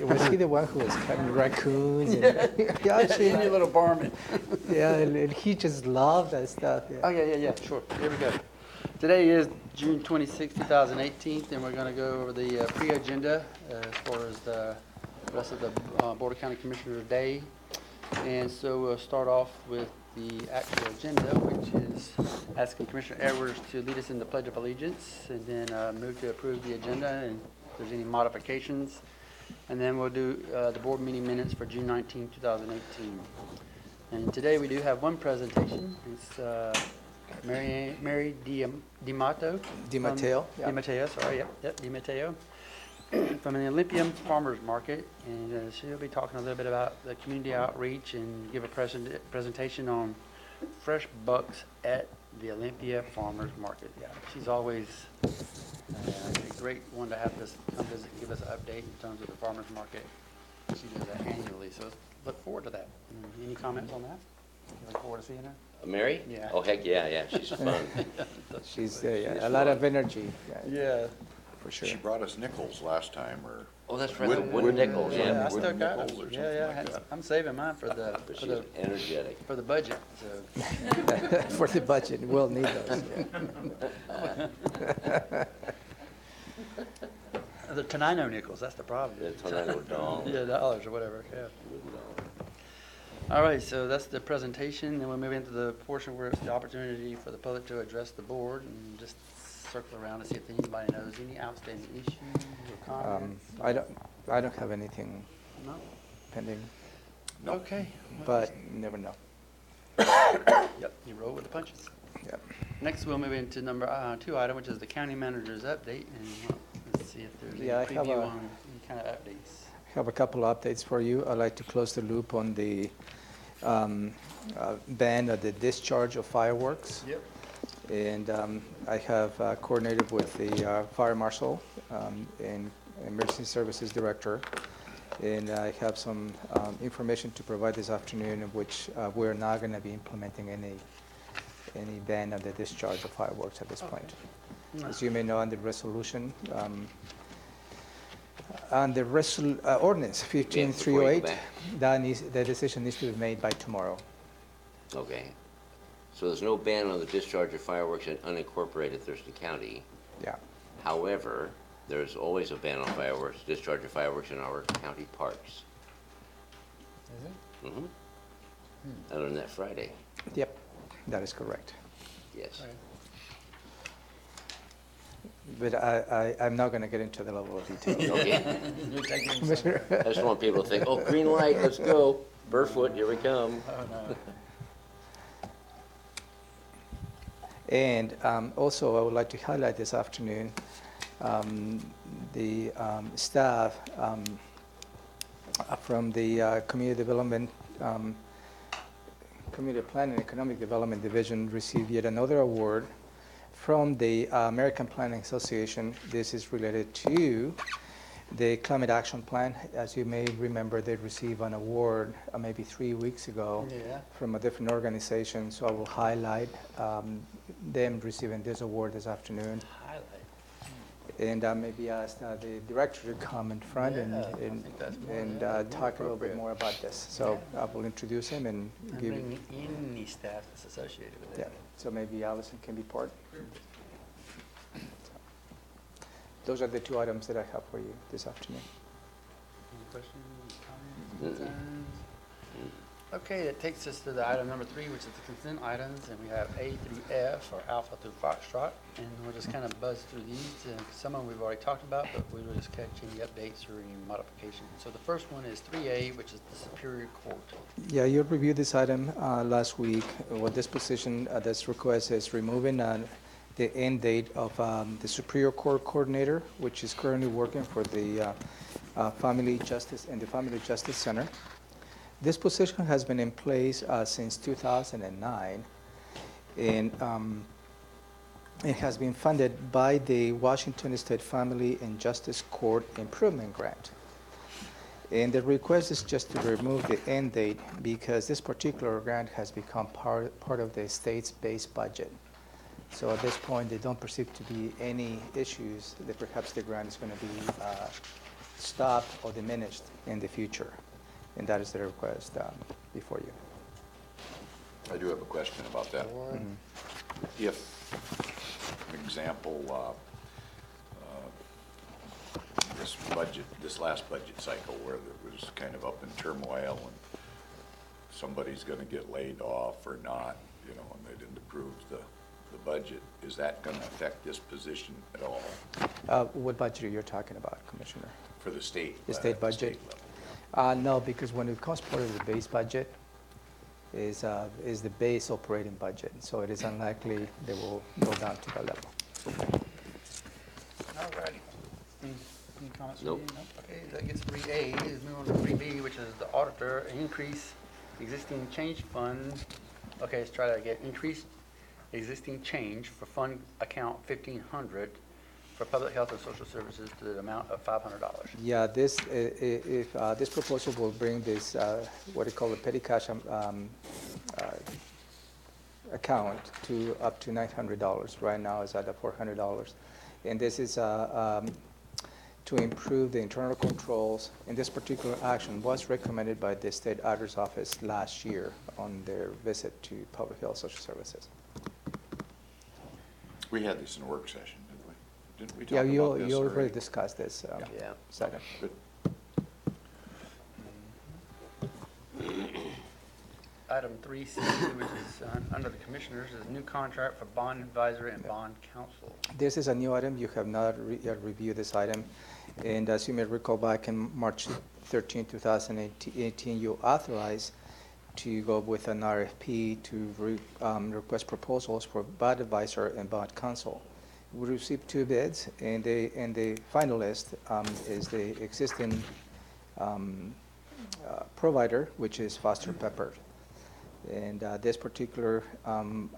Was he the one who was cutting raccoons? And, yeah, actually, Any little barman. yeah, and he just loved that stuff. Yeah. Oh, yeah, sure. Here we go. Today is June 26, 2018, and we're going to go over the pre-agenda as far as the rest of the Board of County Commissioners Day. And so we'll start off with the actual agenda, which is asking Commissioner Edwards to lead us in the Pledge of Allegiance, and then move to approve the agenda, and if there's any modifications. And then we'll do the board meeting minutes for June 19, 2018. And today we do have one presentation. It's Mary DiMatteo. DiMatteo. Yeah. DiMatteo, sorry, yep, DiMatteo. From the Olympian Farmers Market, and she'll be talking a little bit about the community outreach and give a presentation on fresh bucks at the Olympia Farmers Market. Yeah, she's always a great one to have us come visit and give us an update in terms of the farmers market. She does that annually, so look forward to that. Any comments on that? You look forward to seeing her? Mary? Yeah. Oh, heck yeah, she's fun. She's a lot of energy. Yeah. For sure. She brought us nickels last time, or Oh, that's right, the wooden nickels, Yeah, I yeah. still wooden got nickels them. or something Yeah, like that. I'm saving mine for But she's energetic. for the budget. So. For the budget, we'll need those. Yeah. The Tenino nickels, that's the problem. The tornado doll. Yeah, dollars or whatever, yeah. All right, so that's the presentation, then we'll move into the portion where it's the opportunity for the public to address the board, and just circle around and see if anybody knows any outstanding issues or comments. I don't have anything No? pending, Okay. but you never know. Yep, you roll with the punches. Yep. Next, we'll move into number 2 item, which is the county manager's update, and let's see if there's Yeah, I any have preview a- on any kind of updates. I have a couple of updates for you. I'd like to close the loop on the ban of the discharge of fireworks. Yep. And I have coordinated with the fire marshal and emergency services director. And I have some information to provide this afternoon, in which we're not going to be implementing any ban of the discharge of fireworks at this point. As you may know, on the resolution, on the ordinance 15308, the decision needs to be made by tomorrow. Okay. So there's no ban on the discharge of fireworks in unincorporated Thurston County. Yeah. However, there's always a ban on fireworks, discharge of fireworks in our county parks. Is it? Mm-hmm. I learned that Friday. Yep, that is correct. Yes. Okay. But I'm not going to get into the level of detail. Okay. You're taking some- I just want people to think, oh, green light, let's go. Burfoot, here we come. Oh, no. And also, I would like to highlight this afternoon, the staff from the Community Development, Community Planning and Economic Development Division received yet another award from the American Planning Association. This is related to the Climate Action Plan. As you may remember, they received an award maybe 3 weeks ago Yeah. from a different organization. So I will highlight them receiving this award this afternoon. Highlight. And maybe ask the director to come in front Yeah, I think that's more talk a little bit appropriate. more about this. So I will introduce him and And give bring any staff that's associated with yeah. it. So maybe Allison can be part. Those are the 2 items that I have for you this afternoon. Any questions, comments, concerns? Okay, that takes us to the item number 3, which is the consent items, and we have A through F, or Alpha through Foxtrot, and we'll just kind of buzz through these. Some of them we've already talked about, but we will just catch any updates or any modifications. So the first one is 3A, which is the Superior Court. Yeah, you reviewed this item last week. What this position, this request is removing the end date of the Superior Court Coordinator, which is currently working for the Family Justice and the Family Justice Center. This position has been in place since 2009, and it has been funded by the Washington State Family and Justice Court Improvement Grant. And the request is just to remove the end date because this particular grant has become part of the state's base budget. So at this point, they don't perceive to be any issues that perhaps the grant is going to be stopped or diminished in the future. And that is the request before you. I do have a question about that. If, an example, this last budget cycle where it was kind of up in turmoil and somebody's gonna get laid off or not, you know, and they didn't approve the budget, is that gonna affect this position at all What budget are you talking about, Commissioner? for the state? The state at budget? level? No, because when it comes part of the base budget, is the base operating budget. So it is unlikely they will go down to that level. All righty. Any comments? from Nope. you? Okay, that gets 3A, is move on to 3B, which is the auditor, increase existing change fund. Okay, let's try that again. Increase existing change for fund account 1500 for public health and social services to the amount of $500. Yeah, this, if, this proposal will bring this, what they call the petty cash account to up to $900. Right now it's at $400. And this is to improve the internal controls. And this particular action was recommended by the state auditor's office last year on their visit to public health social services. We had this in a work session, didn't we? Didn't we Yeah, talk you about this already already? discussed this. Yeah. Second. Good. Item 3C, which is under the commissioners, is new contract for bond advisor and bond counsel. This is a new item. You have not yet reviewed this item. And as you may recall, back in March 13, 2018, you authorized to go with an RFP to request proposals for bond advisor and bond counsel. We received 2 bids, and the finalist is the existing provider, which is Foster Pepper. And this particular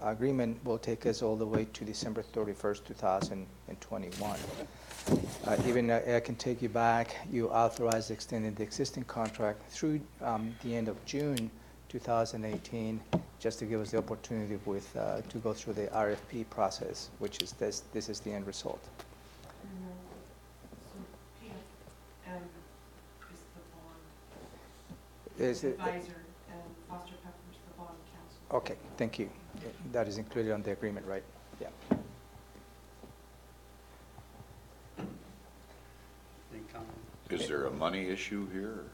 agreement will take us all the way to December 31st, 2021. Even I can take you back. You authorized extending the existing contract through the end of June 2018, just to give us the opportunity to go through the RFP process, which is this. This is the end result. So PM is the bond Is it? advisor, and Foster Pepper's the bond counsel. Okay, thank you. That is included on the agreement, right? Yeah. Any comments? Is there a money issue here? or-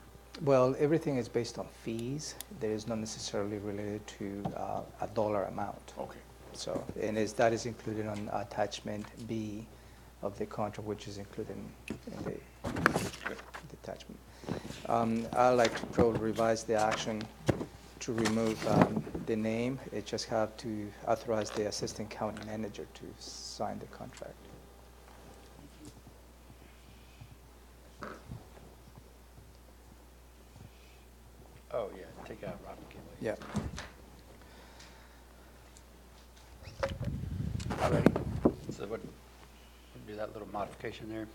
Well, everything is based on fees. There is not necessarily related to a dollar amount. Okay. So, and that is included on attachment B of the contract, which is included in the attachment. I'd like to probably revise the action to remove the name. It just have to authorize the assistant county manager to sign the contract. Oh, yeah, take out Robert Kinley. Yeah. All righty. So we'll do that little modification there.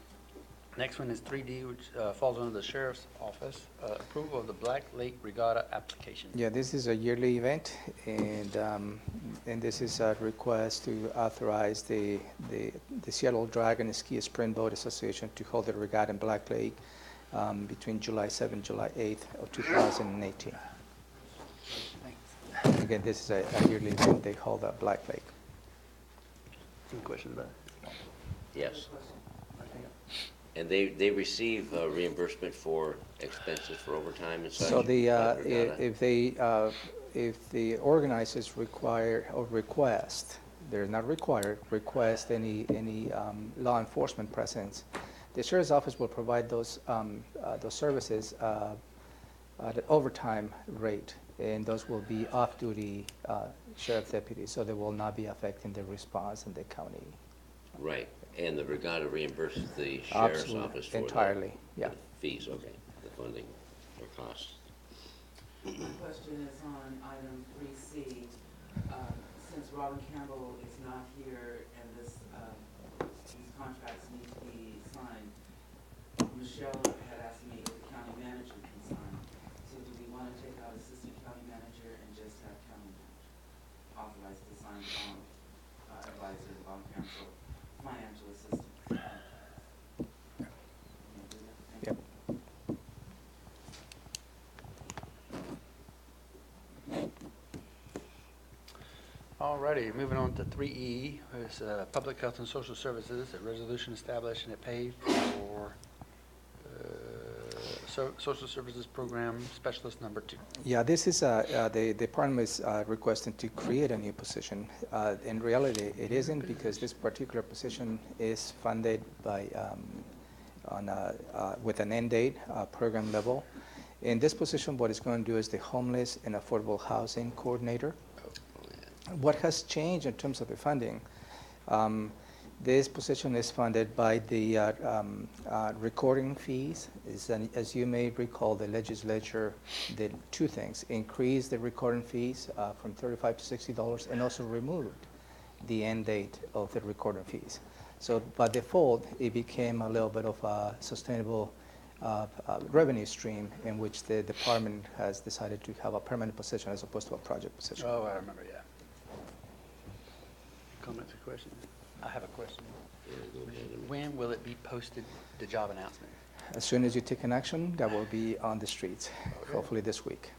Next one is 3D, which falls under the sheriff's office, approval of the Black Lake Regatta application. Yeah, this is a yearly event, and this is a request to authorize the Seattle Dragon Ski Sprint Boat Association to hold the regatta in Black Lake between July 7th and July 8th of 2018. Thanks. Again, this is a yearly event they hold at Black Lake. Any questions about it? Yes. And they receive reimbursement for expenses for overtime and such? So the, Regatta? if the organizers require or request, they're not required, request any law enforcement presence, the sheriff's office will provide those services at an overtime rate, and those will be off-duty sheriff deputies, so they will not be affecting the response in the county. Right, and the regatta reimburses the sheriff's Absolutely, office for entirely, yeah. the fees, okay, the funding or costs. My question is on item 3C. Since Robin Campbell is not here and these contracts need to be signed, Michelle had asked me if the county manager can sign. So do we want to take out assistant county manager and just have county manager authorized to sign bond advisor, bond counsel, financial assistance? Can we do that? Thank you. Yep. Alrighty, moving on to 3E, is Public Health and Social Services, a resolution establishing a pay for Social Services Program Specialist number 2. Yeah, this is, the department is requesting to create a new position. In reality, it isn't, because this particular position is funded by, with an end date, program level. In this position, what it's going to do is the Homeless and Affordable Housing Coordinator. What has changed in terms of the funding? This position is funded by the recording fees. As you may recall, the legislature did two things: increase the recording fees from $35 to $60, and also removed the end date of the recording fees. So by default, it became a little bit of a sustainable revenue stream in which the department has decided to have a permanent position as opposed to a project position. Oh, I remember, yeah. Comments or questions? I have a question. When will it be posted, the job announcement? As soon as you take an action, that will be on the streets, Okay. hopefully this week.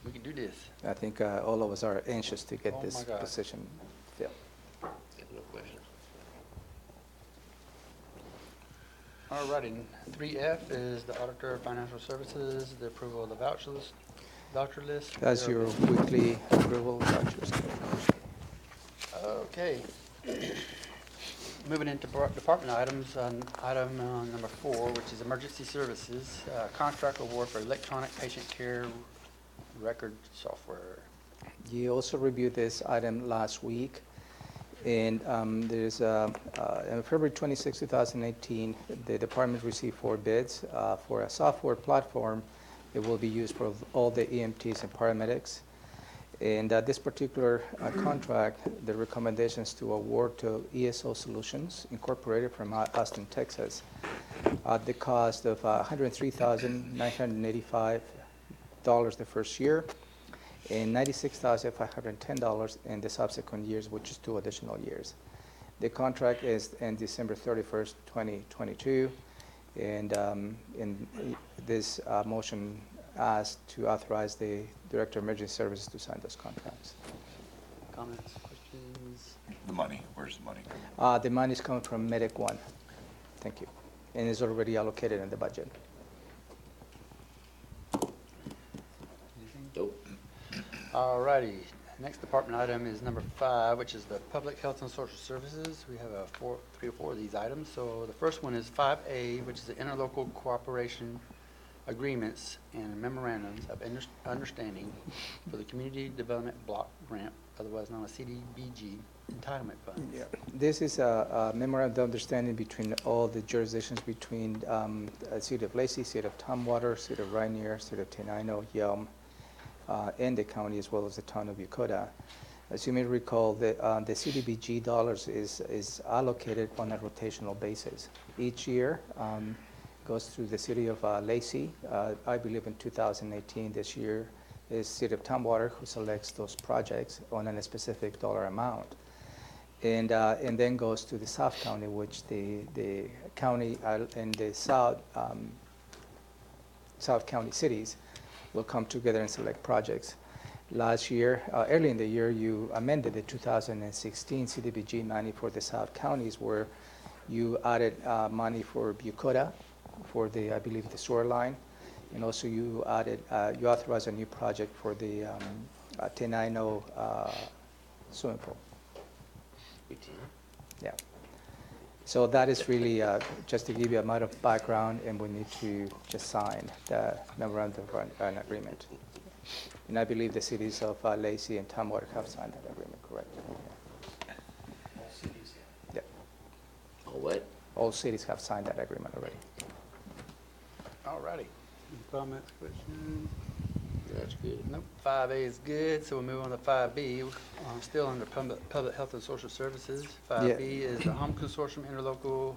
We can do this. I think all of us are anxious to get Oh this my God. position filled. I have no questions. Alrighty, 3F is the Auditor of Financial Services, the approval of the voucher list. That's your weekly approval vouchers. Okay. Moving into department items, item number 4, which is emergency services, contract award for electronic patient care record software. You also reviewed this item last week, and there's on February 26, 2018, the department received 4 bids for a software platform that will be used for all the EMTs and paramedics. And this particular contract, the recommendation is to award to ESO Solutions Incorporated from Austin, Texas, at the cost of $103,985 the first year, and $96,510 in the subsequent years, which is 2 additional years. The contract is in December 31st, 2022, and in this motion asked to authorize the Director of Emergency Services to sign those contracts. Comments, questions? The money, where's the money coming? The money is coming from Medic One. Thank you. And is already allocated in the budget. Anything? Nope. Alrighty, next department item is number 5, which is the Public Health and Social Services. We have 3 or 4 of these items. So the first one is 5A, which is the interlocal cooperation agreements and memorandums of understanding for the Community Development Block Grant, otherwise known as CDBG Entitlement Fund. Yeah. This is a memorandum of understanding between all the jurisdictions between City of Lacey, City of Tumwater, City of Rainier, City of Tenino, Yelm, and the county, as well as the town of Yokota. As you may recall, the CDBG dollars is allocated on a rotational basis. Each year, goes through the City of Lacey. I believe in 2018, this year, is City of Tumwater who selects those projects on a specific dollar amount. And then goes to the South County, which the county and the South County cities will come together and select projects. Last year, early in the year, you amended the 2016 CDBG money for the South counties, where you added money for Yokota, for the, I believe, the sewer line, and also you added, you authorized a new project for the Tenino swimming pool. 18. Yeah. So that is really just to give you a amount of background, and we need to just sign the memorandum of an agreement. And I believe the cities of Lacey and Tumwater have signed that agreement, correct? Yeah. Oh, what? All cities have signed that agreement already. Alrighty. Any comments, questions? That's good. Nope. 5A is good, so we'll move on to 5B. Still under Public Health and Social Services. 5B is the Home Consortium Interlocal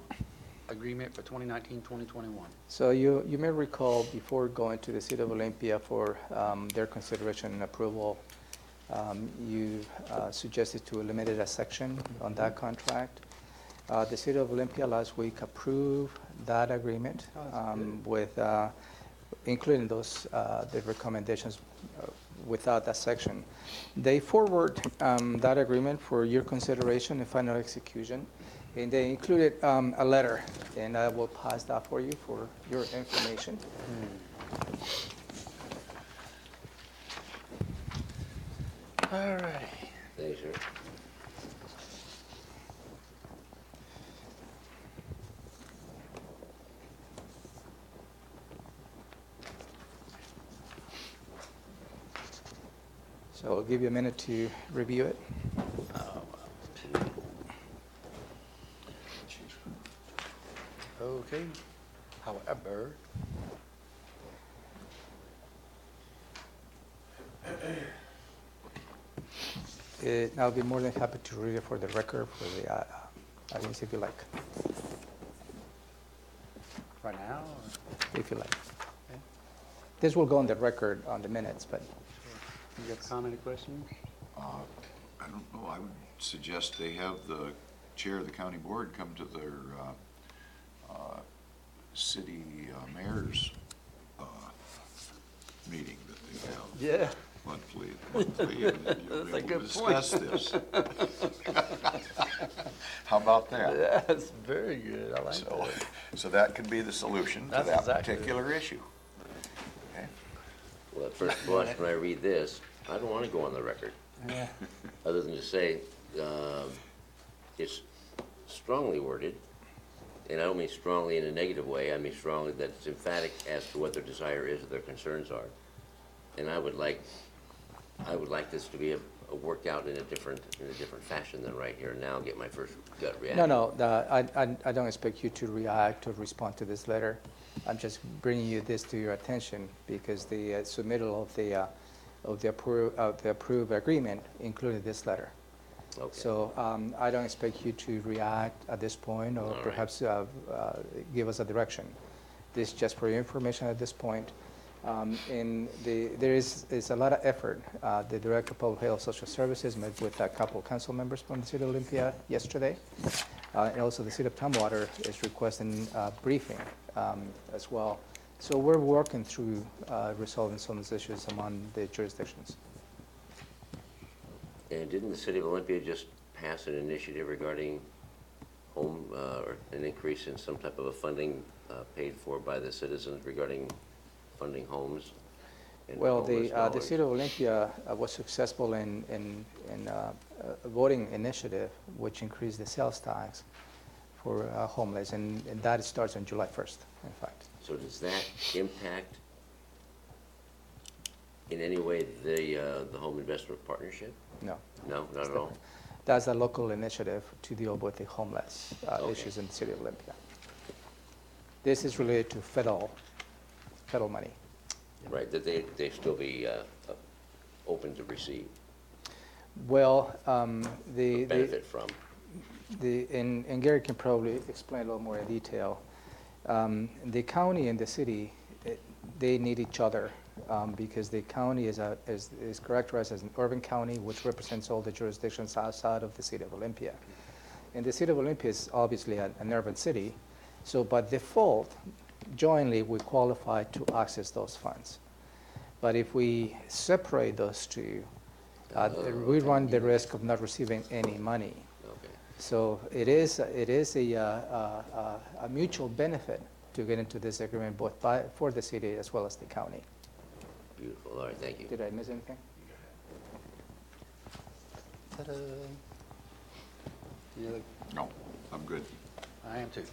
Agreement for 2019-2021. So you may recall, before going to the City of Olympia for their consideration and approval, you suggested to eliminate a section on that contract. The City of Olympia last week approved that agreement with including those, the recommendations without that section. They forward that agreement for your consideration and final execution, and they included a letter, and I will pass that for you for your information. All right. Thanks, sir. So I'll give you a minute to review it. Okay. However, I'll be more than happy to read it for the record, for the audience, if you like, right now, or- if you like. okay. This will go on the record on the minutes, but You got a comment or question? I don't know, I would suggest they have the chair of the county board come to their city mayor's meeting that they have Yeah. monthly, and you'll That's a be able good to point. discuss this. How about that? That's very good. I like So, that. so that could be the solution to That's that exactly it. particular issue. Okay? Well, at first blush, when I read this, I don't want to go on the record, Yeah. other than to say, it's strongly worded, and I don't mean strongly in a negative way, I mean strongly that it's emphatic as to what their desire is, or their concerns are. And I would like this to be worked out in a different fashion than right here and now, get my first gut reaction. no, I don't expect you to react or respond to this letter. I'm just bringing you this to your attention because the submittal of the approved agreement included this letter. Okay. So I don't expect you to react at this point or All right. perhaps give us a direction. This is just for your information at this point. And there is a lot of effort. The Director of Public Health Social Services met with a couple council members from the City of Olympia yesterday. And also the City of Tumwater is requesting a briefing as well. So we're working through resolving some of these issues among the jurisdictions. And didn't the City of Olympia just pass an initiative regarding home, or an increase in some type of a funding paid for by the citizens regarding funding homes? and Well, homeless the dwellings? City of Olympia was successful in a voting initiative which increased the sales tax for homeless, and that starts on July 1st, in fact. So does that impact in any way the home investment partnership? No. No, not at all? That's a local initiative to deal with the homeless Okay. issues in the City of Olympia. This is related to federal money. Right, that they still be open to receive, Well, benefit from? and Gary can probably explain a little more in detail. The county and the city, they need each other because the county is characterized as an urban county, which represents all the jurisdictions outside of the City of Olympia. And the City of Olympia is obviously an urban city, so by default, jointly we qualify to access those funds. But if we separate those two, we run the risk of not receiving any money. Okay, So it is a mutual benefit to get into this agreement both for the city as well as the county. beautiful, all right, thank you. Did I miss anything? Ta-da. Any other- No, I'm good. I am too.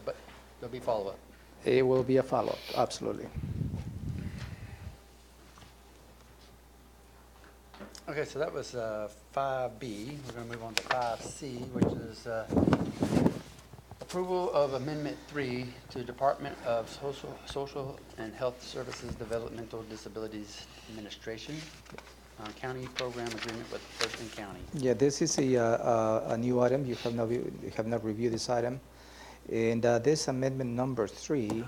But there'll be follow-up. It will be a follow-up, absolutely. Okay, so that was 5B. We're going to move on to 5C, which is approval of Amendment 3 to Department of Social and Health Services Developmental Disabilities Administration, county program agreement with Thurston County. Yeah, this is a new item. You have not reviewed this item. And this amendment number 3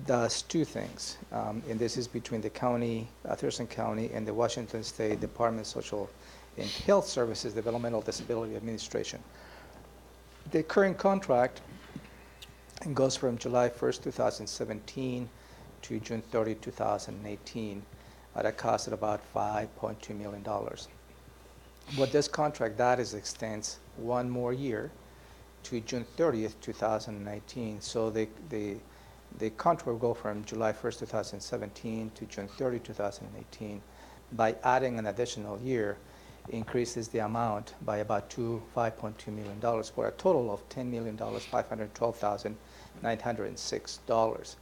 does two things. And this is between the county, Thurston County, and the Washington State Department of Social and Health Services Developmental Disability Administration. The current contract and goes from July 1st, 2017 to June 30, 2018, at a cost of about $5.2 million. What this contract that is extends one more year to June 30th, 2019. So the contract will go from July 1st, 2017 to June 30, 2018. By adding an additional year, increases the amount by about $5.2 million for a total of $10,512,906.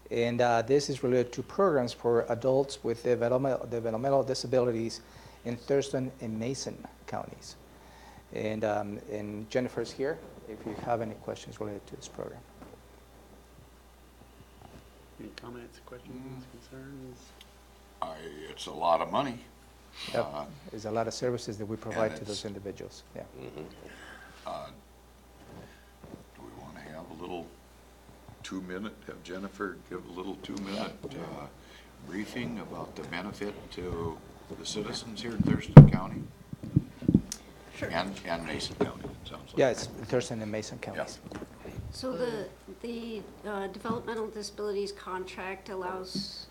And this is related to programs for adults with developmental disabilities in Thurston and Mason counties. And Jennifer's here if you have any questions related to this program. Any comments, questions, concerns? It's a lot of money. Yep. There's a lot of services that we provide to it's- those individuals. Yeah. Do we want to have a little 2-minute, have Jennifer give a little 2-minute briefing about the benefit to the citizens here in Thurston County? Sure. And Mason County, it sounds like. Yeah, it's Thurston and Mason counties. So the developmental disabilities contract allows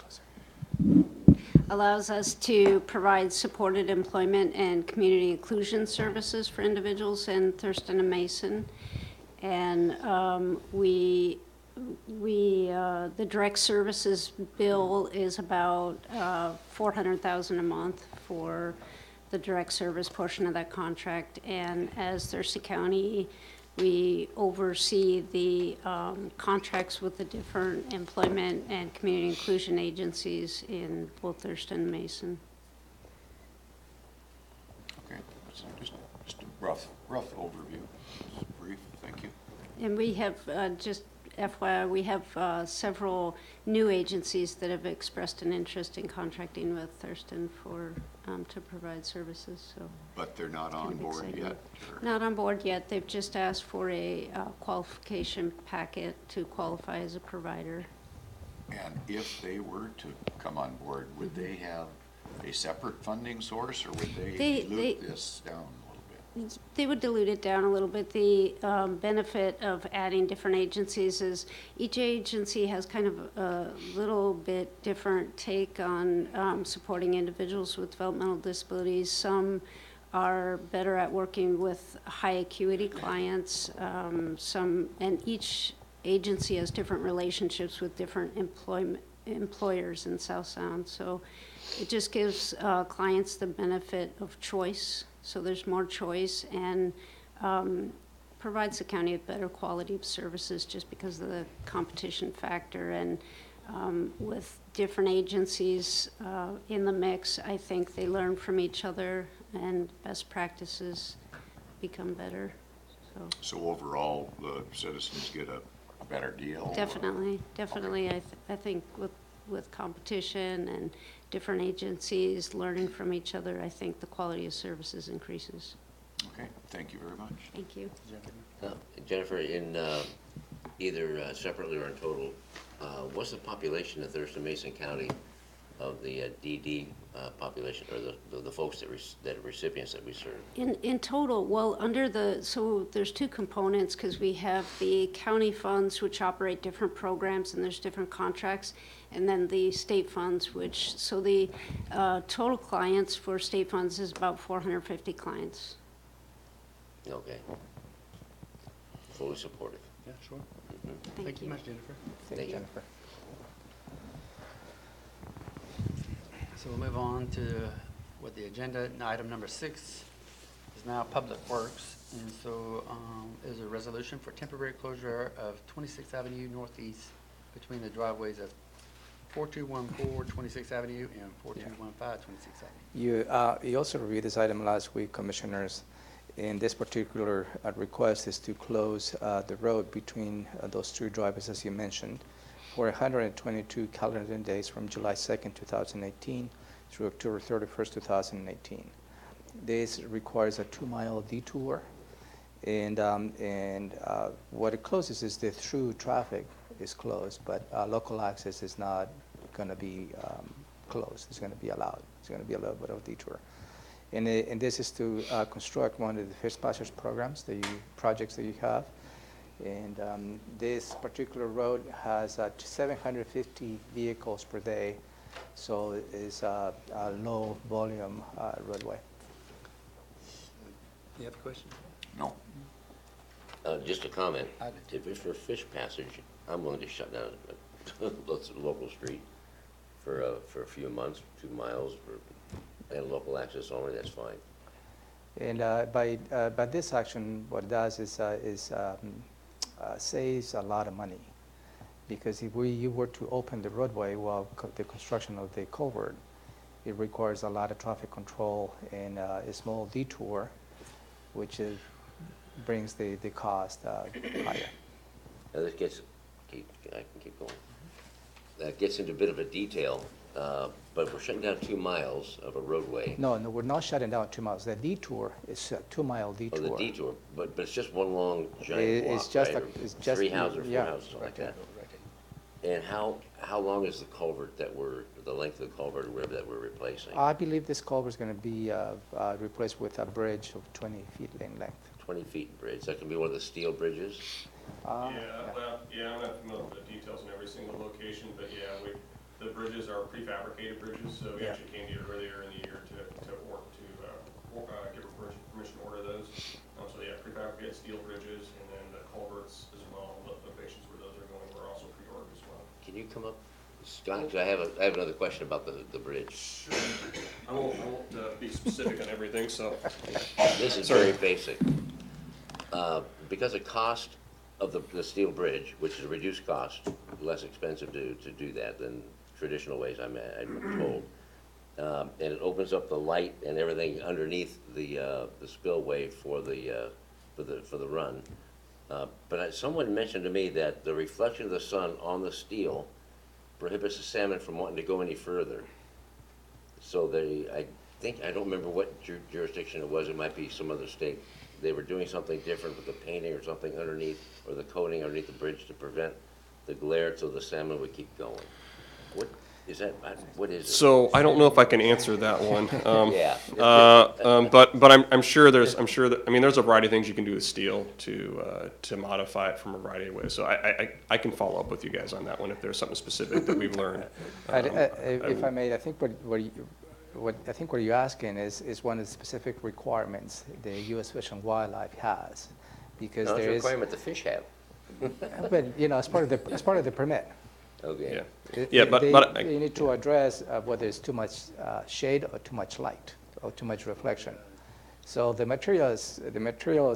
us to provide supported employment and community inclusion services for individuals in Thurston and Mason. And the direct services bill is about $400,000 a month for the direct service portion of that contract. And as Thurston County, we oversee the contracts with the different employment and community inclusion agencies in both Thurston and Mason. Okay, that's just a rough overview, just brief, thank you. And we have, just FYI, we have several new agencies that have expressed an interest in contracting with Thurston for, to provide services, so. But they're not kind on of board exciting. yet? or- Not on board yet. They've just asked for a qualification packet to qualify as a provider. And if they were to come on board, would they have a separate funding source, or would they dilute this down a little bit? They would dilute it down a little bit. The benefit of adding different agencies is each agency has kind of a little bit different take on supporting individuals with developmental disabilities. Some are better at working with high acuity clients. And each agency has different relationships with different employers in South Sound. So it just gives clients the benefit of choice. So there's more choice, and provides the county with better quality of services just because of the competition factor. And with different agencies in the mix, I think they learn from each other and best practices become better. So overall, the citizens get a better deal? Definitely. I think with competition and different agencies learning from each other, I think the quality of services increases. Okay, thank you very much. Thank you. Jennifer, in either separately or in total, what's the population of Thurston Mason County of the DD population, or the folks that recipients that we serve? In total, well, so there's two components, because we have the county funds, which operate different programs, and there's different contracts, and then the state funds, so the total clients for state funds is about 450 clients. Okay. Fully supportive. Yeah, sure. Thank you. Much, Jennifer. Thank you, you. Jennifer. So we'll move on to what the agenda, item number 6 is now Public Works. And so is a resolution for temporary closure of 26th Avenue Northeast between the driveways of 4214 26th Avenue and 4215 26th Avenue. You also reviewed this item last week, Commissioners. And this particular request is to close the road between those two driveways, as you mentioned, for 122 calendar days from July 2nd, 2018 through October 31st, 2018. This requires a 2-mile detour, and what it closes is the through traffic is closed, but local access is not going to be closed. It's going to be allowed. It's going to be a little bit of detour. And this is to construct one of the fish passage programs, projects that you have. And this particular road has 750 vehicles per day, so it's a low volume roadway. You have a question? No. Just a comment. I do. If it's for fish passage, I'm willing to shut down the local street for a few months, 2 miles, and local access only, that's fine. And by this action, what it does is saves a lot of money. Because if you were to open the roadway while the construction of the culvert, it requires a lot of traffic control and a small detour, which brings the cost higher. Now this gets, I can keep going. That gets into a bit of a detail, but we're shutting down 2 miles of a roadway. No, we're not shutting down 2 miles. The detour is a 2-mile detour. Oh, the detour, but it's just one long giant It's block, just right? a- it's Or just- 3 houses or 4 yeah, houses, something like right, that. And how long is the culvert the length of the culvert or whatever that we're replacing? I believe this culvert is going to be replaced with a bridge of 20 feet in length. 20 feet bridge, that can be one of the steel bridges? Uh, Yeah, I'm not familiar with the details in every single location, but yeah, the bridges are prefabricated bridges, so we Yeah. actually came to you earlier in the year to give permission to order those. So yeah, prefabricated steel bridges, and then the culverts as well, the locations where those are going were also pre-ordered as well. Can you come up, Scott, 'cause I have another question about the bridge. I won't be specific on everything, so. This is Sorry. very basic. Because the cost of the steel bridge, which is a reduced cost, less expensive to do that than traditional ways, I'm told. And it opens up the light and everything underneath the spillway for the run. But someone mentioned to me that the reflection of the sun on the steel prohibits the salmon from wanting to go any further. So I don't remember what jurisdiction it was, it might be some other state. They were doing something different with the painting or something underneath, or the coating underneath the bridge to prevent the glare so the salmon would keep going. What is that, what is it? So I don't know if I can answer that one. Yeah. But I'm sure there's a variety of things you can do with steel to modify it from a variety of ways. So I can follow up with you guys on that one if there's something specific that we've learned. If I may, I think what you're asking is one of the specific requirements the U.S. Fish and Wildlife has, because No, it's there a is. requirement the fish have. But as part of the permit. Okay. Yeah. Yeah, but You need to address whether it's too much shade or too much light or too much reflection. So the materials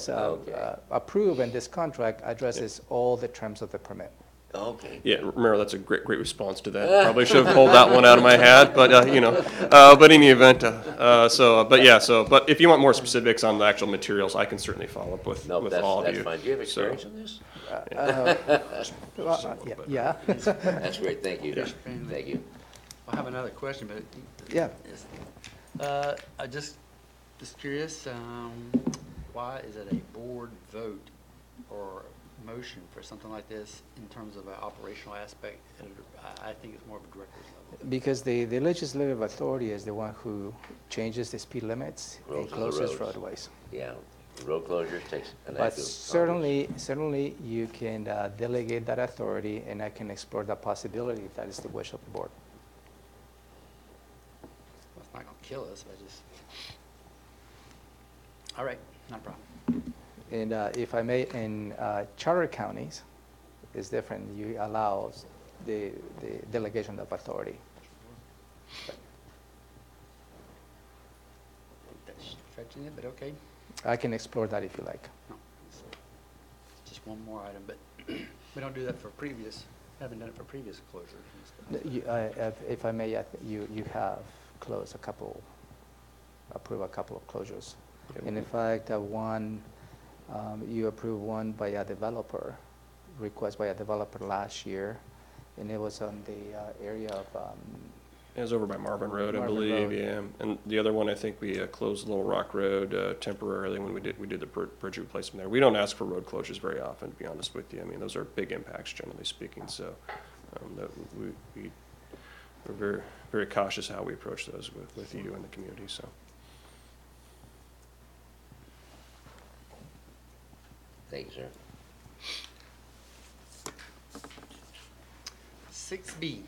Okay. approved in this contract addresses all the terms of the permit. Okay. Yeah, remember, that's a great response to that. Probably should have pulled that one out of my hat, but, but in the event, but if you want more specifics on the actual materials, I can certainly follow up with No, all of that's you. fine. Do you have So- experience in this? Yeah. That's great, thank you. Thank you. I have another question, but. Yeah. I just curious, why is it a board vote or motion for something like this in terms of an operational aspect? I think it's more of a director's level. Because the legislative authority is the one who changes the speed limits and Rules of the closes roads. roadways. Yeah, road closures takes an But act of certainly you can delegate that authority, and I can explore that possibility if that is the wish of the board. Well, it's not gonna kill us, but just. All right, not a problem. And if I may, in charter counties, it's different. You allow the delegation of authority. That's stretching it, but okay. I can explore that if you like. No, it's just one more item, but we don't do that for haven't done it for previous closures and stuff. If I may, you have closed approved a couple of closures. And in fact, you approved one by a developer, request by a developer last year, and it was on the area of, It was over by Marvin Road, I Marvin believe, Road. yeah. And the other one, I think we closed Little Rock Road temporarily when we did the bridge replacement there. We don't ask for road closures very often, to be honest with you. I mean, those are big impacts, generally speaking, so we're very, very cautious how we approach those with you and the community, so. Thank you, sir. 6B,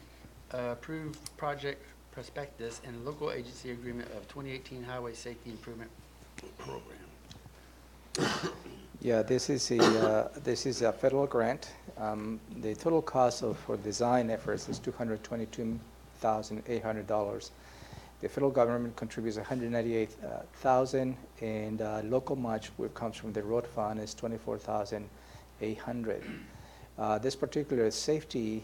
approve project prospectus and local agency agreement of 2018 Highway Safety Improvement Program. Yeah, this is a federal grant. The total cost for design efforts is $222,800. The federal government contributes $198,000, and local match, which comes from the road fund, is $24,800. This particular safety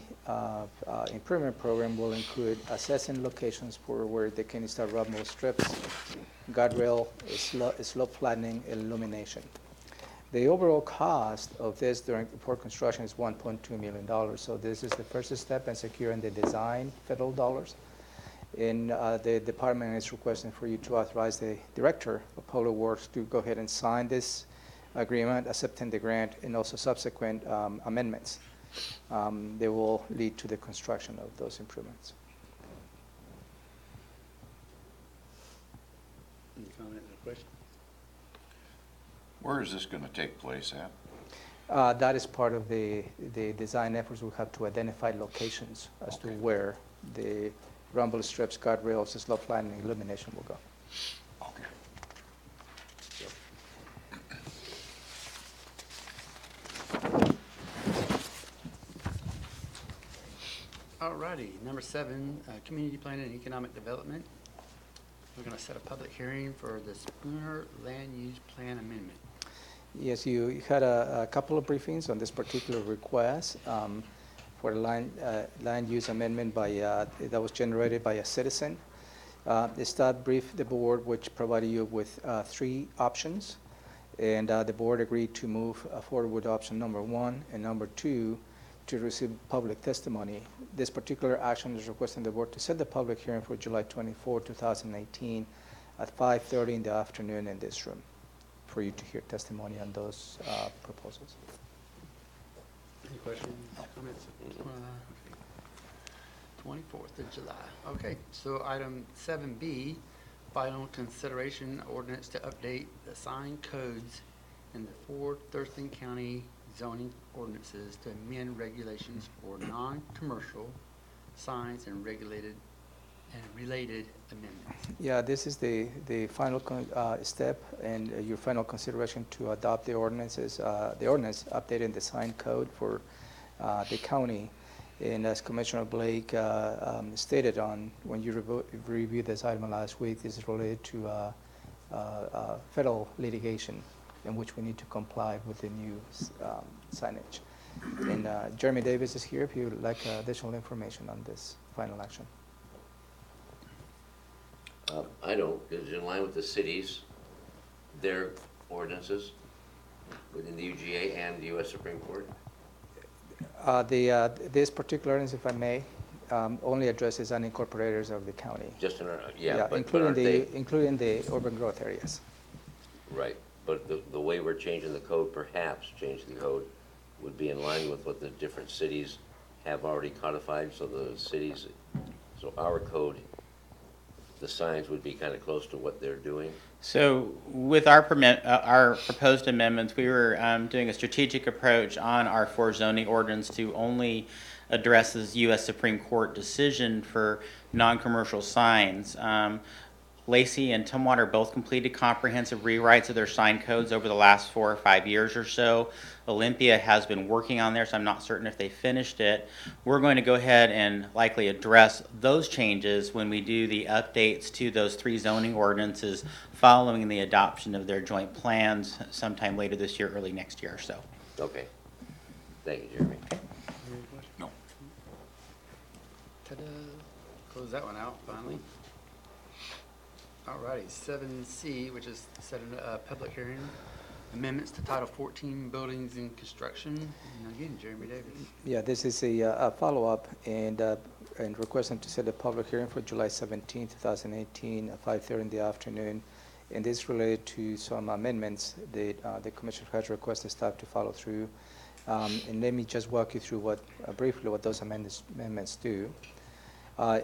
improvement program will include assessing locations for where they can install rumble strips, guardrail, slope flattening, and illumination. The overall cost of this for construction is $1.2 million. So this is the first step in securing the design federal dollars. And the department is requesting for you to authorize the Director of Public Works to go ahead and sign this agreement, accepting the grant, and also subsequent amendments. They will lead to the construction of those improvements. Any comments or questions? Where is this gonna take place at? That is part of the design efforts. We have to identify locations as to where the rumble strips, guardrails, slope flattening, and illumination will go. Okay. All righty, number 7, community planning and economic development. We're going to set a public hearing for the Spooner Land Use Plan Amendment. Yes, you had a couple of briefings on this particular request for land use amendment that was generated by a citizen. The staff briefed the board, which provided you with 3 options, and the board agreed to move forward with option number 1 and number 2 to receive public testimony. This particular action is requesting the board to set the public hearing for July 24, 2018 at 5:30 in the afternoon in this room for you to hear testimony on those proposals. Any questions, comments? 24th of July. Okay, so item 7B, final consideration ordinance to update the sign codes in the 4 Thurston County zoning ordinances to amend regulations for non-commercial signs and related amendments. Yeah, this is the final step and your final consideration to adopt the ordinances, the ordinance updating the sign code for the county. And as Commissioner Blake stated on when you reviewed this item last week, this is related to federal litigation in which we need to comply with the new signage. And Jeremy Davis is here if you would like additional information on this final action. I don't, is it in line with the cities, their ordinances within the UGA and the U.S. Supreme Court? This particular ordinance, if I may, only addresses unincorporators of the county. Just in our, yeah, but including aren't they? including the urban growth areas. Right, but the way we're changing the code, perhaps changing the code, would be in line with what the different cities have already codified, so the cities, so our code, the signs would be kind of close to what they're doing. So with our proposed amendments, we were doing a strategic approach on our 4 zoning ordinance to only address the U.S. Supreme Court decision for non-commercial signs. Lacey and Tumwater both completed comprehensive rewrites of their sign codes over the last 4 or 5 years or so. Olympia has been working on theirs. I'm not certain if they finished it. We're going to go ahead and likely address those changes when we do the updates to those 3 zoning ordinances following the adoption of their joint plans sometime later this year, early next year or so. Okay, thank you, Jeremy. No. Ta-da. Close that one out, finally. All righty, 7C, which is set a public hearing, amendments to Title 14, Buildings and Construction. And again, Jeremy Davis. Yeah, this is a follow-up and requesting to set a public hearing for July 17, 2018 at 5:30 in the afternoon. And this is related to some amendments that the Commission has requested staff to follow through. And let me just walk you through briefly what those amendments do.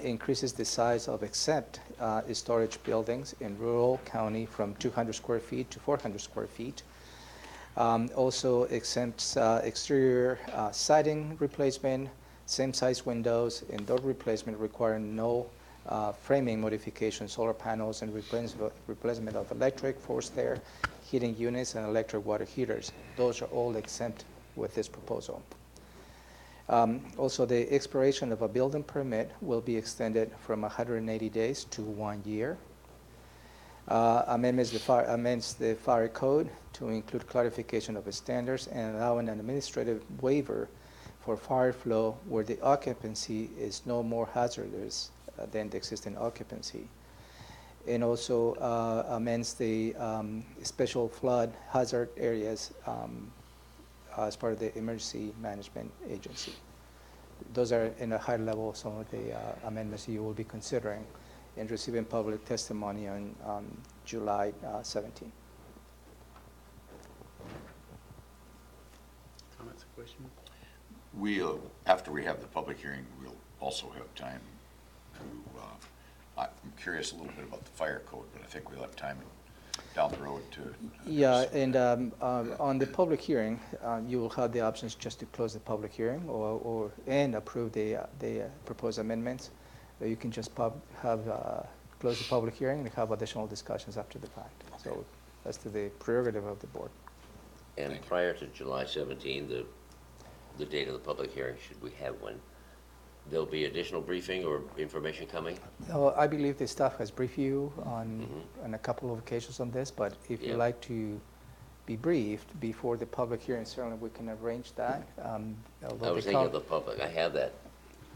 Increases the size of exempt storage buildings in rural county from 200 square feet to 400 square feet. Also exempts exterior siding replacement, same size windows, indoor replacement requiring no framing modification, solar panels, and replacement of electric, forced air, heating units, and electric water heaters. Those are all exempt with this proposal. Also, the expiration of a building permit will be extended from 180 days to 1 year. Amends the fire code to include clarification of the standards and allowing an administrative waiver for fire flow where the occupancy is no more hazardous than the existing occupancy. And also amends the special flood hazard areas as part of the emergency management agency. Those are in a high level some of the amendments you will be considering and receiving public testimony on July 17. Comments or questions? We'll, after we have the public hearing, we'll also have time to, I'm curious a little bit about the fire code, but I think we'll have time down the road to. Yeah, and on the public hearing, you will have the options just to close the public hearing and approve the proposed amendments. You can just close the public hearing and have additional discussions after the fact. Okay. So that's to the prerogative of the board. And Thank you. prior to July 17, the date of the public hearing, should we have one, there'll be additional briefing or information coming? I believe the staff has briefed you on a couple of occasions on this, but if Yeah. you'd like to be briefed before the public hearing, certainly we can arrange that. I was thinking of the public. I have that.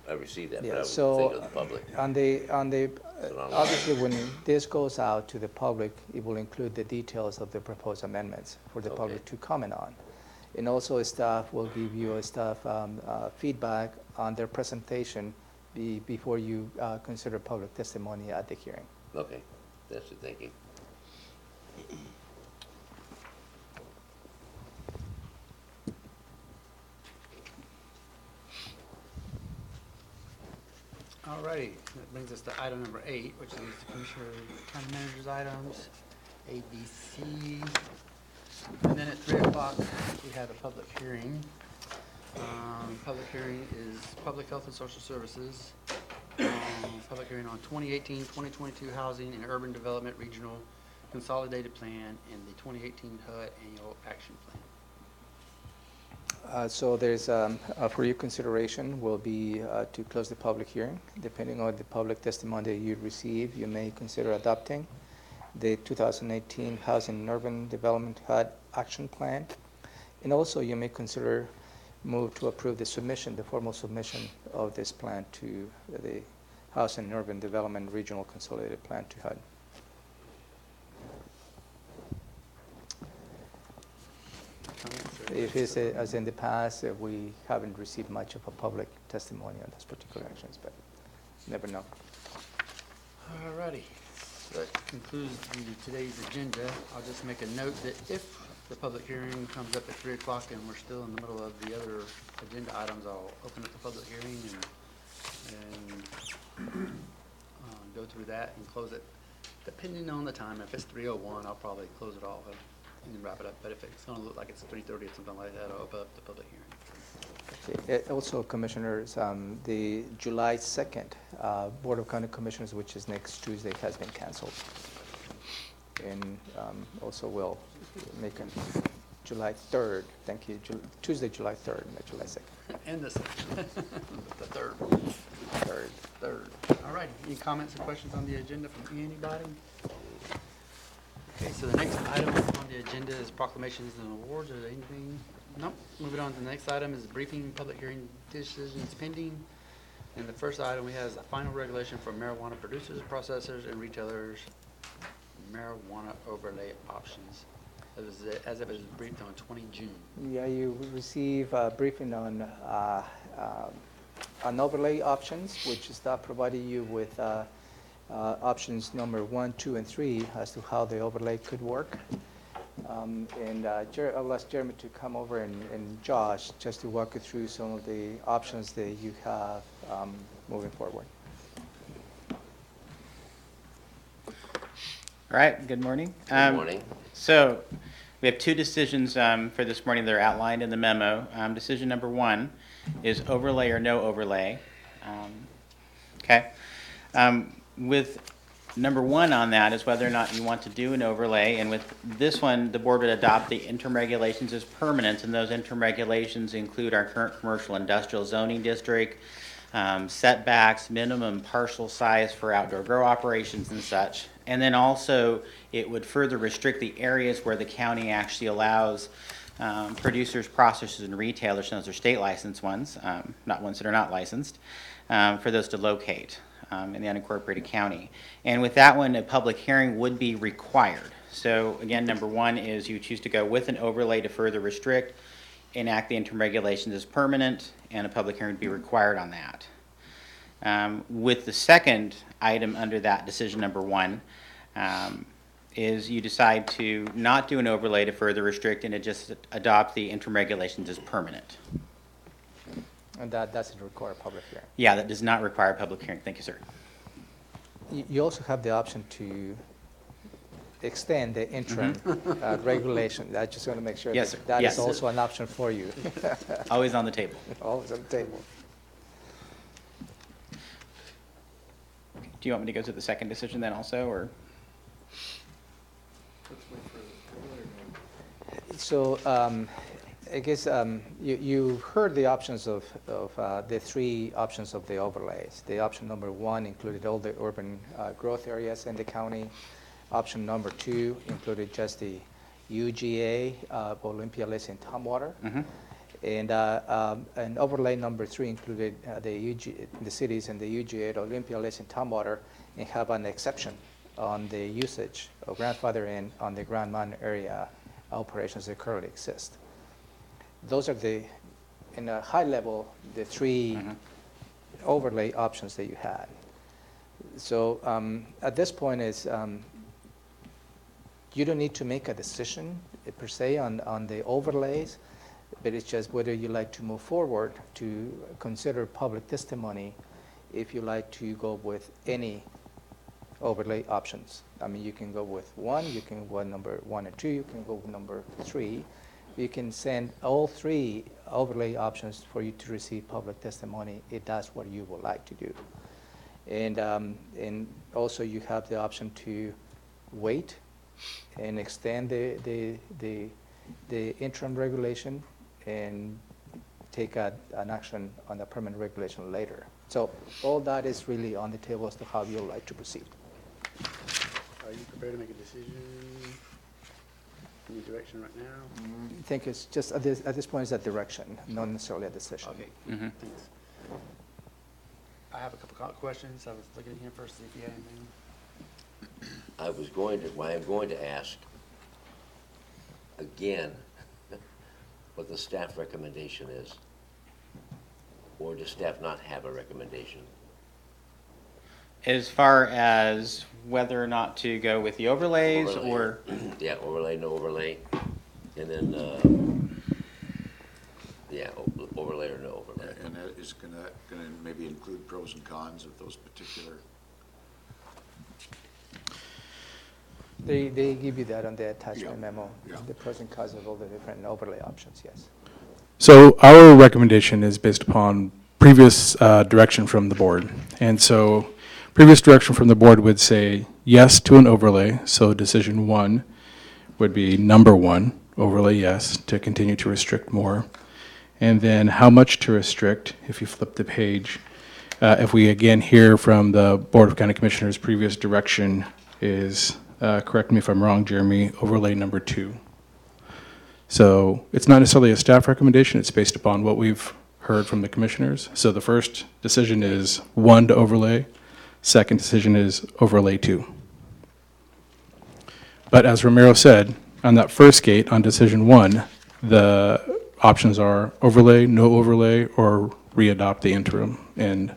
I received that, but Yeah, I was so thinking of the public. Obviously, when this goes out to the public, it will include the details of the proposed amendments for the public Okay. to comment on. And also, staff will give you feedback on their presentation before you consider public testimony at the hearing. Okay, that's the thinking. All righty, that brings us to item number 8, which is the Commissioner County Manager's items, A, B, C. And then at 3 o'clock, we have a public hearing. Public hearing is Public Health and Social Services. Public hearing on 2018-2022 Housing and Urban Development Regional Consolidated Plan and the 2018 HUD Annual Action Plan. So there's, for your consideration, will be to close the public hearing. Depending on the public testimony that you receive, you may consider adopting the 2018 Housing and Urban Development HUD Action Plan. And also, you may consider move to approve the submission, the formal submission of this plan to the Housing and Urban Development Regional Consolidated Plan to HUD. If it's as in the past, we haven't received much of a public testimony on those particular actions, but you never know. All righty. So that concludes today's agenda. I'll just make a note that if the public hearing comes up at 3 o'clock and we're still in the middle of the other agenda items, I'll open up the public hearing and go through that and close it. Depending on the time, if it's 3:01, I'll probably close it off and wrap it up. But if it's going to look like it's 3:30 or something like that, I'll open up the public hearing. Okay. Also, Commissioners, the July 2nd Board of County Commissioners, which is next Tuesday, has been canceled. And also we'll make it July 3rd, thank you, Tuesday, July 3rd, not July 2nd. And the third. Third. All right. Any comments or questions on the agenda from anybody? Okay, so the next item on the agenda is proclamations and awards. Is there anything? Nope. Moving on to the next item is briefing, public hearing decisions pending. And the first item we have is the final regulation for marijuana producers, processors, and retailers, marijuana overlay options. As it was briefed on 20 June. Yeah, you will receive a briefing on overlay options, which is that providing you with options number 1, 2, and 3 as to how the overlay could work. And I'll ask Jeremy to come over and Josh just to walk you through some of the options that you have moving forward. All right, good morning. Good morning. So we have two decisions for this morning that are outlined in the memo. Decision number 1 is overlay or no overlay. Okay. With number 1 on that is whether or not you want to do an overlay, and with this one, the board would adopt the interim regulations as permanent, and those interim regulations include our current commercial industrial zoning district, setbacks, minimum parcel size for outdoor grow operations and such. And then also, it would further restrict the areas where the county actually allows producers, processors, and retailers, and those are state licensed ones, not ones that are not licensed, for those to locate in the unincorporated county. And with that one, a public hearing would be required. So again, number 1 is you choose to go with an overlay to further restrict, enact the interim regulations as permanent, and a public hearing would be required on that. With the second item under that decision number 1, is you decide to not do an overlay to further restrict and to just adopt the interim regulations as permanent. And that doesn't require a public hearing. Yeah, that does not require a public hearing. Thank you, sir. You also have the option to extend the interim regulation. I just want to make sure Yes, sir. that Yes. is also an option for you. Always on the table. Always on the table. Do you want me to go to the second decision then also, or? So I guess you heard the options of the 3 options of the overlays. The option number 1 included all the urban growth areas in the county. Option number 2 included just the UGA, Olympia Lake and Tumwater. And overlay number 3 included the cities in the UGA, Olympia Lake and Tumwater, and have an exception on the usage of grandfather in on the Grand Mountain area operations that currently exist. Those are in a high level, the 3 overlay options that you had. So at this point is you don't need to make a decision per se on the overlays, but it's just whether you like to move forward to consider public testimony if you like to go with any overlay options. I mean, you can go with 1, you can go with number 1 and 2, you can go with number 3. You can send all 3 overlay options for you to receive public testimony if that's what you would like to do. And also you have the option to wait and extend the interim regulation and take an action on the permanent regulation later. So all that is really on the table as to how you'd like to proceed. Are you prepared to make a decision? Any direction right now? I think it's just at this point it's a direction, not necessarily a decision. Okay, thanks. I have a couple of questions. I was looking at him first, see if he had anything. I'm going to ask again what the staff recommendation is. Or does staff not have a recommendation? As far as whether or not to go with the overlays Overlay. or? Yeah, overlay, no overlay. And then, overlay or no overlay. And that is gonna maybe include pros and cons of those particular. They give you that on the attachment memo, yeah. the pros and cons of all the different overlay options, yes. So our recommendation is based upon previous direction from the board. And so previous direction from the board would say yes to an overlay. So decision 1 would be number 1, overlay yes, to continue to restrict more. And then how much to restrict, if you flip the page. If we again hear from the Board of County Commissioners' previous direction is, correct me if I'm wrong, Jeremy, overlay number 2. So it's not necessarily a staff recommendation, it's based upon what we've heard from the commissioners. So the first decision is 1 to overlay, second decision is overlay 2. But as Ramiro said, on that first gate, on decision 1, the options are overlay, no overlay, or re-adopt the interim and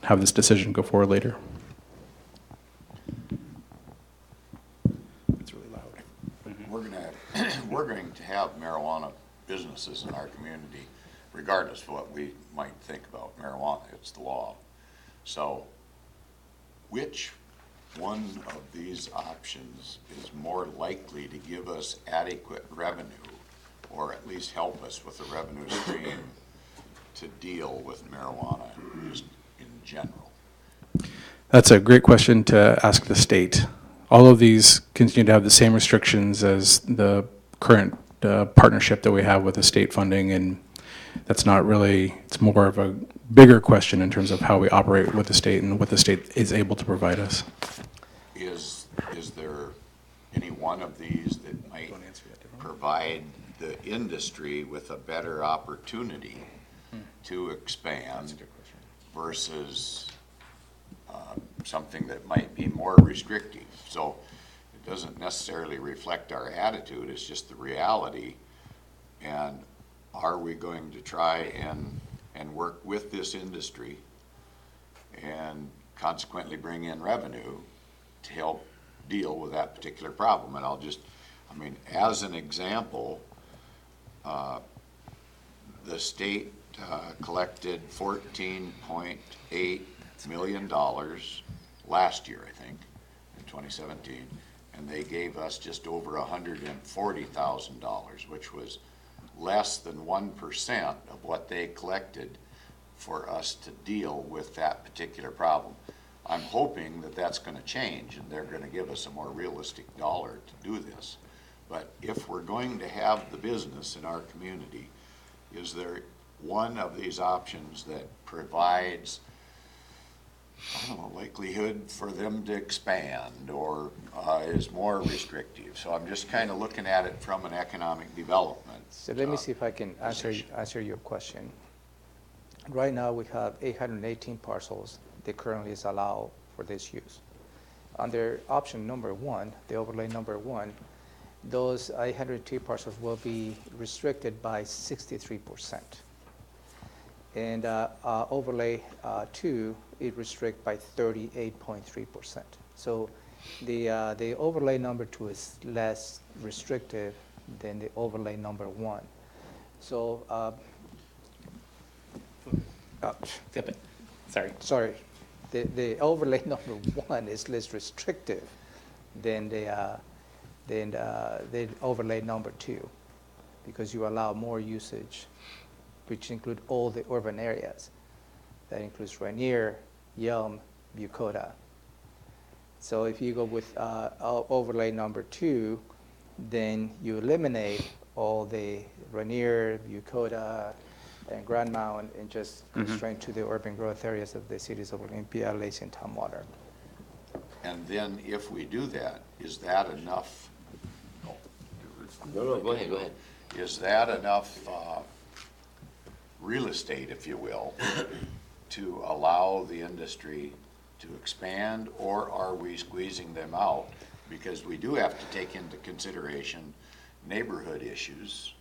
have this decision go forward later. It's really loud. We're going to have marijuana businesses in our community, regardless of what we might think about marijuana. It's the law. So which one of these options is more likely to give us adequate revenue, or at least help us with the revenue stream to deal with marijuana just in general? That's a great question to ask the state. All of these continue to have the same restrictions as the current partnership that we have with the state funding, and that's not really, it's more of a bigger question in terms of how we operate with the state and what the state is able to provide us. Is there any one of these that might provide the industry with a better opportunity to expand versus something that might be more restrictive? So it doesn't necessarily reflect our attitude, it's just the reality. And are we going to try and work with this industry and consequently bring in revenue to help deal with that particular problem? And I'll just, I mean, as an example, the state collected $14.8 million last year, I think, in 2017, and they gave us just over $140,000, which was less than 1% of what they collected for us to deal with that particular problem. I'm hoping that that's going to change and they're going to give us a more realistic dollar to do this. But if we're going to have the business in our community, is there one of these options that provides, I don't know, likelihood for them to expand or is more restrictive? So I'm just kind of looking at it from an economic development. So let me see if I can answer your question. Right now, we have 818 parcels that currently is allowed for this use. Under option number 1, the overlay number 1, those 802 parcels will be restricted by 63%. And overlay 2, it restricts by 38.3%. So the overlay number 2 is less restrictive than the overlay number 1. So, sorry, the overlay number 1 is less restrictive than the overlay number 2, because you allow more usage, which include all the urban areas. That includes Rainier, Yelm, Bucota. So if you go with overlay number 2, then you eliminate all the Rainier, Bucota, and Grand Mountain and just constrain to the urban growth areas of the cities of Olympia, Lacey, and Tumwater. And then if we do that, is that enough? No, go ahead. Is that enough real estate, if you will, to allow the industry to expand, or are we squeezing them out? Because we do have to take into consideration neighborhood issues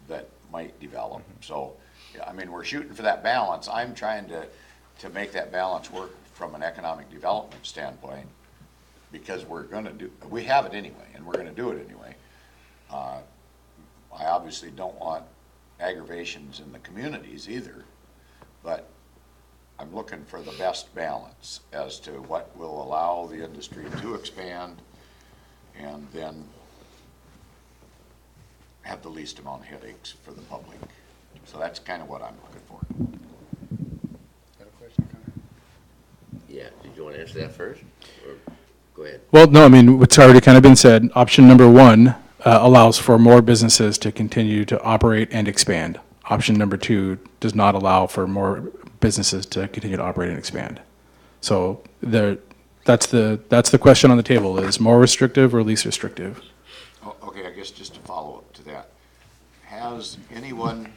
that might develop. So, I mean, we're shooting for that balance. I'm trying to make that balance work from an economic development standpoint, because we have it anyway, and we're gonna do it anyway. I obviously don't want aggravations in the communities either, but I'm looking for the best balance as to what will allow the industry to expand and then have the least amount of headaches for the public. So that's kind of what I'm looking for. Yeah, did you want to answer that first? Or go ahead. Well, no, I mean, what's already kind of been said, option number 1 allows for more businesses to continue to operate and expand. Option number 2 does not allow for more businesses to continue to operate and expand. So that's the question on the table, is more restrictive or least restrictive? Okay, I guess just to follow up to that, has anyone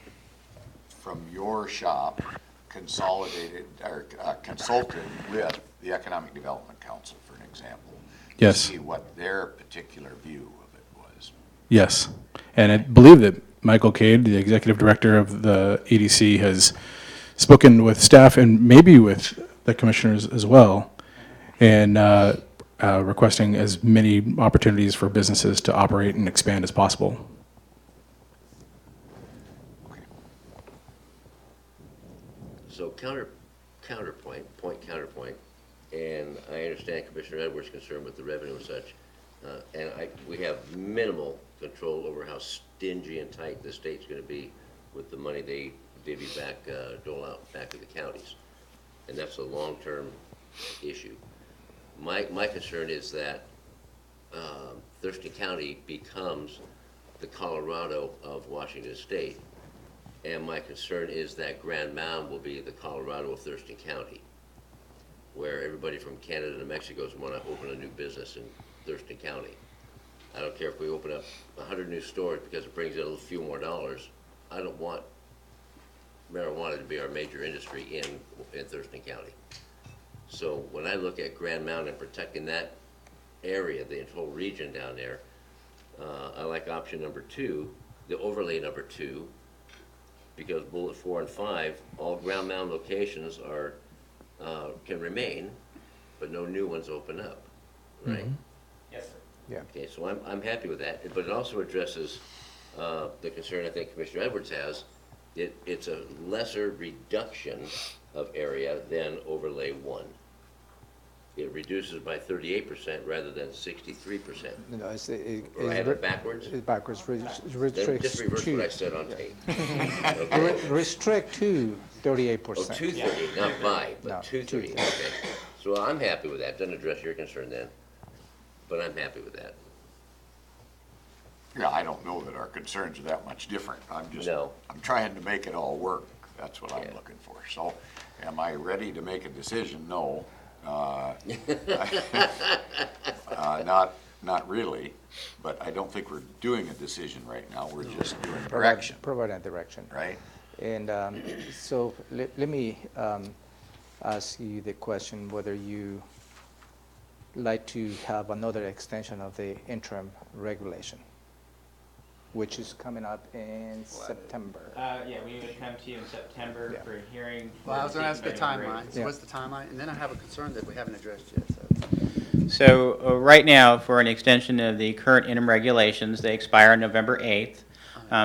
from your shop consolidated or consulted with the Economic Development Council, for an example? Yes. To see what their particular view of it was? Yes. And I believe that Michael Cade, the executive director of the EDC, has spoken with staff and maybe with the commissioners as well, and requesting as many opportunities for businesses to operate and expand as possible. So counterpoint, and I understand Commissioner Edwards' concern with the revenue and such, and we have minimal control over how stingy and tight the state's going to be with the money they divvy back, dole out back to the counties. And that's a long-term issue. My concern is that Thurston County becomes the Colorado of Washington State. And my concern is that Grand Mound will be the Colorado of Thurston County, where everybody from Canada to Mexico want to open a new business in Thurston County. I don't care if we open up 100 new stores because it brings in a few more dollars. I don't want marijuana to be our major industry in Thurston County. So when I look at Grand Mountain and protecting that area, the whole region down there, I like option number 2, the overlay number 2, because bullet 4 and 5, all Grand Mountain locations are can remain, but no new ones open up, right? Yes, sir. Yeah. Okay, so I'm happy with that, but it also addresses the concern I think Commissioner Edwards has. It's a lesser reduction of area than overlay 1. It reduces by 38% rather than 63%. No, Or I have it backwards? It's backwards. Then Restricts just reverse what I to, said on tape. Okay. restrict to 38%. Oh, 230, not by, No, but 230, okay. So I'm happy with that, doesn't address your concern then, but I'm happy with that. Yeah, I don't know that our concerns are that much different. No. I'm trying to make it all work. That's what I'm Yeah. looking for. So am I ready to make a decision? No. Not really, but I don't think we're doing a decision right now. We're just doing direction, Provide a direction. right? And so let me ask you the question whether you like to have another extension of the interim regulation, which is coming up in September. Yeah, we would come to you in September Yeah. for a hearing. Well, I was gonna ask the Decision-making timeline. So Yeah. what's the timeline? And then I have a concern that we haven't addressed yet, so. So right now, for an extension of the current interim regulations, they expire on November 8th.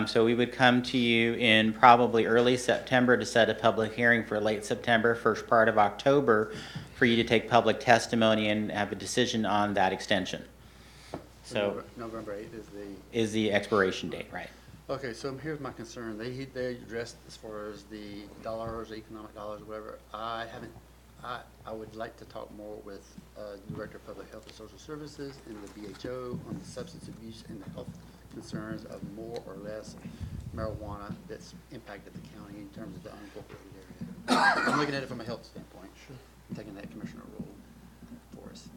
So we would come to you in probably early September to set a public hearing for late September, first part of October, for you to take public testimony and have a decision on that extension. So November 8th is the. is the expiration date, right? Okay, so here's my concern. They addressed as far as the dollars, economic dollars, whatever. I would like to talk more with Director of Public Health and Social Services and the BHO on the substance abuse and the health concerns of more or less marijuana that's impacted the county in terms of the unincorporated area. I'm looking at it from a health standpoint. I'm taking that commissioner role for us.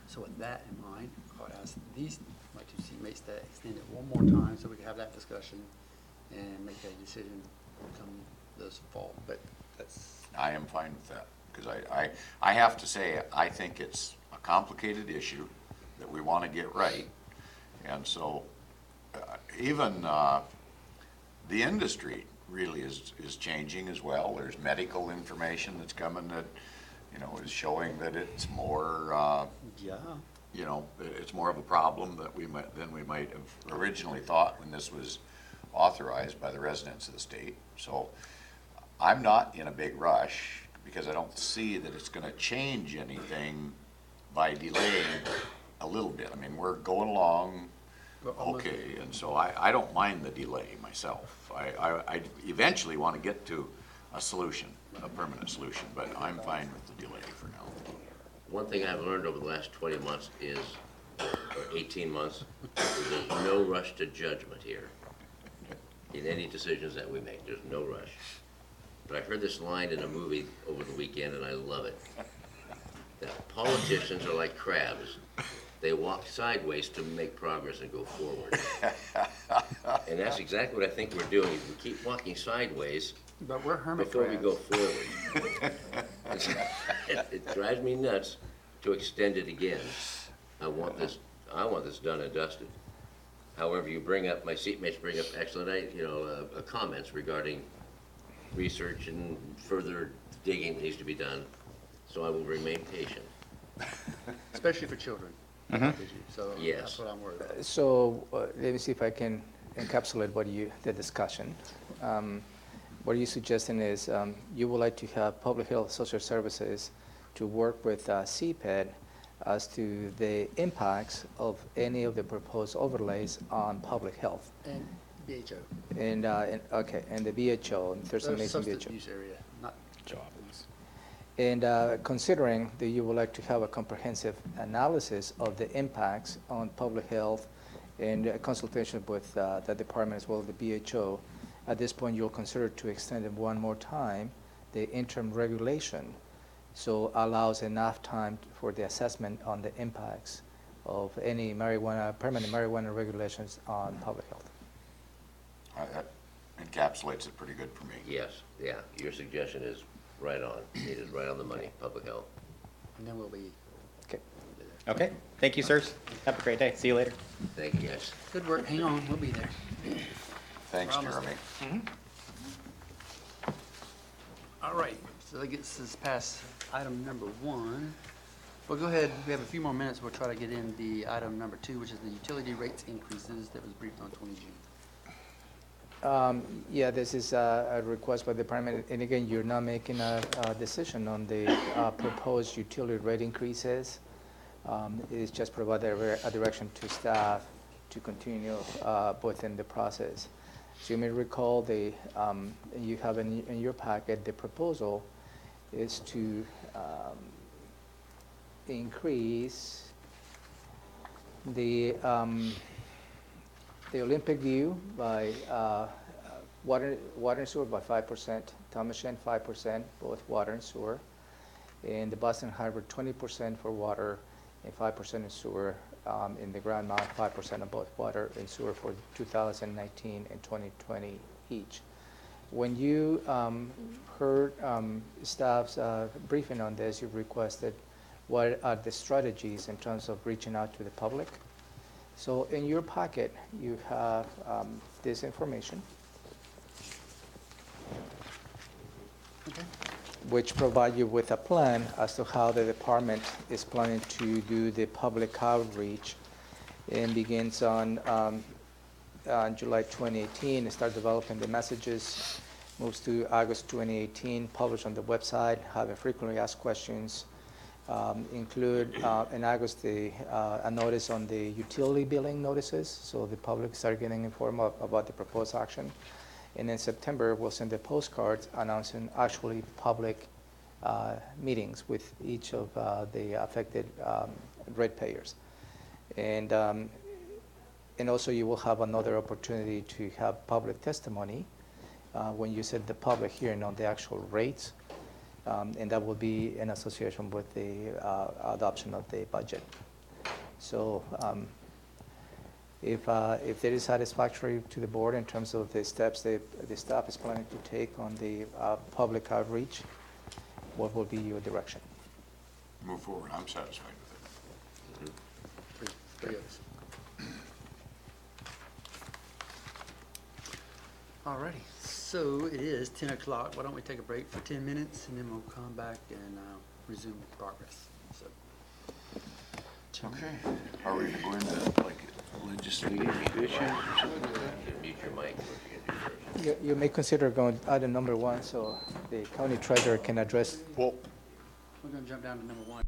So with that in mind, I would ask my two teammates to extend it one more time so we can have that discussion and make that decision come this fall. But that's, I am fine with that, because I have to say, I think it's a complicated issue that we want to get right. And so even the industry really is changing as well. There's medical information that's coming that, is showing that it's more, yeah. it's more of a problem than we might have originally thought when this was authorized by the residents of the state. So I'm not in a big rush because I don't see that it's going to change anything by delaying a little bit. I mean, we're going along okay, and so I don't mind the delay myself. I eventually want to get to a solution, a permanent solution, but I'm fine with the delay for now. One thing I've learned over the last 20 months is, or 18 months, is there's no rush to judgment here. In any decisions that we make, there's no rush. But I heard this line in a movie over the weekend, and I love it. That politicians are like crabs. They walk sideways to make progress and go forward. And that's exactly what I think we're doing. We keep walking sideways But we're hermit before we go crabs. forward. It drives me nuts to extend it again. I want this done and dusted. However, my seatmates bring up excellent, comments regarding research and further digging that needs to be done. So I will remain patient. Especially for children. So Yes. that's what I'm worried about. So let me see if I can encapsulate the discussion. What you're suggesting is you would like to have Public Health Social Services to work with CPED as to the impacts of any of the proposed overlays on public health. And BHO. Okay, and the BHO, Thurston Mason Substance BHO. use area, not job use. And considering that you would like to have a comprehensive analysis of the impacts on public health and consultation with the department as well as the BHO, at this point you'll consider to extend it one more time, the interim regulation, so allows enough time for the assessment on the impacts of any marijuana, permanent marijuana regulations on public health. That encapsulates it pretty good for me. Yes, yeah, your suggestion is right on. It is right on the money, public health. And then we'll be, Okay. Okay, thank you, sirs. Have a great day. See you later. Thank you, guys. good work, hang on, we'll be there. Thanks, Promise. Jeremy. All right, so that gets us past item number 1. Well, go ahead, we have a few more minutes, we'll try to get in the item number 2, which is the utility rates increases that was briefed on 20 June. Yeah, this is a request by the department, and again, you're not making a decision on the proposed utility rate increases. It is just provide a direction to staff to continue within the process. So you may recall you have in your packet, the proposal is to increase the Olympic View by water and sewer by 5%, Thomas 5%, both water and sewer, and the Boston Harbor 20% for water and 5% in sewer, in the Grand Mount 5% of both water and sewer for 2019 and 2020 each. When you heard staff's briefing on this, you requested what are the strategies in terms of reaching out to the public. So in your packet, you have this information, which provide you with a plan as to how the department is planning to do the public outreach, and begins on July 2018, start developing the messages, moves to August 2018, publish on the website, have a frequently asked questions, include in August a notice on the utility billing notices, so the public start getting informed about the proposed action. And in September, we'll send the postcards announcing actually public meetings with each of the affected ratepayers. And also you will have another opportunity to have public testimony when you set the public hearing on the actual rates. And that will be in association with the adoption of the budget. So if it is satisfactory to the board in terms of the steps the staff is planning to take on the public outreach, what will be your direction? Move forward, I'm satisfied with it. Three of us. All righty, so it is 10 o'clock. Why don't we take a break for 10 minutes, and then we'll come back and resume progress. So, Okay, are we going to like legislative issues? Mute your mic, what you can do first. You may consider going item number 1 so the county treasurer can address. Well, we're going to jump down to number 1.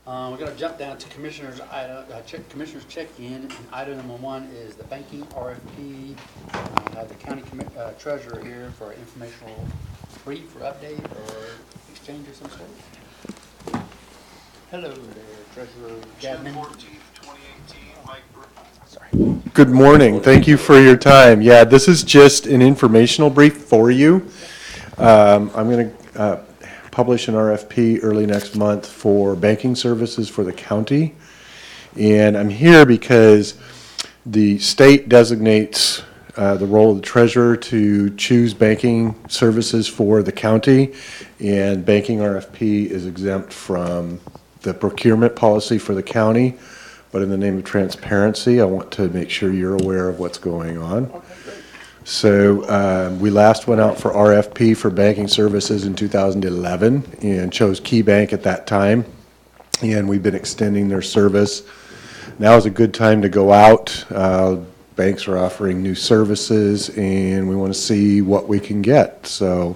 We're gonna jump down to commissioners' item, commissioners' check-in, and item number 1 is the banking RFP. I have the county treasurer here for an informational brief or update or exchange of some sort. Hello there, Treasurer Gadman. Good morning. Thank you for your time. Yeah, this is just an informational brief for you. I'm going to publish an RFP early next month for banking services for the county. And I'm here because the state designates the role of the treasurer to choose banking services for the county, and banking RFP is exempt from the procurement policy for the county. But in the name of transparency, I want to make sure you're aware of what's going on. Okay, great. So we last went out for RFP for banking services in 2011 and chose KeyBank at that time. And we've been extending their service. Now is a good time to go out. Banks are offering new services, and we want to see what we can get. So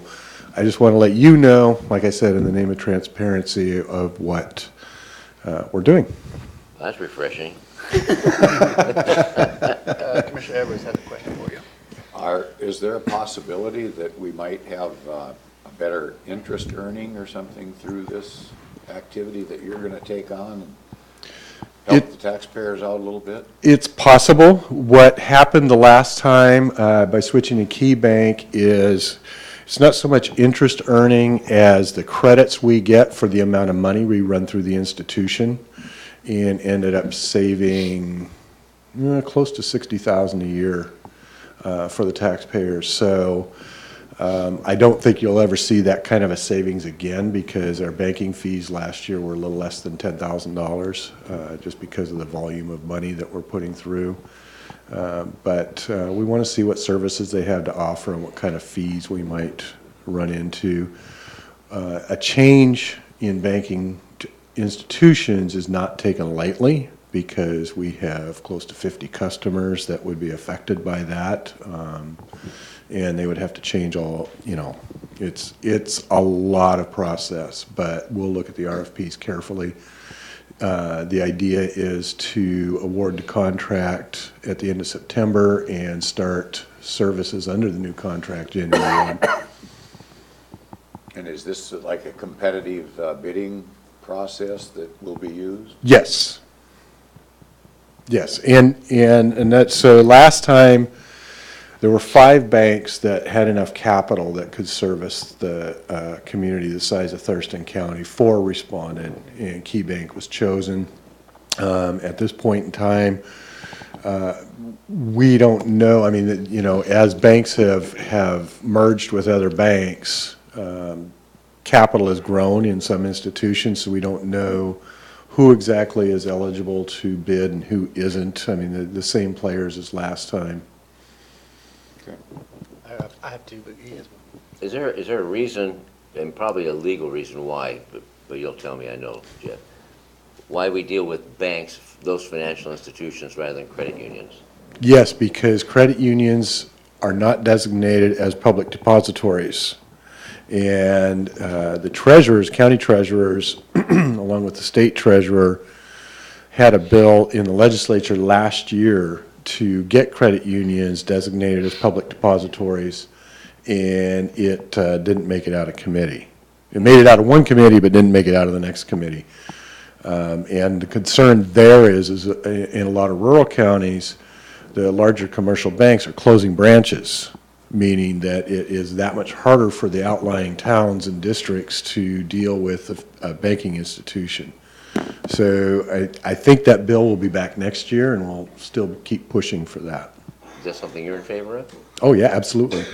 I just want to let you know, like I said, in the name of transparency, of what we're doing. That's refreshing. Commissioner Edwards has a question for you. Is there a possibility that we might have a better interest earning or something through this activity that you're going to take on and help the taxpayers out a little bit? It's possible. What happened the last time by switching to KeyBank is it's not so much interest earning as the credits we get for the amount of money we run through the institution, and ended up saving close to $60,000 a year for the taxpayers. So I don't think you'll ever see that kind of a savings again, because our banking fees last year were a little less than $10,000 just because of the volume of money that we're putting through. But we want to see what services they have to offer and what kind of fees we might run into. A change in banking institutions is not taken lightly, because we have close to 50 customers that would be affected by that, and they would have to change all, it's a lot of process, but we'll look at the RFPs carefully. The idea is to award the contract at the end of September and start services under the new contract January 1. And is this like a competitive bidding process that will be used? Yes. Yes, and that's, so last time there were 5 banks that had enough capital that could service the community the size of Thurston County. 4 responded, and KeyBank was chosen. At this point in time, we don't know. I mean, as banks have merged with other banks, capital has grown in some institutions, so we don't know who exactly is eligible to bid and who isn't. I mean, the same players as last time. Okay. I have two, but he has one. Is there a reason, and probably a legal reason why, but you'll tell me, I know, Jeff, why we deal with banks, those financial institutions, rather than credit unions? Yes, because credit unions are not designated as public depositories. And the treasurers, county treasurers, along with the state treasurer, had a bill in the legislature last year to get credit unions designated as public depositories, and it didn't make it out of committee. It made it out of one committee, but didn't make it out of the next committee. And the concern there is in a lot of rural counties, the larger commercial banks are closing branches, meaning that it is that much harder for the outlying towns and districts to deal with a banking institution. So I think that bill will be back next year, and we'll still keep pushing for that. Is that something you're in favor of? Oh, yeah, absolutely.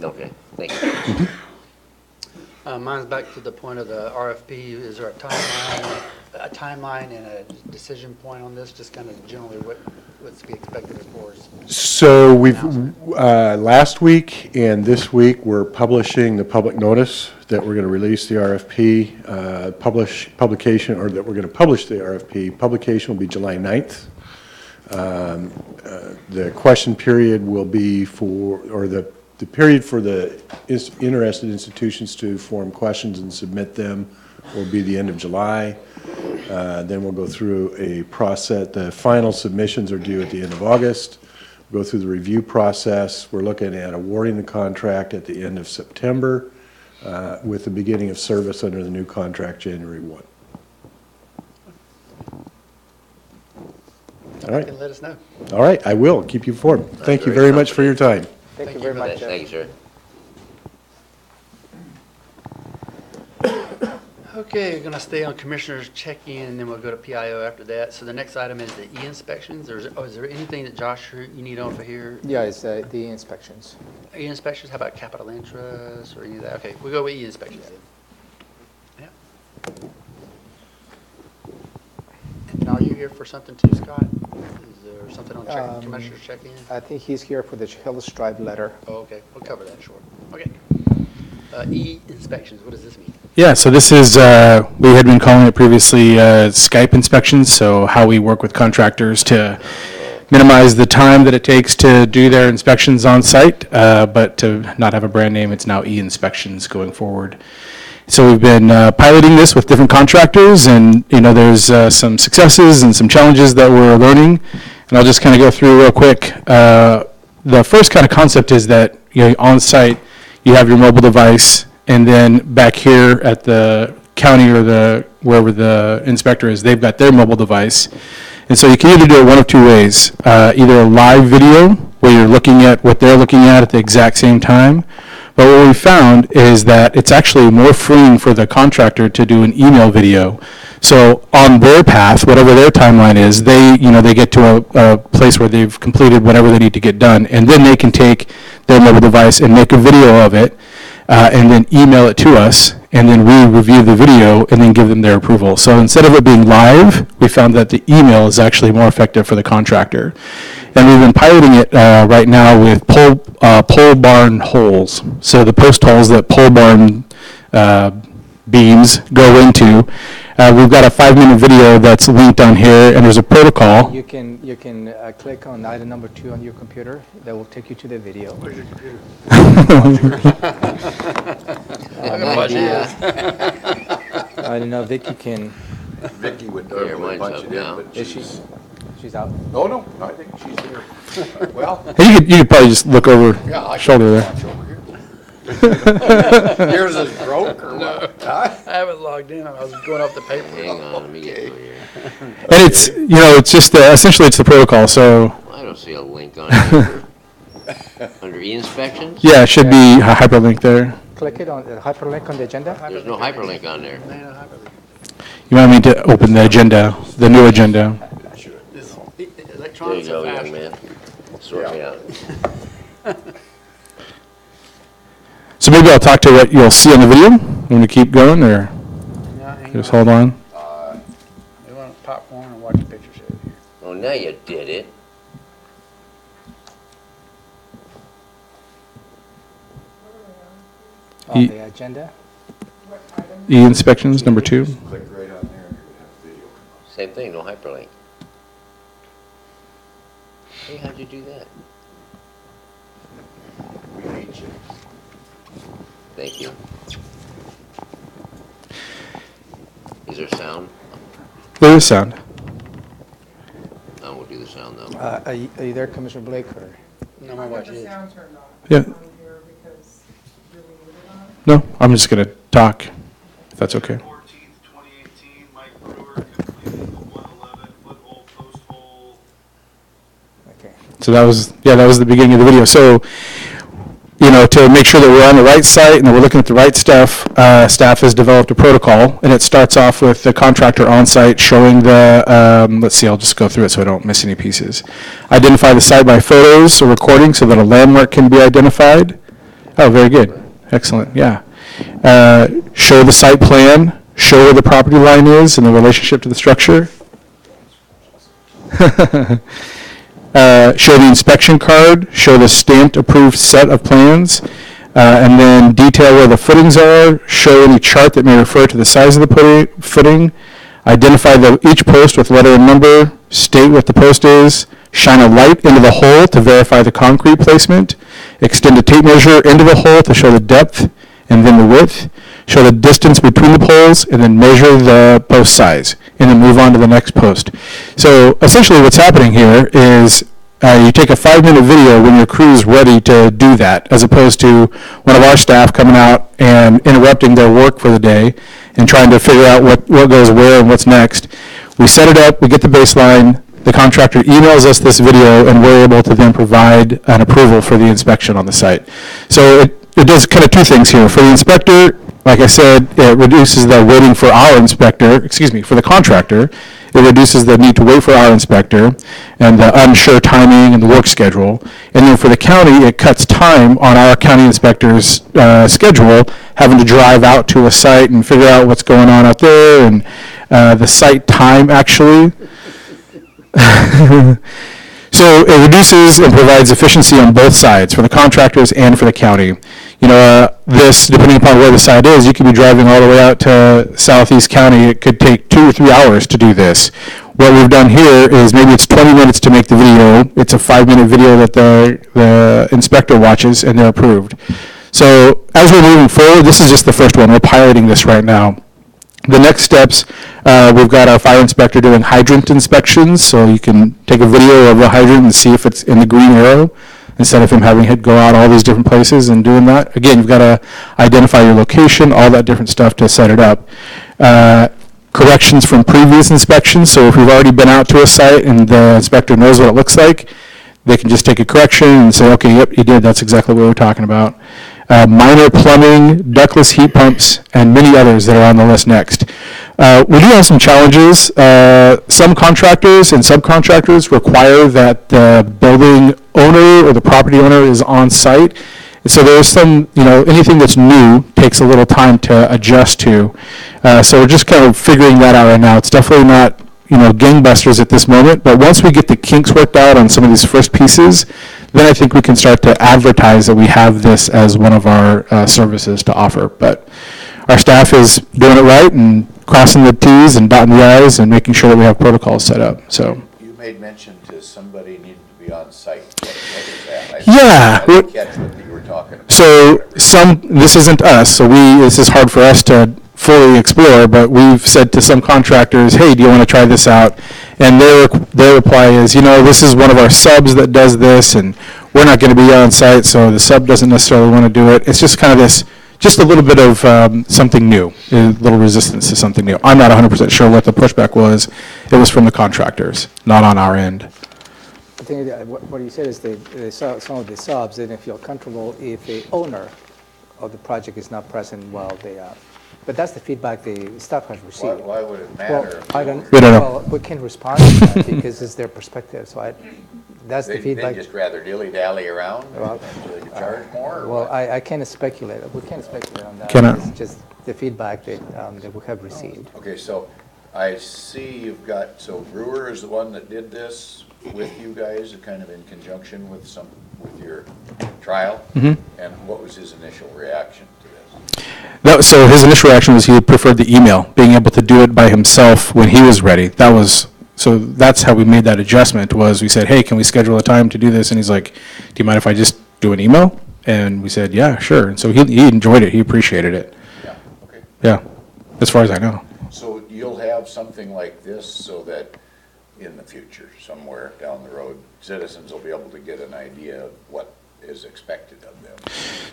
Okay, thank you. Mine's back to the point of the RFP. Is there a timeline and a decision point on this? Just kind of generally what's to be expected as far as? So we've, last week and this week, we're publishing the public notice that we're going to release the RFP, publication, or that we're going to publish the RFP. Publication will be July 9th. The question period will be the period for the interested institutions to form questions and submit them will be the end of July. Then we'll go through a process. The final submissions are due at the end of August. Go through the review process. We're looking at awarding the contract at the end of September with the beginning of service under the new contract January 1. All right. Let us know. All right, I will keep you informed. Thank you very much for your time. Thank you very much. Thank you, sir. Okay, we're gonna stay on commissioners check-in, and then we'll go to PIO after that. So the next item is the E-inspections. Is there anything that Josh, you need on for here? Yeah, it's the inspections. E-inspections, how about capital interest or any of that? Okay, we'll go with E-inspections then. Yeah. And are you here for something too, Scott? Is there something on commissioners check-in? I think he's here for the Hill Stripe letter. Oh, okay, we'll cover that short. Okay. E-inspections, what does this mean? Yeah, so this is, we had been calling it previously Skype inspections, so how we work with contractors to minimize the time that it takes to do their inspections on site, but to not have a brand name, it's now e-inspections going forward. So we've been piloting this with different contractors, and there's some successes and some challenges that we're learning, and I'll just kind of go through real quick. The first kind of concept is that on site you have your mobile device, and then back here at the county or wherever the inspector is, they've got their mobile device. And so you can either do it one of two ways, either a live video where you're looking at what they're looking at the exact same time. But what we found is that it's actually more freeing for the contractor to do an email video. So on their path, whatever their timeline is, they get to a place where they've completed whatever they need to get done, and then they can take their mobile device and make a video of it, and then email it to us, and then we review the video and then give them their approval. So instead of it being live, we found that the email is actually more effective for the contractor. And we've been piloting it right now with pole barn holes. So the post holes that pole barn beams go into. We've got a 5-minute video that's linked on here, and there's a protocol. You can click on item number 2 on your computer. That will take you to the video. Where's your computer? I don't know, Vicky can. Vicky would Yeah, normally mine's punch up it now. in, but Is she? She's out. Oh, no, I think she's here. Well, Hey, you could probably just look over yeah, I shoulder there. punch over here. Yours is broke or what? Huh? I haven't logged in. I was going off the paper. Hang on, let me get through here. And it's, it's just, essentially it's the protocol, so, I don't see a link on here. Under E-inspections? yeah, it should be a hyperlink there. Click it on the hyperlink on the agenda. There's no hyperlink on there. You want me to open the agenda, the new agenda? There you Electronics go, are young fast. man. Sort me out. So maybe I'll talk to what you'll see on the video. You want to keep going, or Yeah, hang just on. hold on? You want popcorn and watch the picture show here. Oh, now you did it. On the agenda. E-inspections, number 2. Click right on there and you're gonna have video. Same thing, no hyperlink. Hey, how'd you do that? We need you. Thank you. Is there sound? There is sound. I won't do the sound though. Are you there, Commissioner Blake, or? No, I'm watching The it. sound turned off. Yeah. On here because you're muted on. No, I'm just going to talk, if that's okay. 14th, 2018, Mike Brewer completed the 111-foot hole post hole. Okay. So that was the beginning of the video. So, to make sure that we're on the right site and that we're looking at the right stuff, staff has developed a protocol, and it starts off with the contractor on site showing the, let's see, I'll just go through it so I don't miss any pieces. Identify the site by photos or recording so that a landmark can be identified. Oh, very good. Excellent, yeah. Show the site plan, show where the property line is and the relationship to the structure. Show the inspection card, show the stamped approved set of plans, and then detail where the footings are, show any chart that may refer to the size of the footing, identify each post with letter and number, state what the post is, shine a light into the hole to verify the concrete placement, extend a tape measure into the hole to show the depth, and then the width, show the distance between the poles, and then measure the post size, and then move on to the next post. So essentially what's happening here is you take a 5-minute video when your crew's ready to do that, as opposed to one of our staff coming out and interrupting their work for the day and trying to figure out what goes where and what's next. We set it up, we get the baseline, the contractor emails us this video, and we're able to then provide an approval for the inspection on the site. So it does kind of two things here. For the inspector, like I said, it reduces the waiting for our inspector, for the contractor. It reduces the need to wait for our inspector and the unsure timing and the work schedule. And then for the county, it cuts time on our county inspector's schedule, having to drive out to a site and figure out what's going on out there, and the site time actually. So it reduces and provides efficiency on both sides, for the contractors and for the county. This, depending upon where the site is, you could be driving all the way out to Southeast County. It could take 2 or 3 hours to do this. What we've done here is maybe it's 20 minutes to make the video. It's a 5-minute video that the inspector watches, and they're approved. So as we're moving forward, this is just the first one. We're piloting this right now. The next steps, we've got our fire inspector doing hydrant inspections, so you can take a video of the hydrant and see if it's in the green arrow, instead of him having to go out all these different places and doing that. Again, you've got to identify your location, all that different stuff to set it up. Corrections from previous inspections, so if we've already been out to a site and the inspector knows what it looks like, they can just take a correction and say, okay, yep, you did, that's exactly what we're talking about. Minor plumbing, ductless heat pumps, and many others that are on the list next. We do have some challenges. Some contractors and subcontractors require that the building owner or the property owner is on site. And so there's some, anything that's new takes a little time to adjust to. So we're just kind of figuring that out right now. It's definitely not, gangbusters at this moment, but once we get the kinks worked out on some of these first pieces, then I think we can start to advertise that we have this as one of our services to offer. But our staff is doing it right and crossing the T's and dotting the I's and making sure that we have protocols set up. So You made mention to somebody needed to be on site. What is that? Yeah. I didn't catch what you were talking about. So this isn't us, so this is hard for us to fully explore, but we've said to some contractors, hey, do you want to try this out? And their reply is, this is one of our subs that does this, and we're not going to be on site, so the sub doesn't necessarily want to do it. It's just kind of just a little bit of something new, a little resistance to something new. I'm not 100% sure what the pushback was. It was from the contractors, not on our end. I think what you said is some of the subs didn't feel comfortable if the owner of the project is not present while they are. But that's the feedback the staff has received. Why would it Well, matter? I don't. We don't know. Well, we can respond to that because it's their perspective. So that's the They feedback. just rather dilly-dally around Well, until you charge more? or Well, what? I can't speculate. We can't speculate on that. Cannot. It's just the feedback that we have received. Okay, so I see you've got, so Brewer is the one that did this with you guys, kind of in conjunction with your trial? Mhm. And what was his initial reaction to this? So his initial reaction was he preferred the email, being able to do it by himself when he was ready. So that's how we made that adjustment, was we said, hey, can we schedule a time to do this? And he's like, do you mind if I just do an email? And we said, yeah, sure. And so he enjoyed it. He appreciated it. Yeah, okay. Yeah, as far as I know. So you'll have something like this so that in the future, somewhere down the road, citizens will be able to get an idea of what is expected of them.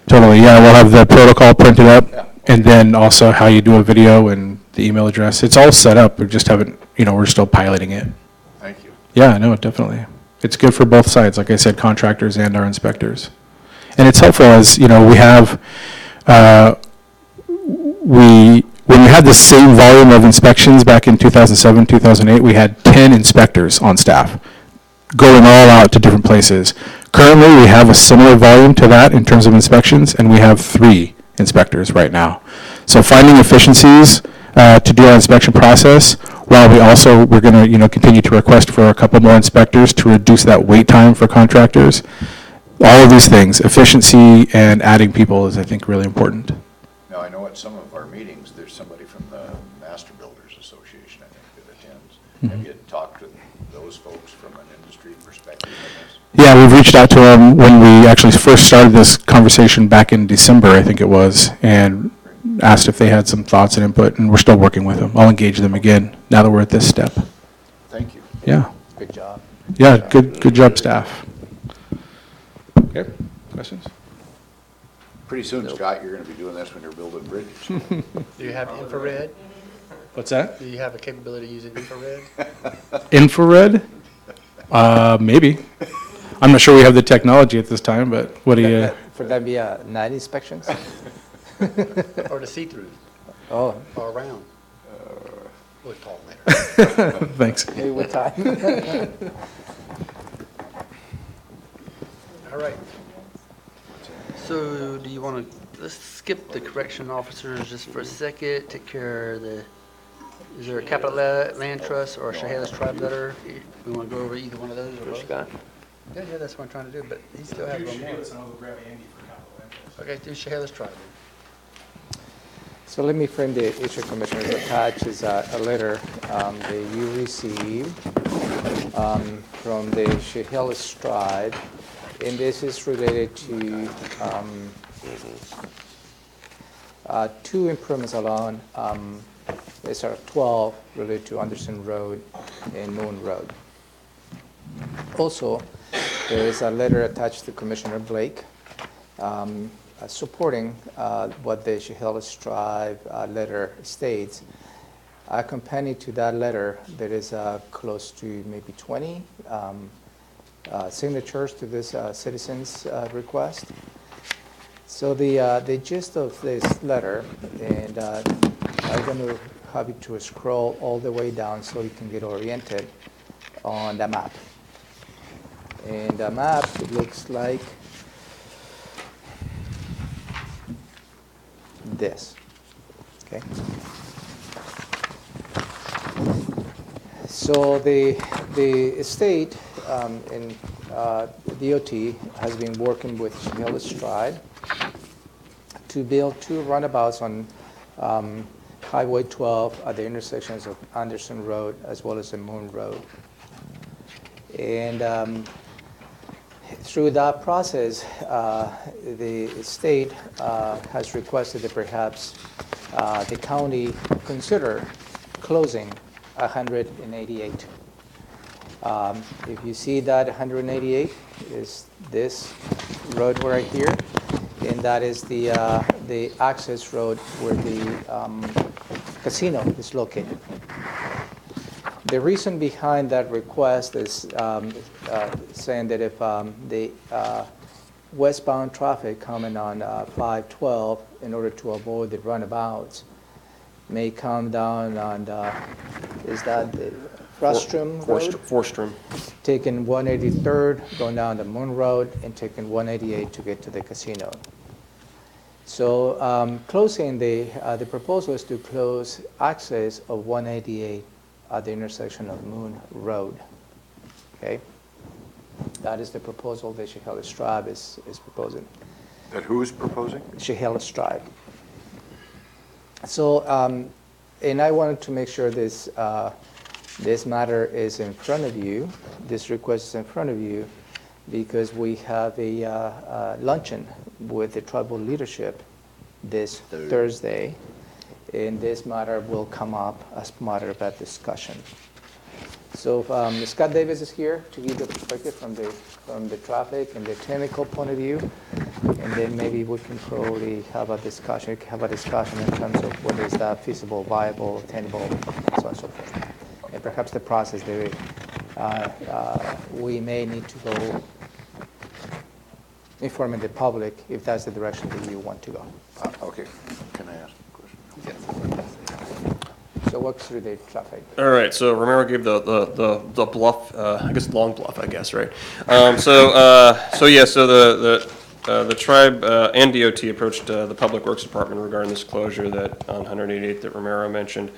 Totally, yeah. We'll have the protocol printed up, Yeah. and then also how you do a video and the email address. It's all set up. We just haven't, we're still piloting it. Thank you. Yeah, no, definitely. It's good for both sides, like I said, contractors and our inspectors. And it's helpful as, we have, when we had the same volume of inspections back in 2007, 2008, we had 10 inspectors on staff going all out to different places. Currently, we have a similar volume to that in terms of inspections, and we have 3 inspectors right now. So finding efficiencies to do our inspection process, while we're going to continue to request for a couple more inspectors to reduce that wait time for contractors. All of these things, efficiency and adding people, is I think really important. Now, I know at some of our meetings, there's somebody from the Master Builders Association, I think, that attends. Mm-hmm. Have you talked to those folks from an industry perspective on this? Yeah, we've reached out to them when we actually first started this conversation back in December, I think it was, and asked if they had some thoughts and input, and we're still working with them. I'll engage them again now that we're at this step. Thank you. Yeah. Good job. Yeah, good job, staff. Okay, questions? Pretty soon, Scott, you're gonna be doing this when you're building bridges. Do you have infrared? What's that? Do you have a capability using infrared? Infrared? Maybe. I'm not sure we have the technology at this time, but what do you, For that be night inspections? Or the see-through, Oh, or around? We'll talk later. thanks. maybe with time. All right. So do you want to, let's skip the correction officers just for a second, take care of the, is there a capital land trust or a Chehalis tribe letter? We want to go over either one of those or For both? Scott? Yeah, that's what I'm trying to do, but he still has one more. Okay, do Chehalis tribe. So let me frame the issue, Commissioners. Attached is a letter that you received from the Chehalis tribe, and this is related to two improvements along SR 12 related to Anderson Road and Moon Road. Also, there is a letter attached to Commissioner Blake supporting what the Chehalis tribe letter states. Accompanied to that letter, there is close to maybe 20 signatures to this citizen's request. So the gist of this letter, and I'm going to have you to scroll all the way down so you can get oriented on the map. And the map, it looks like this, okay? So the state in DOT has been working with Chehalis tribe to build two runabouts on Highway 12 at the intersections of Anderson Road as well as the Moon Road. And through that process, the state has requested that perhaps the county consider closing 188. If you see that 188 is this road right here, and that is the access road where the casino is located. The reason behind that request is saying that if the westbound traffic coming on 512, in order to avoid the runabouts, may come down on is that the Frostrom Road? Forstrom. Taking 183rd, going down the Moon Road, and taking 188 to get to the casino. So closing the proposal is to close access of 188 at the intersection of Moon Road. Okay, that is the proposal that Chehalis tribe is proposing. That who is proposing? Chehalis tribe. So, and I wanted to make sure this this matter is in front of you. This request is in front of you because we have a luncheon with the tribal leadership this Thursday. And this matter will come up as matter of that discussion. So Scott Davis is here to give the perspective from the traffic and the technical point of view, and then maybe we can probably have a discussion in terms of what is that feasible, viable, attainable, so on and so forth. And perhaps the process that we may need to go informing the public if that's the direction that you want to go. Okay, can I ask a question? So walk through the traffic. All right, so Romero gave the bluff, I guess long bluff, I guess, right? So the tribe and DOT approached the Public Works Department regarding this closure that on 188 that Romero mentioned.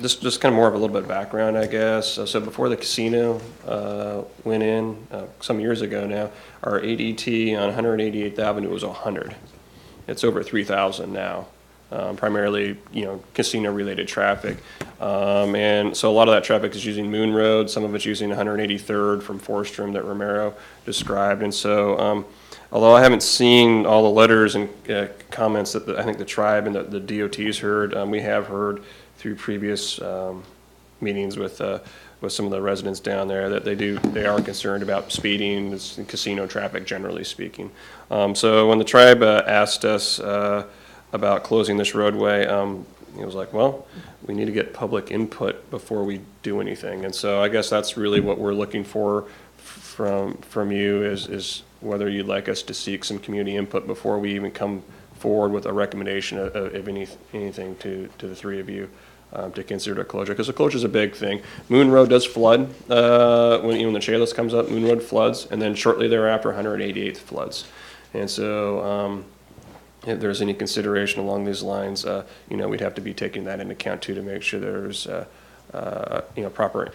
Just kind of more of a little bit of background, I guess. So before the casino went in some years ago now, our ADT on 188th Avenue was 100. It's over 3,000 now. primarily, casino-related traffic. And so a lot of that traffic is using Moon Road, some of it's using 183rd from Forestrom that Romero described. And so, although I haven't seen all the letters and comments that I think the tribe and the DOT's heard, we have heard through previous meetings with some of the residents down there that they are concerned about speeding and casino traffic, generally speaking. So when the tribe asked us about closing this roadway, it was like, well, we need to get public input before we do anything. And so I guess that's really what we're looking for from you is whether you'd like us to seek some community input before we even come forward with a recommendation of anything to the three of you to consider a closure, because the closure is a big thing. Moon Road does flood when the Chehalis comes up. Moon Road floods, and then shortly thereafter, 188th floods. And so, if there's any consideration along these lines, we'd have to be taking that into account too to make sure there's proper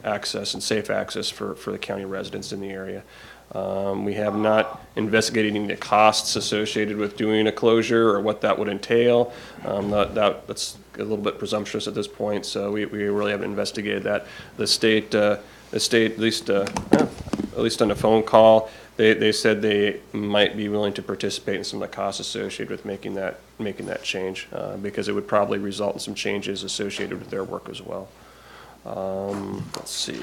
access and safe access for the county residents in the area. We have not investigated any costs associated with doing a closure or what that would entail. That's a little bit presumptuous at this point, so we really haven't investigated that. The state, at least on a phone call, they said they might be willing to participate in some of the costs associated with making that change, because it would probably result in some changes associated with their work as well. Let's see.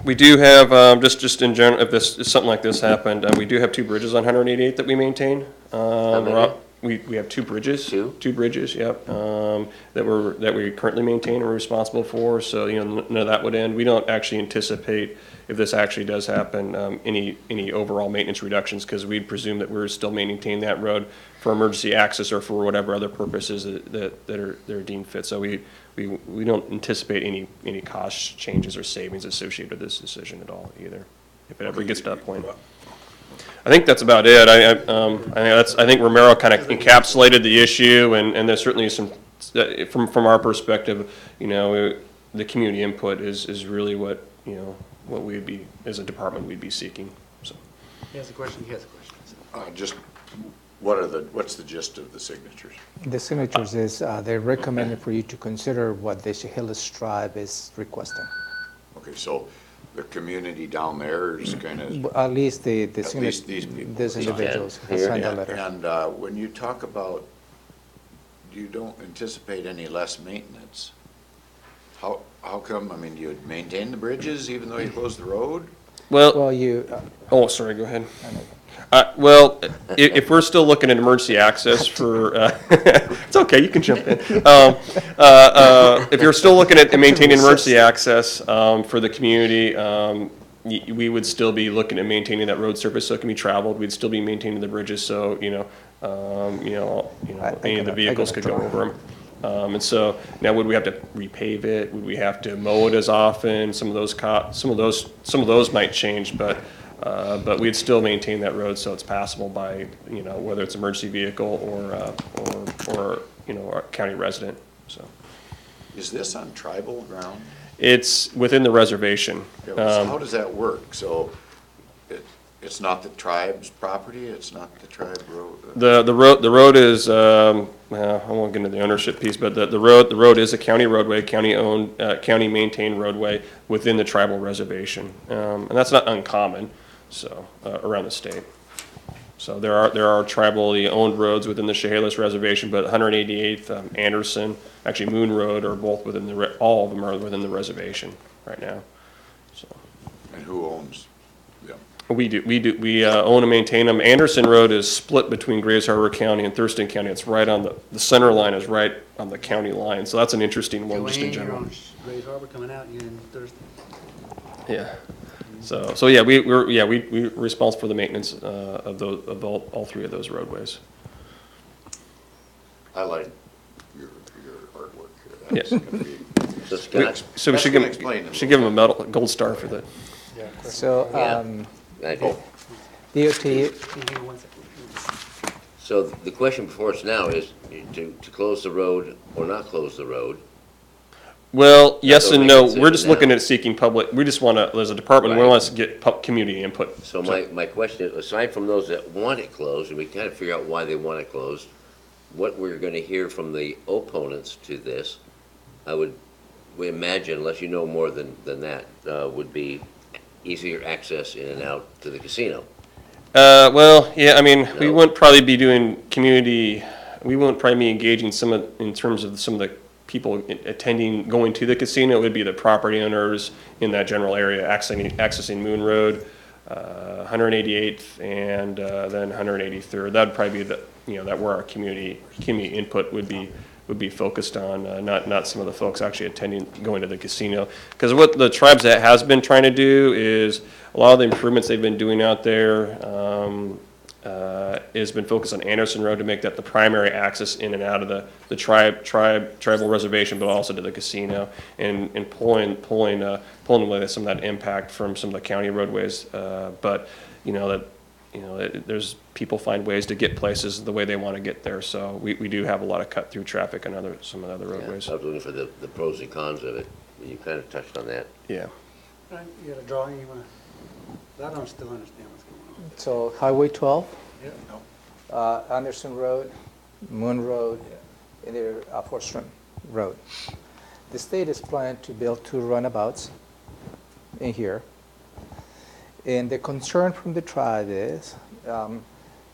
We do have, just in general, if something like this happened, we do have 2 bridges on 188 that we maintain. How many? We have 2 bridges. 2? 2 bridges, yep, that we currently maintain and are responsible for, so, none of that would end. We don't actually anticipate, if this actually does happen, any overall maintenance reductions, because we'd presume that we're still maintaining that road for emergency access or for whatever other purposes that are deemed fit. So we don't anticipate any cost changes or savings associated with this decision at all either, if it ever gets to that point. I think that's about it. I think Romero kind of encapsulated the issue, and there's certainly some, from our perspective, the community input is really what we'd be, as a department, we'd be seeking. So. He has a question, he has a question. Just, what's the gist of the signatures? The signatures is, they recommended for you to consider what the Chehalis tribe is requesting. Okay, so the community down there is kind of, At least the at least these people. these individuals have Here. signed a And letter. when you talk about, you don't anticipate any less maintenance, how come, I mean, do you maintain the bridges even though you close the road? Well, you, Oh, sorry, go ahead. Well, if we're still looking at emergency access for, it's okay, you can jump in. If you're still looking at maintaining emergency access for the community, we would still be looking at maintaining that road surface so it can be traveled. We'd still be maintaining the bridges so, any of the vehicles could go over them. And so now, would we have to repave it? Would we have to mow it as often? Some of those might change, but we'd still maintain that road so it's passable by, whether it's emergency vehicle or a county resident. So Is this on tribal ground? it's within the reservation. Yeah, so how does that work? So it's not the tribe's property, it's not the tribe road? The road is, I won't get into the ownership piece, but the road is a county roadway, county-owned, county-maintained roadway within the tribal reservation. And that's not uncommon, so, around the state. So there are tribally owned roads within the Chehalis Reservation, but 188th, Anderson, actually Moon Road are both within all of them are within the reservation right now, so. And who owns them? We own and maintain them. Anderson Road is split between Grays Harbor County and Thurston County. It's right on the center line is right on the county line. So that's an interesting one just in general. Grays Harbor coming out, you're in Thurston. Yeah. So yeah, we're responsible for the maintenance of all 3 of those roadways. I like your artwork here. Yes. That's gonna be, So Scott, So we should give them a gold star for that. so, okay. DOT, So the question before us now is to close the road or not close the road. Well, yes That's and what we no. consider We're just now. looking at seeking public, we just want to, as a department, we Right. want to get community input. So my question is, aside from those that want it closed, and we kind of figure out why they want it closed, what we're going to hear from the opponents to this, we imagine, unless you know more than that, would be easier access in and out to the casino. Well, yeah, I mean, we No. wouldn't probably be doing community, we wouldn't probably be engaging in terms of some of the people attending, going to the casino. It would be the property owners in that general area accessing Moon Road, 188th, and then 183rd. That'd probably be that where our community input would be focused on, not some of the folks actually attending, going to the casino. Because what the tribes that has been trying to do is, a lot of the improvements they've been doing out there has been focused on Anderson Road to make that the primary access in and out of the tribal reservation, but also to the casino, and pulling away some of that impact from some of the county roadways. But there's people find ways to get places the way they want to get there. So we do have a lot of cut through traffic on some of the other roadways. I was looking for the pros and cons of it. You kind of touched on that. Yeah. Right, you got a drawing you want to, I don't still understand what's going on. So Highway 12, Yeah. Anderson Road, Moon Road, and there, Thurston Road. The state is planning to build 2 runabouts in here. And the concern from the tribe is,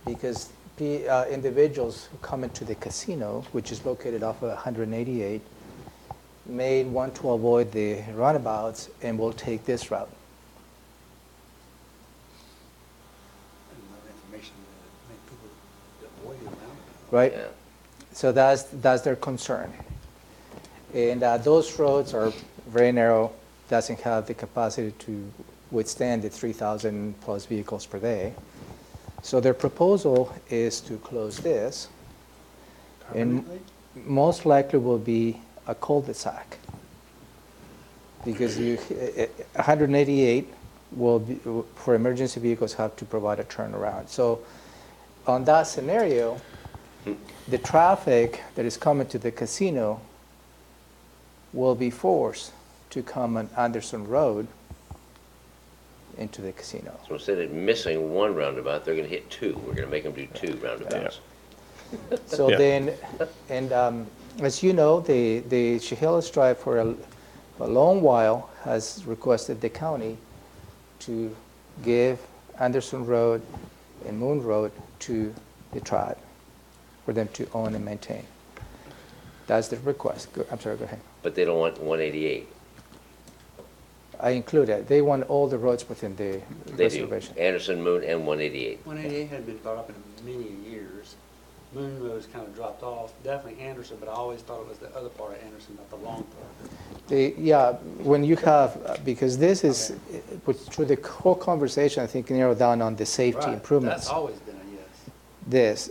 because individuals who come into the casino, which is located off of 188, may want to avoid the runabouts and will take this route. Information to make people avoid it now. Right? Yeah. So that's their concern. And those roads are very narrow, doesn't have the capacity to withstand the 3,000 plus vehicles per day. So their proposal is to close this, and most likely will be a cul-de-sac. Because 188 will be, for emergency vehicles, have to provide a turnaround. So on that scenario, the traffic that is coming to the casino will be forced to come on Anderson Road into the casino. So instead of missing one roundabout, they're going to hit 2. We're going to make them do 2 roundabouts. So Yeah. then, and as you know, the Chehalis Tribe for a long while has requested the county to give Anderson Road and Moon Road to the tribe for them to own and maintain. That's the request. I'm sorry, go ahead. But they don't want 188. I included, they want all the roads within the They do. reservation. Anderson, Moon, and 188. 188 hadn't been brought up in many years. Moon Road's kind of dropped off, definitely Anderson, but I always thought it was the other part of Anderson, not the long part. Yeah, when you have, because this is, through the whole conversation, I think narrowed down on the safety Right, improvements. that's always been a yes. This,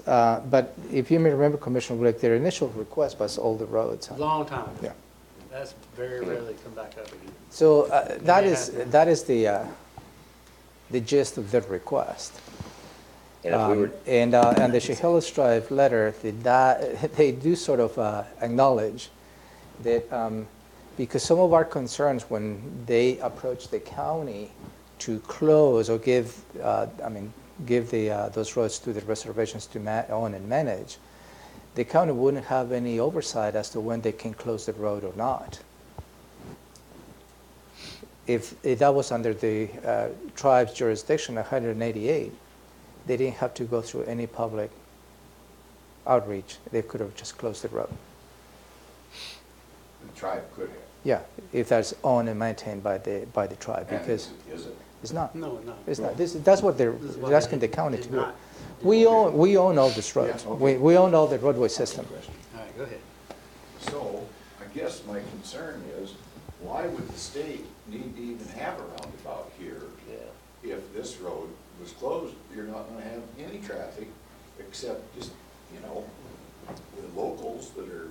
but if you may remember, Commissioner Glick, their initial request was all the roads. Long time. Yeah. That's very rarely come back up again. So that May is happen. the gist of their request. And if we were, And the Chehalis Tribe letter, they do sort of acknowledge that because some of our concerns when they approach the county to close or give those roads to the reservations to own and manage, the county wouldn't have any oversight as to when they can close the road or not. If that was under the tribe's jurisdiction, 188, they didn't have to go through any public outreach. They could have just closed the road. The tribe could have. Yeah, if that's owned and maintained by the tribe, And because is it? it's not. No, no. It's not. That's what they're This is what asking they the county to did do. not do. We own all these roads. Yeah, okay. We own all the roadway system. All right, go ahead. So, I guess my concern is, why would the state need to even have a roundabout here? yeah. If this road was closed, you're not gonna have any traffic, except just, the locals that are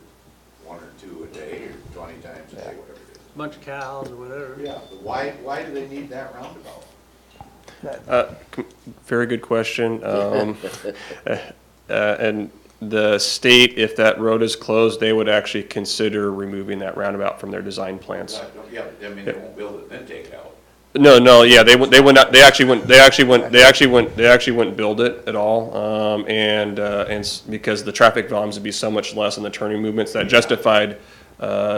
1 or 2 a day, or 20 times a day, whatever it is. Bunch of cows or whatever. Yeah, but why do they need that roundabout? Very good question. And the state, if that road is closed, they would actually consider removing that roundabout from their design plans. Yeah, but I mean, they won't build it, then take it out. No, yeah, they would not, they actually wouldn't build it at all, because the traffic volumes would be so much less in the turning movements that justified,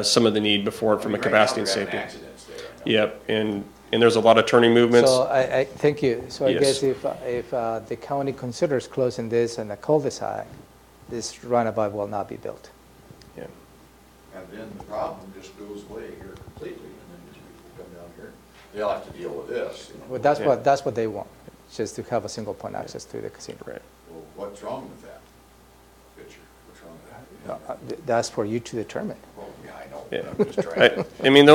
some of the need before from a capacity and safety. Accidents there. Yep, and there's a lot of turning movements. So I thank you. So I Yes. guess if the county considers closing this and a cul-de-sac, this roundabout will not be built. Yeah. And then the problem just goes away here completely, and then these people come down here, they'll have to deal with this. You know. Well, that's Yeah. that's what they want, just to have a single point access to the casino. Right. Well, what's wrong with that picture? What's wrong with that? That's for you to determine. Well, yeah, I know, Yeah. but I'm just trying to. I mean, the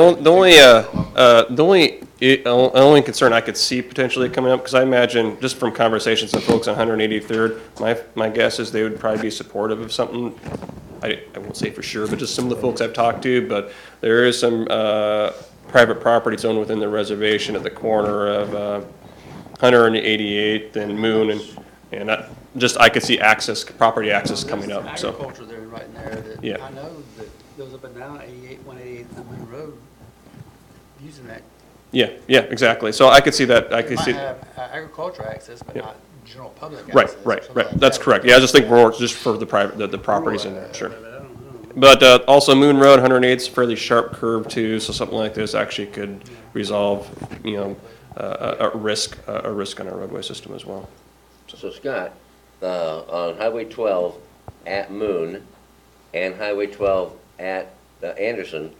only concern I could see potentially coming up, because I imagine, just from conversations with folks on 183rd, my guess is they would probably be supportive of something. I won't say for sure, but just some of the folks I've talked to, but there is some private property owned within the reservation at the corner of 188th and Moon, and I could see property access coming up, There's so. agriculture there right in there that Yeah. I know that goes up and down 188th and Moon Road using that. Yeah, exactly. So I could see that, I could Might see. have agriculture access, but Yeah. not general public access. Right, or something like that's that. correct. Yeah, I just think more just for the private, the properties in there, sure. But I don't know. But also Moon Road, 108 is a fairly sharp curve too, so something like this actually could resolve, a risk on our roadway system as well. So Scott, on Highway 12 at Moon and Highway 12 at Anderson,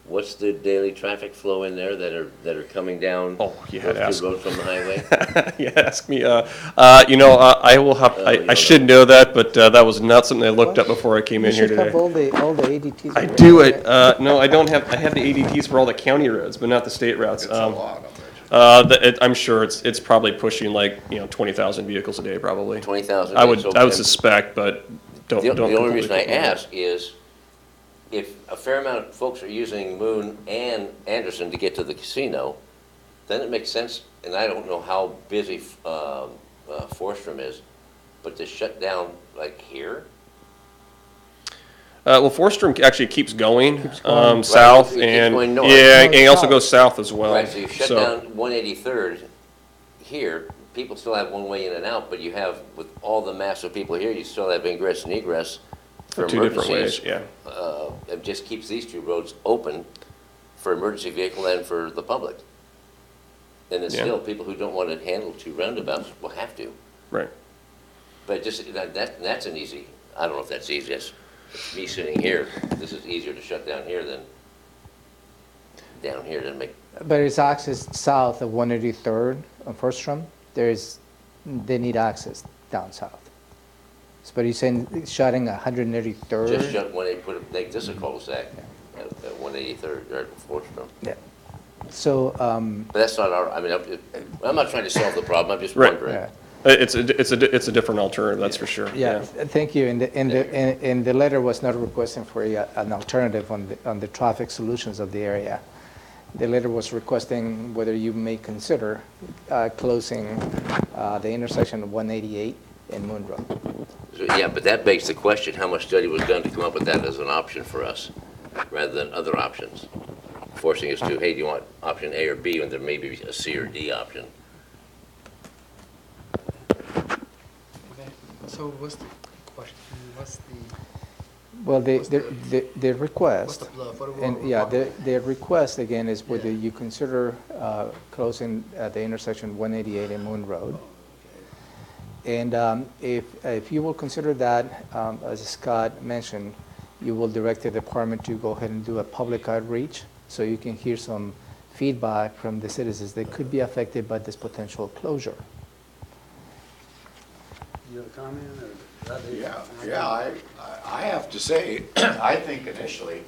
what's the daily traffic flow in there that are coming down? Oh, you had to those ask. two roads from the highway? Yeah, ask me, I will have, I should know that, but that was not something I looked up before I came in here You should have today. all the ADTs. I do it, no, I don't have, I have the ADTs for all the county roads, but not the state routes. It's a lot, I'll bet you. I'm sure it's probably pushing like, 20,000 vehicles a day, probably. 20,000? I would So- suspect, but don't. The only completely reason I quote me on that. ask is, if a fair amount of folks are using Moon and Anderson to get to the casino, then it makes sense, and I don't know how busy Forstrom is, but to shut down like here? Well, Forstrom actually keeps going, Right, south it keeps and, going north. yeah, and he also South. goes south as well. Right, so you shut down 183rd here, people still have one way in and out, but you have, with all the massive people here, you still have ingress and egress for Two different emergencies. ways, yeah. It just keeps these two roads open for emergency vehicle and for the public. And then Yeah. still, people who don't want to handle two roundabouts will have to. Right. But just, that's an easy, I don't know if that's easy, that's me sitting here, this is easier to shut down here than down here to make, But it's access south of 183rd on Firstrom. They need access down south. So, but you're saying shutting 183rd? just shut make this a cul-de-sac at 183rd, or Forstrom. Yeah. So, But that's not our, I'm not trying to solve the problem, I'm just Right. wondering. yeah. It's a different alternative, that's for sure. Yeah, thank you. And the letter was not requesting for an alternative on the traffic solutions of the area. The letter was requesting whether you may consider closing the intersection of 188 and Moon Road. So, yeah, but that begs the question, how much study was done to come up with that as an option for us, rather than other options? Forcing us to, hey, do you want option A or B, when there may be a C or D option? Okay, so what's the question? What's the, Well, the what's request, the bluff? What are we and yeah, talking about? the request again is whether Yeah. you consider closing the intersection 188 and Moon Road. And if you will consider that, as Scott mentioned, you will direct the department to go ahead and do a public outreach so you can hear some feedback from the citizens that could be affected by this potential closure. You have a comment or? Yeah, I have to say, I think initially,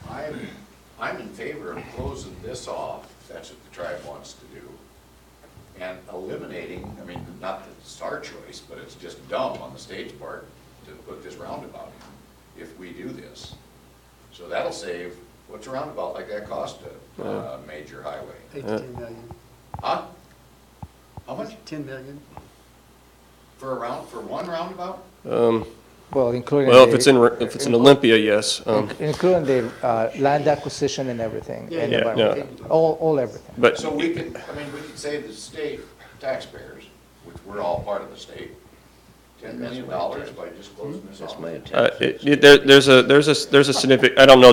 I'm in favor of closing this off, if that's what the tribe wants to do, and eliminating, not that it's our choice, but it's just dumb on the state's part to put this roundabout in, if we do this. So that'll save, what's a roundabout like that cost a major highway? 8 to 10 million. Huh? How much? 10 million. For one roundabout? Well, including. Well, the- if it's in Olympia, yes. Including the land acquisition and everything. and Yeah, no. environmental. All everything. But So we could, I mean, we could save the state taxpayers, which we're all part of the state, $10 million by just closing this That's off. my intent. there's a significant, I don't know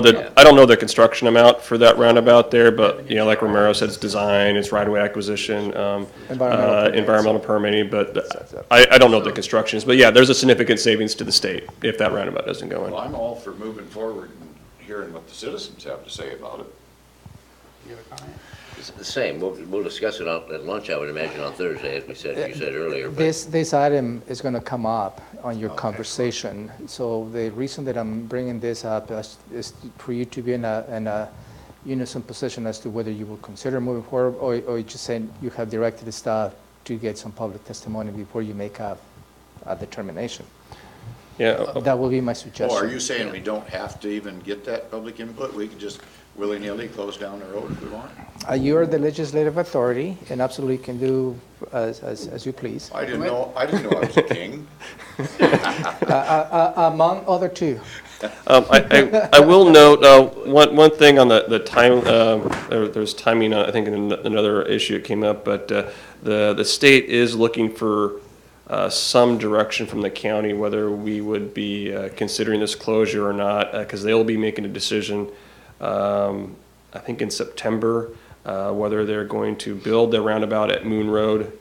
the construction amount for that roundabout there, but, you know, like Romero said, it's design, it's right-of-way acquisition, environmental permitting, but I don't know the construction is, but yeah, there's a significant savings to the state if that roundabout doesn't go in. Well, I'm all for moving forward and hearing what the citizens have to say about it. You have a comment? It's the same. We'll discuss it at lunch, I would imagine, on Thursday, as you said earlier. But This item is going to come up on your conversation. So the reason that I'm bringing this up is for you to be in a unison position as to whether you will consider moving forward or just saying you have directed the staff to get some public testimony before you make a determination. Yeah, That will be my Oh, suggestion. are you saying we don't have to even get that public input? We could just willy-nilly close down the road if we want? You are the legislative authority and absolutely can do as you please, I didn't know I was a king. among other two. I will note, one thing on the time, there's timing, I think in another issue it came up, but the state is looking for some direction from the county, whether we would be considering this closure or not, because they'll be making a decision, I think in September, whether they're going to build the roundabout at Moon Road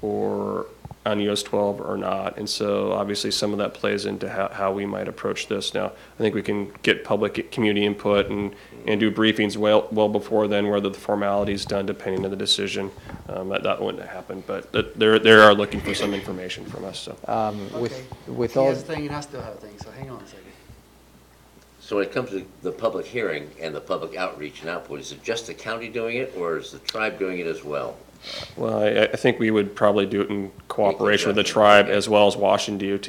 or on US 12 or not. And so obviously some of that plays into how we might approach this. Now, I think we can get public community input and do briefings well before then, whether the formality is done depending on the decision. That wouldn't happen, but they are looking for some information from us, so. With He all, has a thing and I still have a thing, so hang on a second. so when it comes to the public hearing and the public outreach and output, is it just the county doing it, or is the tribe doing it as well? Well, I think we would probably do it in cooperation with the tribe as well as Washington DOT.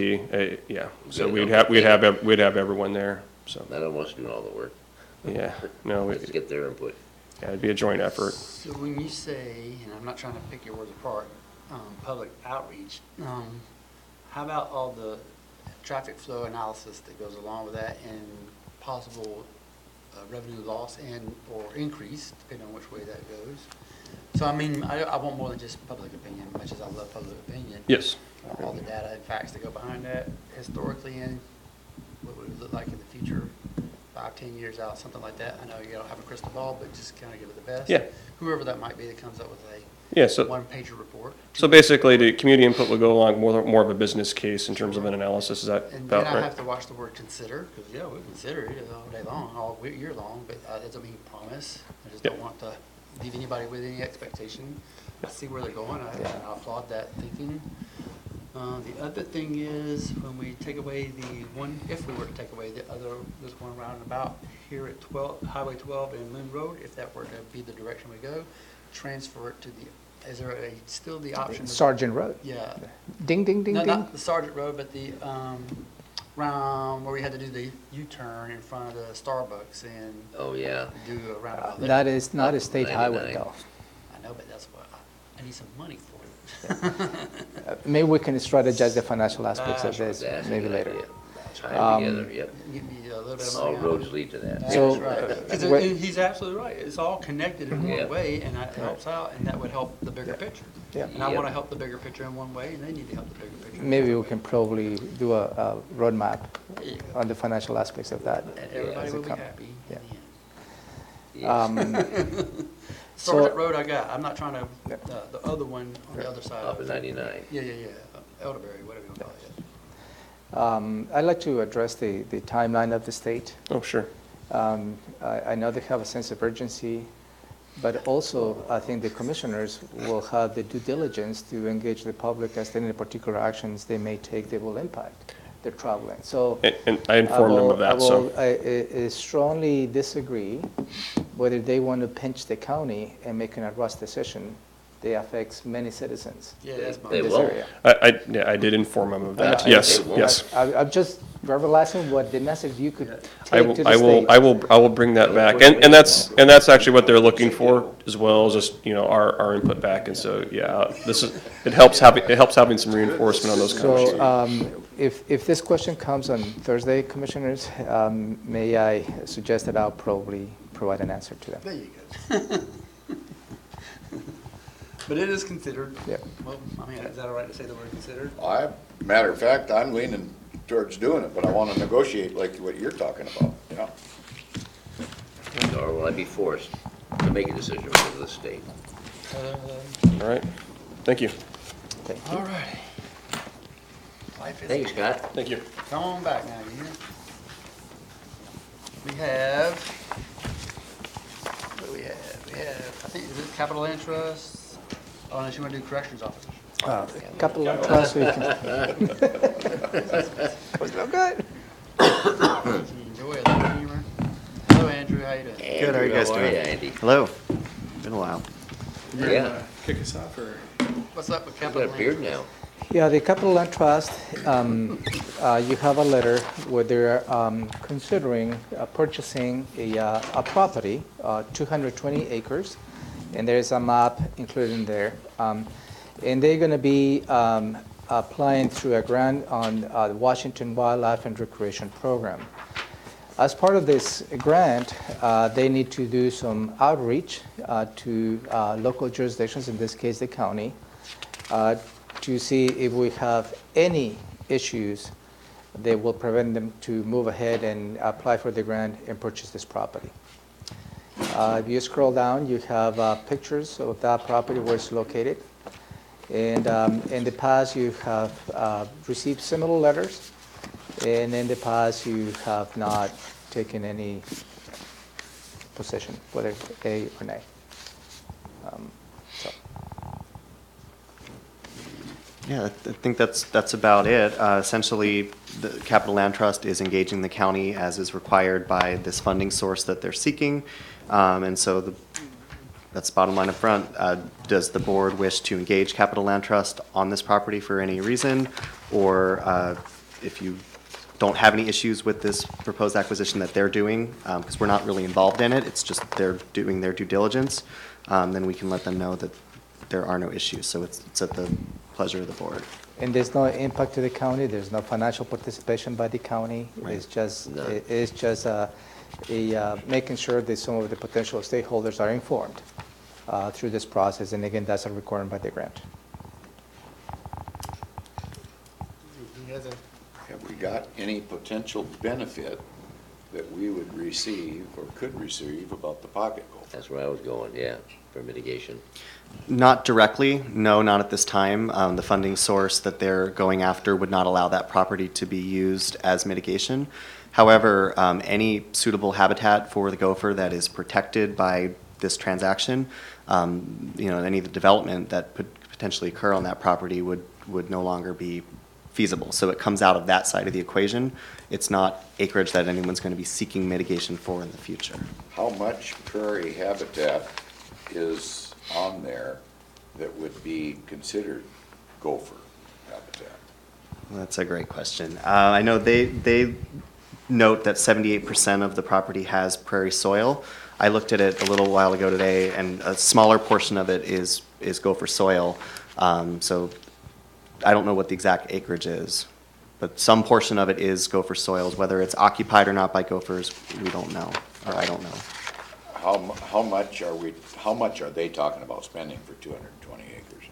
Yeah, so we'd have everyone there, so, None of us doing all the work. yeah, no, Let's get their input. yeah, it'd be a joint effort. So when you say, and I'm not trying to pick your words apart, public outreach, how about all the traffic flow analysis that goes along with that and possible revenue loss and or increase, depending on which way that goes? So I mean, I want more than just public opinion, much as I love public opinion. Yes. All the data and facts that go behind that historically and what would it look like in the future, 5, 10 years out, something like that. I know you don't have a crystal ball, but just kind of give it the best. Yeah. Whoever that might be that comes up with Yeah, a so, one-pager report. so basically the community input will go along more of a business case in terms of an analysis, is that And about then I right? have to watch the word consider, because, yeah, we consider it all day long, all year long, but that doesn't mean promise. I just Yep. don't want to leave anybody with any expectation. I see where they're going, I applaud that thinking. The other thing is, when we take away if we were to take away this one roundabout here at Highway 12 and Moon Road, if that were to be the direction we go, transfer it to is there still the option? Sergeant Road. Yeah. Ding, ding, ding, No, ding. not the Sergeant Road, but the, round where we had to do the U-turn in front of the Starbucks and Oh, yeah. do a roundabout there. That is not a state highway 99. though. I know, but that's what, I need some money for it. Maybe we can strategize the financial aspects of That's this, That's a maybe good later. idea. Tie it together, yep. Give me a little bit of All money. roads lead to that. That's So, right. 'Cause what- he's absolutely right. It's all connected in Yeah. one way, and that helps out, and that would help the bigger picture. Yeah. And I Yep. want to help the bigger picture in one way, and they need to help the bigger picture. in Maybe another we way. can probably do a roadmap There you go. on the financial aspects of that. Everybody as it will be come. happy in Yeah. the end. Yes. Sergeant Road I got. I'm not trying to, the other one on the other side. Up in 99. Yeah. Elderberry, whatever you want to call it. I'd like to address the timeline of the state. Oh, sure. I know they have a sense of urgency, but also I think the commissioners will have the due diligence to engage the public as to any particular actions they may take that will impact their traveling. So And I informed them of that, so. I strongly disagree whether they want to pinch the county and making a rush decision. They affects many citizens Yeah, that's my. They in this won't. area. Yeah, I did inform them of I that, know. yes, They won't. yes. I'm just verbalizing what the message you could I take will, to the I will, state. I will bring that back, and that's actually what they're looking for as well, as just, you know, our input back, and so, yeah, it helps having some reinforcement on those So, conversations. If this question comes on Thursday, Commissioners, may I suggest that I'll probably provide an answer to them? There you go. But it is considered. Yeah. Well, I mean, is that all right to say the word considered? Matter of fact, I'm leaning towards doing it, but I want to negotiate like what you're talking about, yeah. Or will I be forced to make a decision because of the state? All right, thank you. All righty. Life is. Thank you, Scott. Thank you. Come on back now, you hear? We have, what do we have? We have, I think, is it capital land trust? Oh, unless you want to do corrections officers. Couple of trust we can. That was no good. Enjoy it, humor. Hello, Andrew, how you doing? Good, how are you guys doing? Andy? Hello. Been a while. Yeah, Kick us off, or? What's up with you've capital got a land? beard now. Yeah, the Capital Land Trust, you have a letter where they're considering purchasing a property, 220 acres, and there's a map included in there. And they're going to be applying through a grant on the Washington Wildlife and Recreation Program. As part of this grant, they need to do some outreach to local jurisdictions, in this case the county, to see if we have any issues that will prevent them to move ahead and apply for the grant and purchase this property. If you scroll down, you have pictures of that property, where it's located. And in the past, you have received similar letters, and in the past, you have not taken any position, whether A or nay. So. Yeah, I think that's about it. Essentially, the Capital Land Trust is engaging the county as is required by this funding source that they're seeking. And so that's the bottom line up front. Does the board wish to engage Capital Land Trust on this property for any reason? Or if you don't have any issues with this proposed acquisition that they're doing, because we're not really involved in it, it's just they're doing their due diligence, then we can let them know that there are no issues. So it's at the pleasure of the board. And there's no impact to the county, there's no financial participation by the county. Right. It's just, None. it's just making sure that some of the potential stakeholders are informed through this process, and again, that's a requirement by the grant. You guys are- Have we got any potential benefit that we would receive or could receive about the pocket goal? That's where I was going, yeah, for mitigation. Not directly, no, not at this time. The funding source that they're going after would not allow that property to be used as mitigation. However, any suitable habitat for the gopher that is protected by this transaction, any of the development that could potentially occur on that property would no longer be feasible. So it comes out of that side of the equation. It's not acreage that anyone's going to be seeking mitigation for in the future. How much prairie habitat is on there that would be considered gopher habitat? Well, that's a great question. I know they note that 78% of the property has prairie soil. I looked at it a little while ago today, and a smaller portion of it is gopher soil. So I don't know what the exact acreage is, but some portion of it is gopher soils. Whether it's occupied or not by gophers, we don't know, or I don't know. How much are they talking about spending for 220 acres?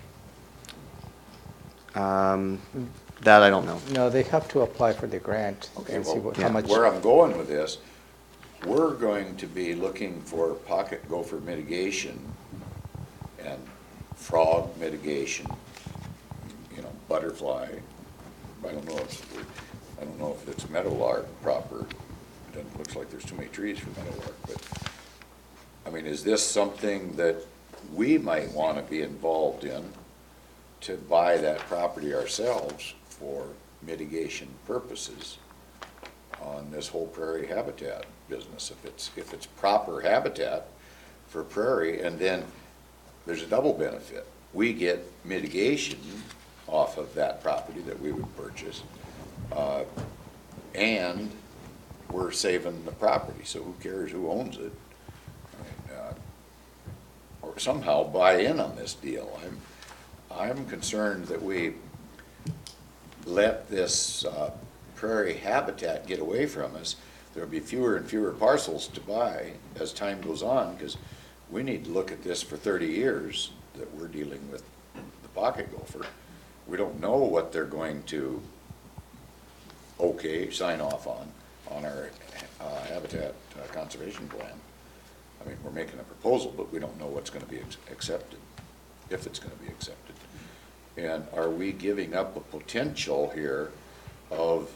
That I don't know. No, they have to apply for the grant Okay, and see well, how much. where I'm going with this, we're going to be looking for pocket gopher mitigation and frog mitigation, butterfly. I don't know if it's meadowlark proper. It looks like there's too many trees for meadowlark, but, I mean, is this something that we might want to be involved in to buy that property ourselves for mitigation purposes on this whole prairie habitat business? If it's proper habitat for prairie, and then there's a double benefit. We get mitigation off of that property that we would purchase, and we're saving the property, so who cares who owns it? I mean, or somehow buy in on this deal. I'm concerned that we let this prairie habitat get away from us, there'll be fewer and fewer parcels to buy as time goes on, because we need to look at this for 30 years that we're dealing with the pocket gopher. We don't know what they're going to sign off on our habitat conservation plan. I mean, we're making a proposal, but we don't know what's going to be accepted, if it's going to be accepted. And are we giving up a potential here of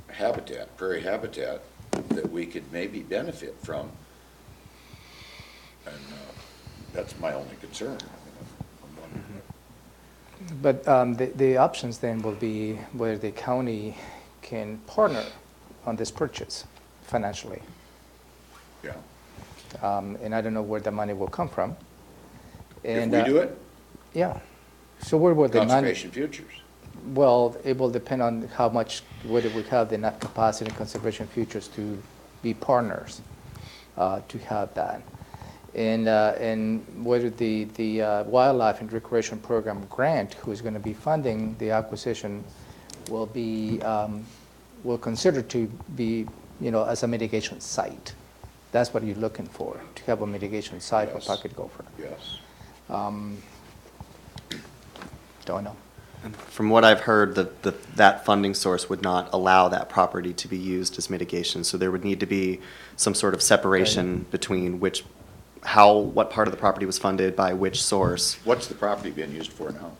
habitat, prairie habitat, that we could maybe benefit from? And that's my only concern. I'm wondering. But the options then will be where the county can partner on this purchase financially. Yeah. And I don't know where the money will come from. If And, we do it, yeah. So where will the money? Conservation Futures. Well, it will depend on how much, whether we have enough capacity in Conservation Futures to be partners, to have that. And whether the Wildlife and Recreation Program grant, who is going to be funding the acquisition, will be, will consider to be, as a mitigation site. That's what you're looking for, to have a mitigation site Yes. for pocket gopher. Yes. Don't know. From what I've heard, that funding source would not allow that property to be used as mitigation. So there would need to be some sort of separation between what part of the property was funded by which source. What's the property being used for now?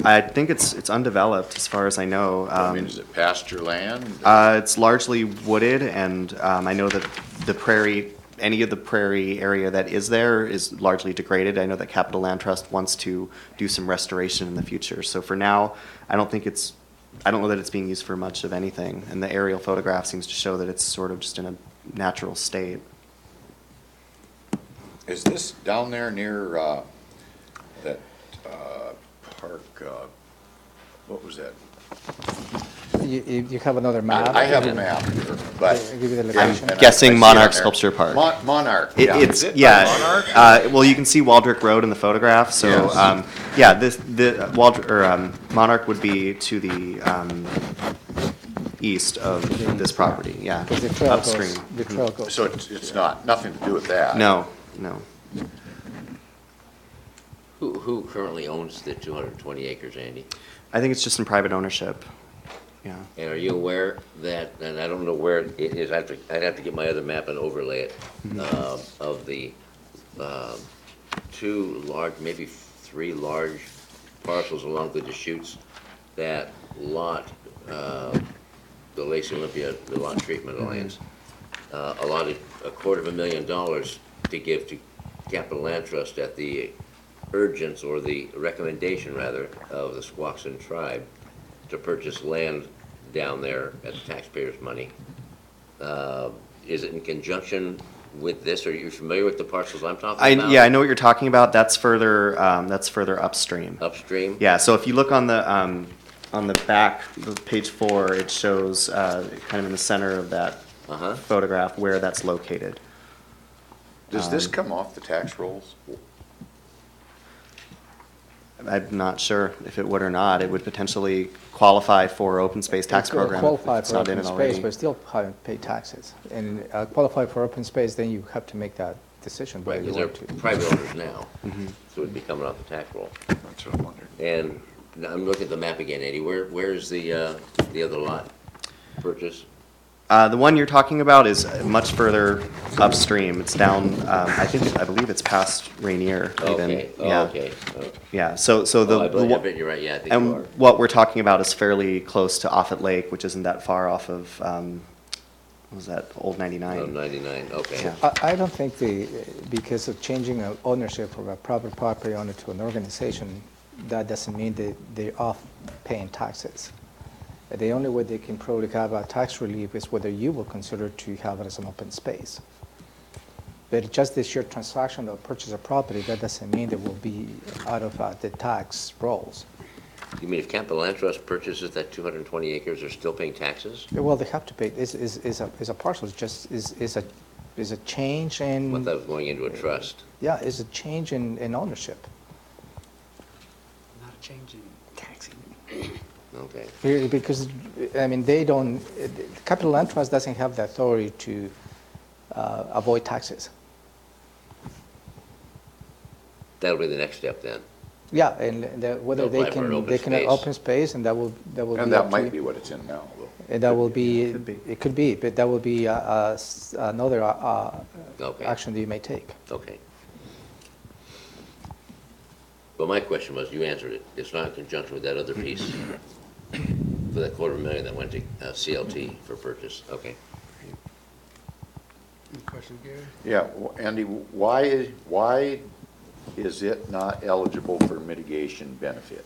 I think it's undeveloped as far as I know. I mean, is it pasture land? It's largely wooded, and I know that any of the prairie area that is there is largely degraded. I know that Capital Land Trust wants to do some restoration in the future. So for now, I don't know that it's being used for much of anything. And the aerial photograph seems to show that it's sort of just in a natural state. Is this down there near that park, what was that? You have another map? I have a map here, but. I'll give you the I'm location. guessing I see it Monarch on there. Sculpture Park. Monarch, yeah. It's Is it by yeah. Monarch? Well, you can see Waldrick Road in the photograph. So Yes. Monarch would be to the east of this property. Yeah, Because the trail upstream. goes, the trail goes. So it's nothing to do with that? No. Who currently owns the 220 acres, Andy? I think it's just in private ownership. Yeah. And are you aware that, and I don't know where it is, I'd have to get my other map and overlay it, of the two large, maybe three large parcels along the Deschutes that lot, the Lacey Olympia, the Lot Treatment Alliance, allotted $250,000 to give to Capital Land Trust at the urgence, or the recommendation rather, of the Squaxin tribe to purchase land down there at the taxpayers' money. Is it in conjunction with this? Are you familiar with the parcels I'm talking about? Yeah, I know what you're talking about. That's further upstream. Upstream? Yeah. So if you look on the back, page 4, it shows kind of in the center of that photograph where that's located. Does this come off the tax rolls? I'm not sure if it would or not. It would potentially qualify for open space tax It's gonna program. qualify if it's for not in open it space, already. but still haven't paid taxes. And qualify for open space, then you have to make that decision Right, whether you because want they're to. private owners now, so it'd be coming off the tax roll. That's what I'm wondering. And now I'm looking at the map again, Eddie. Where is the other lot purchase? The one you're talking about is much further upstream. It's down, I believe it's past Rainier even. Okay, Yeah. okay. Yeah, so the. I bet you're right, yeah, I think you And are. what we're talking about is fairly close to Offit Lake, which isn't that far off of, what was that, Old 99? Oh, 99, okay. Yeah. I don't think because of changing of ownership from a private property owner to an organization, that doesn't mean that they're off paying taxes. The only way they can probably have a tax relief is whether you will consider to have it as an open space. But just the sheer transaction of purchase of property, that doesn't mean they will be out of the tax rolls. You mean if Capital Land Trust purchases that 220 acres, they're still paying taxes? Well, they have to pay. Is a parcel. It's just is a change in. What, that was going into a trust? Yeah, it's a change in ownership. Not a change in taxing. Okay. Because, I mean, they don't, the Capital Land Trust doesn't have the authority to avoid taxes. That'll be the next step then. Yeah, and whether They'll apply for an open they can space. open space, and that will be And up that to might you. be what it's in now, though. And that will be, Could be. it could be, but that will be another Okay. action that you may take. Okay. But my question was, you answered it. It's not in conjunction with that other piece for that $250,000 that went to CLT for purchase. Okay. Any question, Gary? Yeah, Andy, why is it not eligible for mitigation benefit?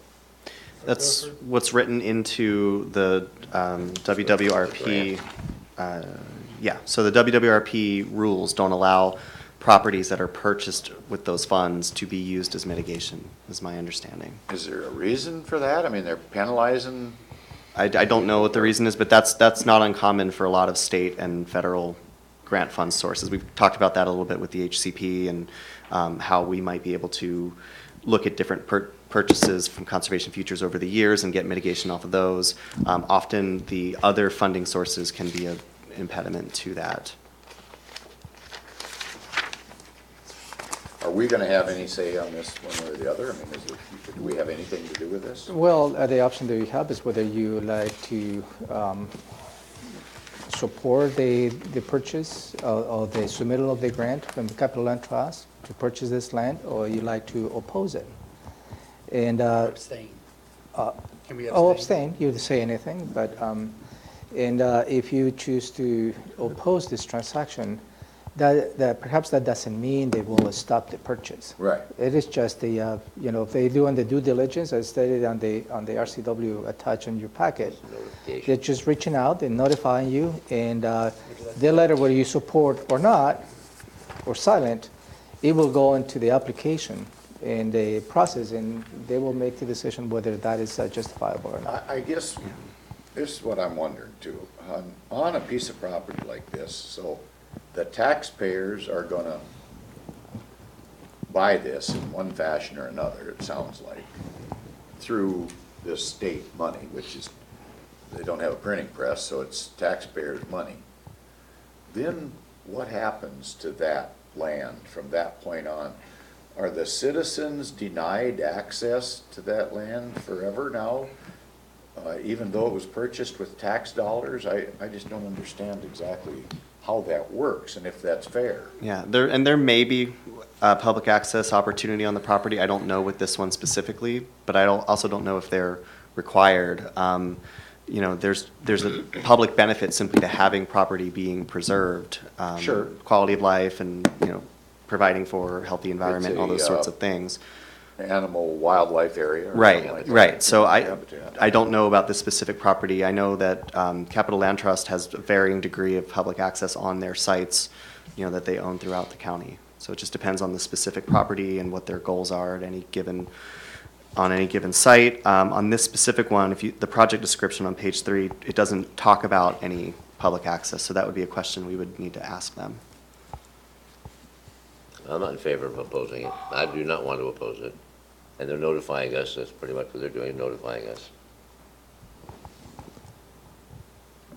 That's what's written into the WWRP. Yeah, so the WWRP rules don't allow properties that are purchased with those funds to be used as mitigation, is my understanding. Is there a reason for that? I mean, they're penalizing, I don't know what the reason is, but that's not uncommon for a lot of state and federal grant fund sources. We've talked about that a little bit with the HCP and how we might be able to look at different purchases from conservation futures over the years and get mitigation off of those. Often the other funding sources can be an impediment to that. are we gonna have any say on this one way or the other? I mean, do we have anything to do with this? Well, the option that you have is whether you like to support the purchase or the submittal of the grant from the Capital Land Trust to purchase this land, or you like to oppose it. And Abstain. Can we abstain, you would say anything, but, if you choose to oppose this transaction, that perhaps that doesn't mean they will stop the purchase. Right. It is just the, if they do on the due diligence, as stated on the RCW attached on your packet, Notification. they're just reaching out and notifying you, and their letter, whether you support or not, or silent, it will go into the application and the process, and they will make the decision whether that is justifiable or not. I guess this is what I'm wondering too. On a piece of property like this, so the taxpayers are gonna buy this in one fashion or another, it sounds like, through this state money, which is, they don't have a printing press, so it's taxpayers' money. Then what happens to that land from that point on? Are the citizens denied access to that land forever now, even though it was purchased with tax dollars? I just don't understand exactly how that works and if that's fair. Yeah, there may be public access opportunity on the property. I don't know with this one specifically, but I also don't know if they're required. There's a public benefit simply to having property being preserved. Sure. Quality of life and, providing for healthy environment, all those sorts of things. Animal wildlife area or something like Right, that. right. So Habitat. I don't know about this specific property. I know that Capital Land Trust has a varying degree of public access on their sites, that they own throughout the county. So it just depends on the specific property and what their goals are at on any given site. On this specific one, the project description on page 3, it doesn't talk about any public access, so that would be a question we would need to ask them. I'm not in favor of opposing it. I do not want to oppose it. And they're notifying us, that's pretty much what they're doing, notifying us.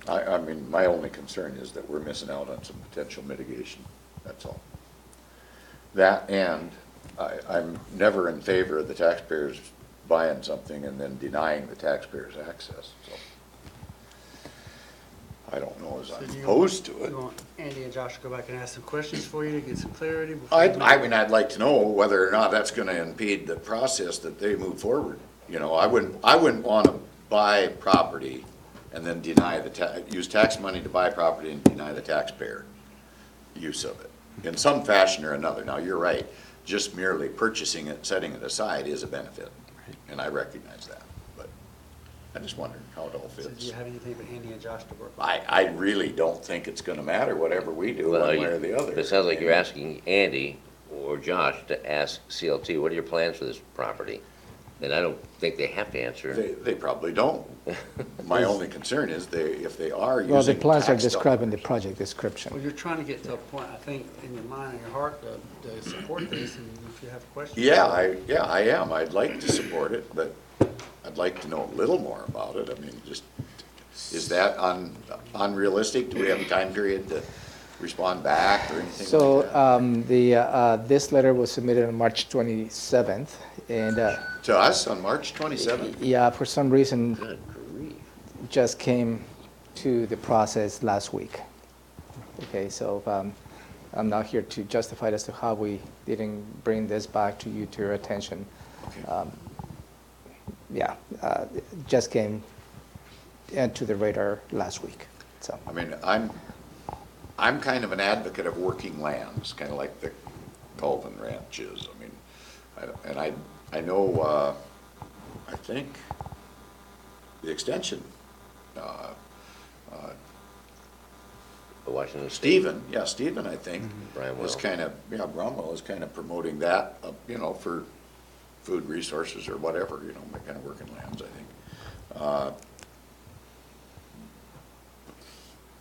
I mean, my only concern is that we're missing out on some potential mitigation, that's all. That, and I'm never in favor of the taxpayers buying something and then denying the taxpayers access, so. I don't know as I'm opposed to it. You want Andy and Josh to go back and ask some questions for you to get some clarity? before you I mean, I'd like to know whether or not that's gonna impede the process that they move forward. I wouldn't wanna buy property and then deny use tax money to buy property and deny the taxpayer use of it, in some fashion or another. Now, you're right, just merely purchasing it, setting it aside is a benefit, and I recognize that, but I just wondered how it all So do fits. you have anything but Andy and Josh to work? I really don't think it's gonna matter, whatever we do, one way or the other. It sounds like you're asking Andy or Josh to ask CLT, what are your plans for this property? And I don't think they have to answer. They probably don't. My only concern is if they are using Well, the plans are tax described in the dollars. project description. Well, you're trying to get to a point, I think, in your mind and your heart to support this, and if you have questions. Yeah, I am. I'd like to support it, but I'd like to know a little more about it. I mean, just, is that unrealistic? Do we have a time period to respond back or anything So like that? this letter was submitted on March 27th, and To us on March 27th? yeah, for some reason, Good grief. just came to the process last week. Okay, so I'm not here to justify as to how we didn't bring this back to you, to your attention. Okay. Yeah, it just came into the radar last week, so. I mean, I'm kind of an advocate of working lands, kind of like the Colvin Ranch is. I mean, I know, I think the extension, Washington State. Stephen, I think, Bramwell. is kind of, Bromwell is kind of promoting that, for food resources or whatever, kind of working lands, I think.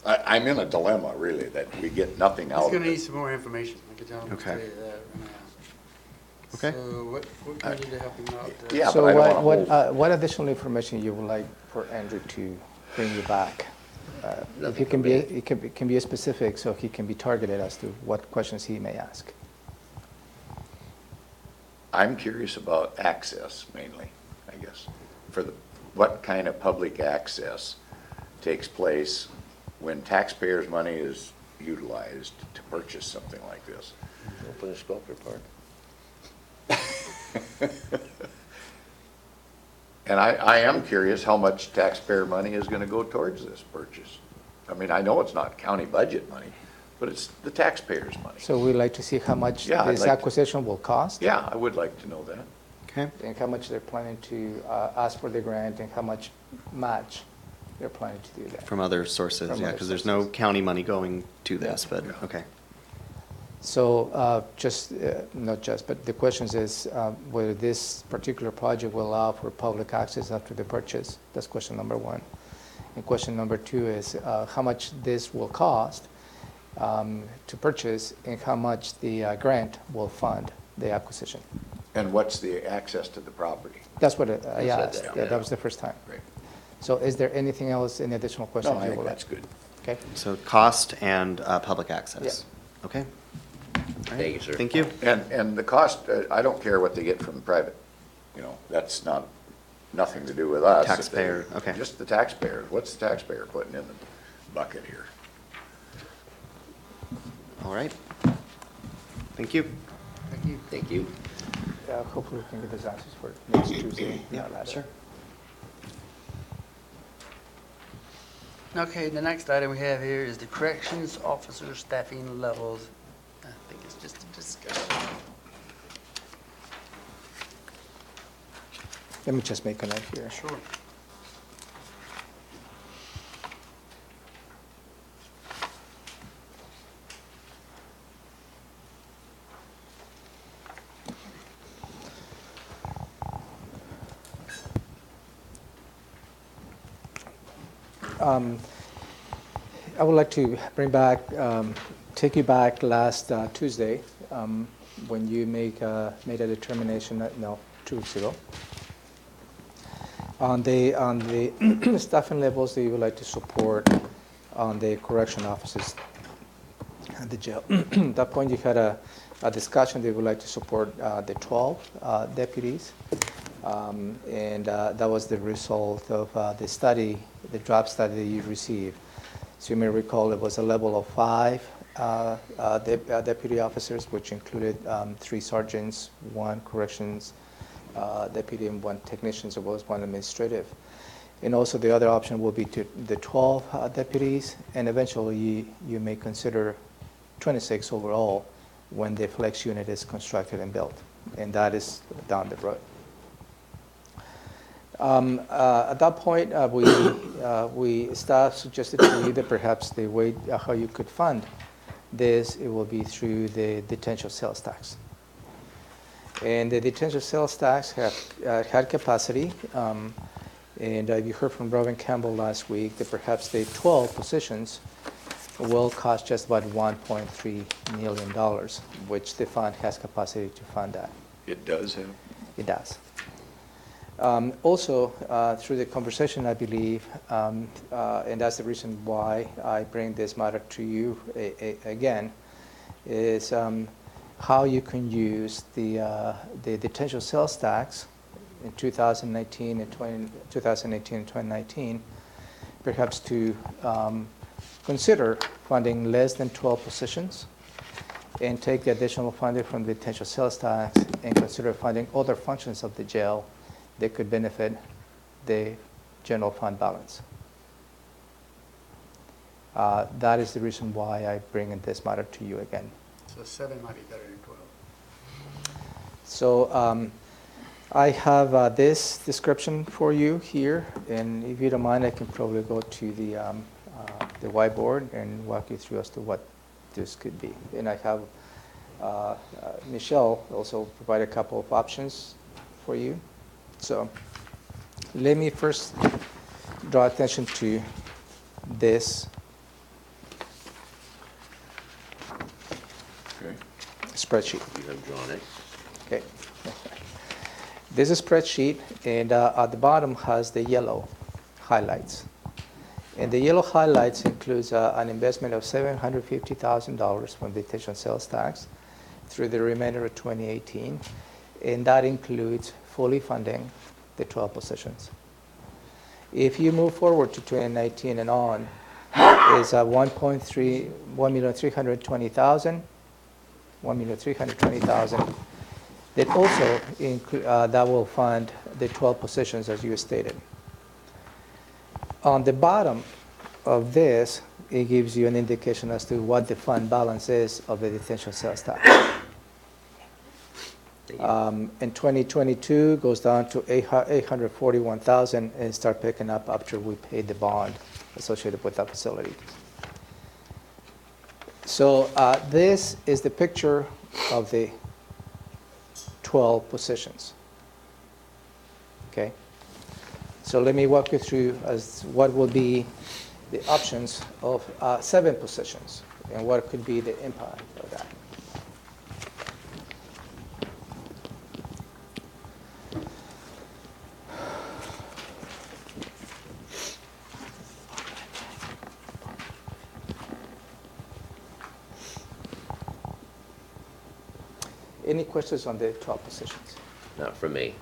I'm in a dilemma, really, that we get nothing out He's of gonna need it. some more information, I can tell him. Okay. Right Okay. now. So what can we do to help him out? Yeah, So but I don't wanna hold. what additional information you would like for Andrew to bring you back? If you can be, it can be specific, so he can be targeted as to what questions he may ask. I'm curious about access mainly, I guess, what kind of public access takes place when taxpayers' money is utilized to purchase something like this. Open a sculpture park. And I am curious how much taxpayer money is gonna go towards this purchase. I mean, I know it's not county budget money, but it's the taxpayers' money. So we'd like to see how much Yeah, I'd this like to- acquisition will cost. Yeah, I would like to know that. Okay. And how much they're planning to ask for the grant, and how much match they're planning to do that. From other sources, From yeah, other because there's no sources. county money going to this, but, Yeah. okay. So not just, but the question is whether this particular project will allow for public access after the purchase. That's question number one. And question number two is how much this will cost to purchase, and how much the grant will fund the acquisition. And what's the access to the property? That's what I said asked. that, Yeah, yeah. that was the first time. Great. So is there anything else, any additional No, questions I you think would like? that's good. Okay. So cost and public access. Okay. All right. Thank you, sir. Thank you. And the cost, I don't care what they get from private, that's nothing to do with us. Taxpayer, okay. Just the taxpayers. What's the taxpayer putting in the bucket here? All right. Thank you. Thank you. Thank you. Hopefully we can get those answers for next Tuesday. not later. Sure. Okay, the next item we have here is the corrections officer staffing levels. I think it's just a discussion. Let me just make a note here. Sure. I would like to bring back, take you back last Tuesday, when you made a determination, 2 weeks ago, on the staffing levels that you would like to support on the correction offices at the jail. At that point, you had a discussion that you would like to support the 12 deputies. And that was the result of the study, the draft study that you received. So you may recall it was a level of 5 deputy officers, which included 3 sergeants, 1 corrections deputy, and 1 technician, as well as 1 administrative. And also the other option will be to the 12 deputies, and eventually you may consider 26 overall when the flex unit is constructed and built. And that is down the road. At that point, staff suggested to you that perhaps the way how you could fund this, it will be through the detention sales tax. And the detention sales tax had capacity, and you heard from Robin Campbell last week that perhaps the 12 positions will cost just about $1.3 million, which the fund has capacity to fund that. It does have? It does. Also, through the conversation, I believe, and that's the reason why I bring this matter to you again, is how you can use the detention sales tax in 2018 and 2019, perhaps to consider funding less than 12 positions and take the additional funding from the detention sales tax and consider funding other functions of the jail that could benefit the general fund balance. That is the reason why I bring in this matter to you again. So 7 might be better than 12. So I have this description for you here, and if you don't mind, I can probably go to the whiteboard and walk you through as to what this could be. And I have Michelle also provide a couple of options for you. So let me first draw attention to this spreadsheet. You have drawn it. Okay. This is a spreadsheet, and at the bottom has the yellow highlights. And the yellow highlights includes an investment of $750,000 from the detention sales tax through the remainder of 2018, and that includes fully funding the 12 positions. If you move forward to 2019 and on, is $1,320,000 that also that will fund the 12 positions as you stated. On the bottom of this, it gives you an indication as to what the fund balance is of the detention sales tax. In 2022, goes down to $841,000 and start picking up after we pay the bond associated with that facility. So this is the picture of the 12 positions. Okay. So let me walk you through as what will be the options of 7 positions and what could be the impact of that. Any questions on the 12 positions? Not from me.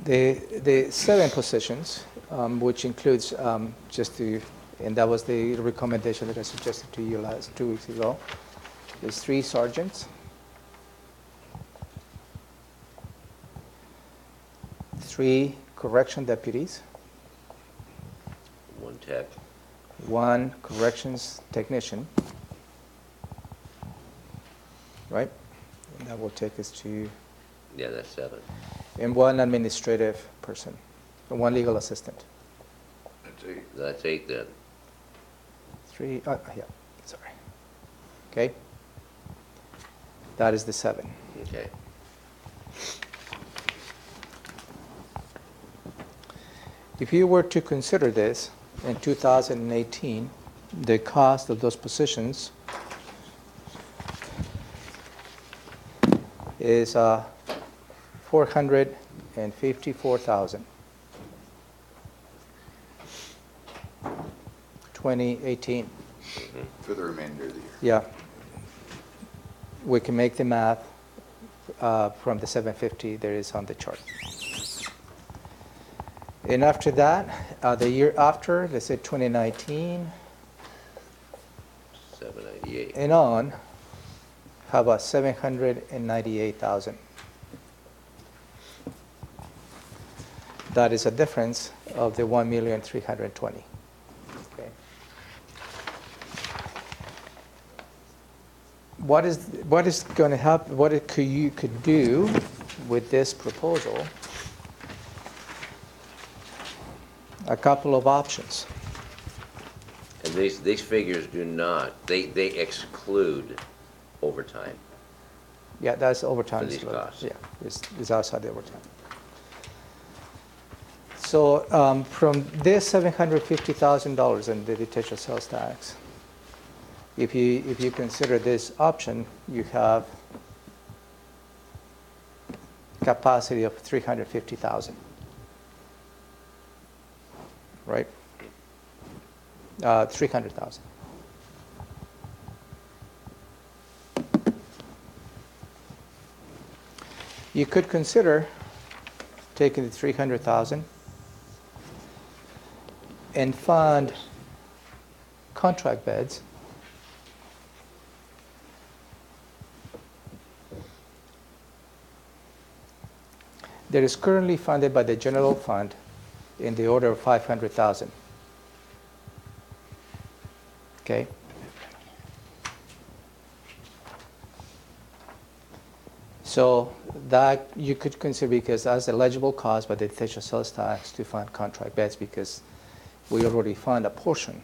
The 7 positions, which includes and that was the recommendation that I suggested to you 2 weeks ago, is 3 sergeants, 3 correction deputies, 1 tech. 1 corrections technician, right? And that will take us to, Yeah, that's 7. and 1 administrative person, and 1 legal assistant. That's 8. That's 8 then. 3, yeah, sorry. Okay? That is the 7. Okay. If you were to consider this in 2018, the cost of those positions is $454,000. 2018. For the remainder of the year. Yeah. We can make the math from the 750 that is on the chart. And after that, the year after, let's say 2019 798. and on, how about 798,000? That is a difference of the 1,320,000. Okay. What is going to happen? What you could do with this proposal? A couple of options. And these figures do not, they exclude overtime. Yeah, that's overtime. For these costs. Yeah, it's outside the overtime. So from this $750,000 in the detached sales tax, if you consider this option, you have capacity of 350,000, right? 300,000. You could consider taking the 300,000 and fund contract beds that is currently funded by the general fund in the order of 500,000. Okay? So that you could consider because as eligible cost by the detached sales tax to fund contract beds because we already fund a portion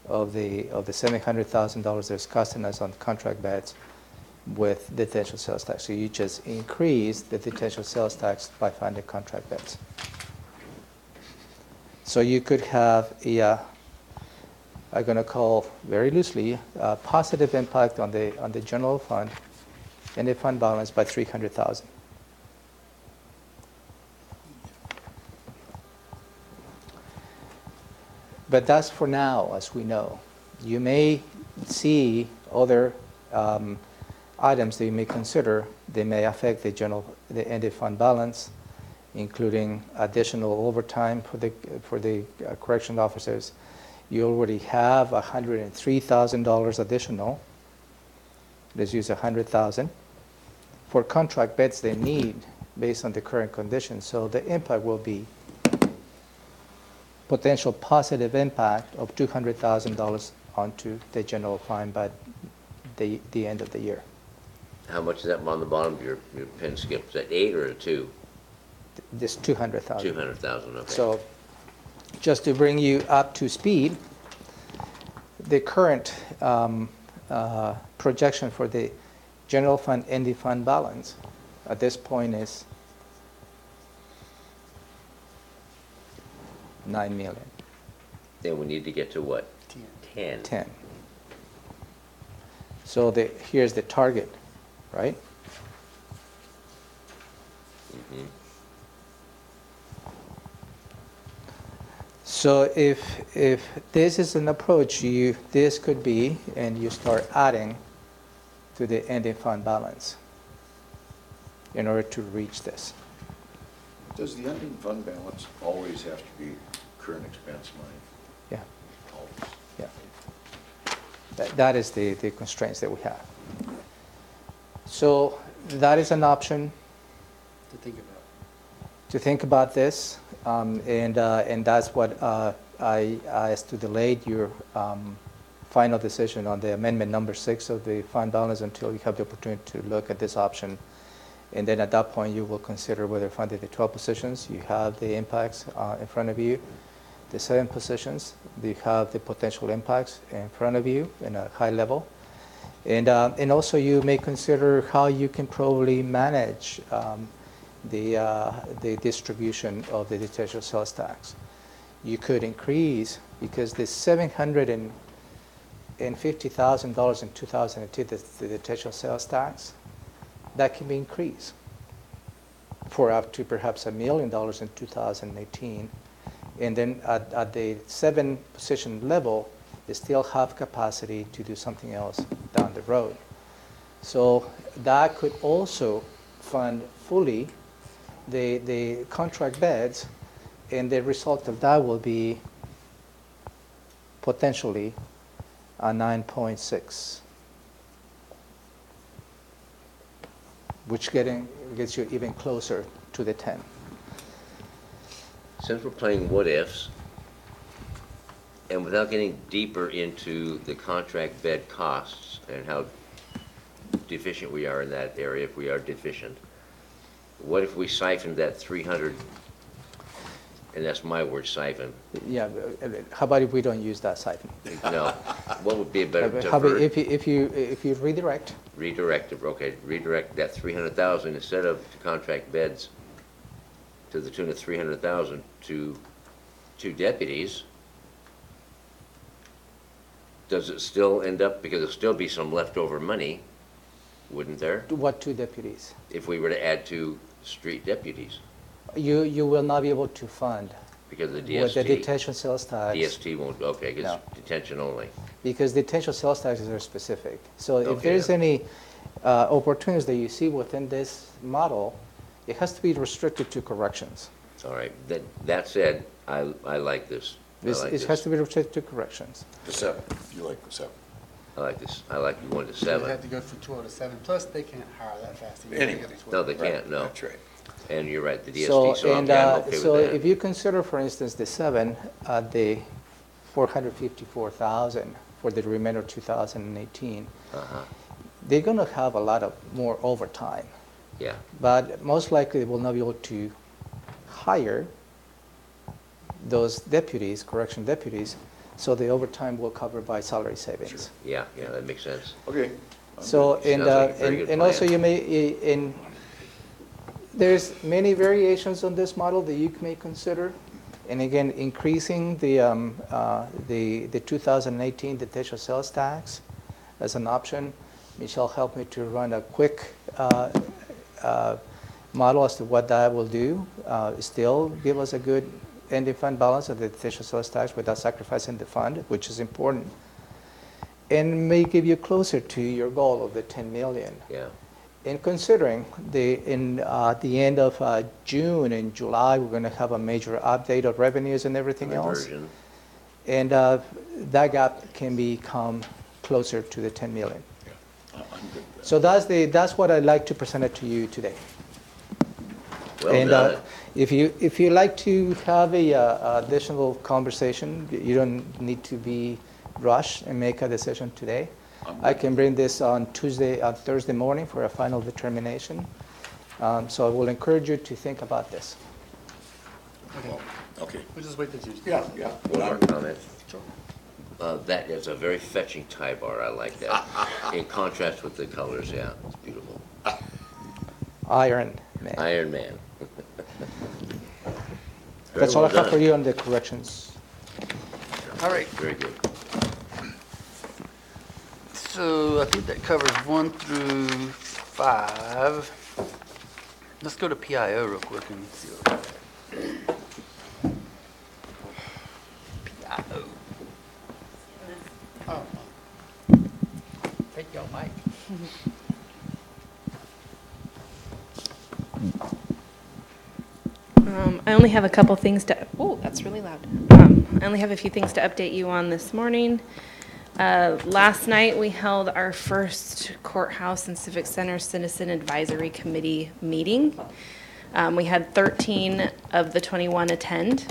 of the $700,000 that's costing us on contract beds with detached sales tax. So you just increase the detached sales tax by funding contract beds. So you could have I'm going to call very loosely a positive impact on the general fund and the fund balance by 300,000. But that's for now, as we know. You may see other items that you may consider. They may affect the ended fund balance, including additional overtime for the correction officers. You already have $103,000 additional. Let's use 100,000 for contract beds they need based on the current conditions. So the impact will be potential positive impact of $200,000 onto the general fund by the end of the year. How much is that on the bottom of your pen skip? Is that 8 or a 2? This 200,000. 200,000, okay. So just to bring you up to speed, the current projection for the general fund ending fund balance at this point is $9 million. Then we need to get to what? 10. 10. So here's the target, right? Mm-hmm. So if this is an approach, this could be, and you start adding to the ending fund balance in order to reach this. Does the ending fund balance always have to be current expense money? Yeah, Always? yeah. That is the constraints that we have. So that is an option To think about. to think about this, and that's what I asked to delay your final decision on the amendment number 6 of the fund balance until you have the opportunity to look at this option. And then at that point, you will consider whether funding the 12 positions. You have the impacts in front of you. The 7 positions, you have the potential impacts in front of you in a high level. And also you may consider how you can probably manage the distribution of the detached sales tax. You could increase, because the $750,000 in 2002, the detached sales tax, that can be increased for up to perhaps $1 million in 2018. And then at the 7 position level, they still have capacity to do something else down the road. So that could also fund fully the contract beds, and the result of that will be potentially a 9.6, which gets you even closer to the 10. Since we're playing what ifs, and without getting deeper into the contract bed costs and how deficient we are in that area, if we are deficient, what if we siphoned that 300, and that's my word, siphon? Yeah, how about if we don't use that siphon? No, what would be a better How about divert? if you redirect? Redirect it, okay, redirect that 300,000 instead of to contract beds. to the tune of 300,000 to two deputies, does it still end up, because there'll still be some leftover money, wouldn't there? What two deputies? If we were to add two street deputies, You will not be able to fund because of the with the DST. detention sales tax. DST won't, okay, because No. detention only. Because detention sales taxes are specific. So if Okay. there's any opportunities that you see within this model, it has to be restricted to corrections. All right, that said, I like this. I like It has this. to be restricted to corrections. The 7, you like the 7. I like this. I like you going to They 7. have to go from 12 to 7, plus they can't hire that fast. Anyway. No, they can't, no. That's right. And you're right, the So, DST, so I'm and, okay so with if that. you consider, for instance, the 7, the 454,000 for the remainder of 2018, Uh-huh, they're going to have a lot of more overtime. yeah, But most likely, they will not be able to hire those deputies, correction deputies, so the overtime will cover by salary savings. yeah, that makes sense. Okay. So, and, Sounds like a very good and also plan. you may, there's many variations on this model that you may consider. And again, increasing the 2018 detention sales tax as an option. Michelle helped me to run a quick model as to what that will do. Still give us a good ending fund balance of the detention sales tax without sacrificing the fund, which is important. And may give you closer to your goal of the 10 million. Yeah, In considering the end of June and July, we're going to have a major update of revenues and everything else. reversion. And that gap can become closer to the 10 million. I'm good with that. So that's what I'd like to present it to you today. Well And done. if you like to have a additional conversation, you don't need to be rushed and make a decision today. I can bring this on Thursday morning for a final determination. So I will encourage you to think about this. Okay. We'll just wait till Tuesday. Yeah. One more comment. That is a very fetching tie bar, I like that. In contrast with the colors, yeah, it's beautiful. Iron Man. Iron Man. That's Very all I well have for done. you on the corrections. All right, Very good. so I think that covers 1 through 5. Let's go to PIO real quick and see what PIO. Oh. Take your mic. I only have a couple things to, oh, that's really loud. I only have a few things to update you on this morning. Last night, we held our first Courthouse and Civic Center Citizen Advisory Committee meeting. We had 13 of the 21 attend,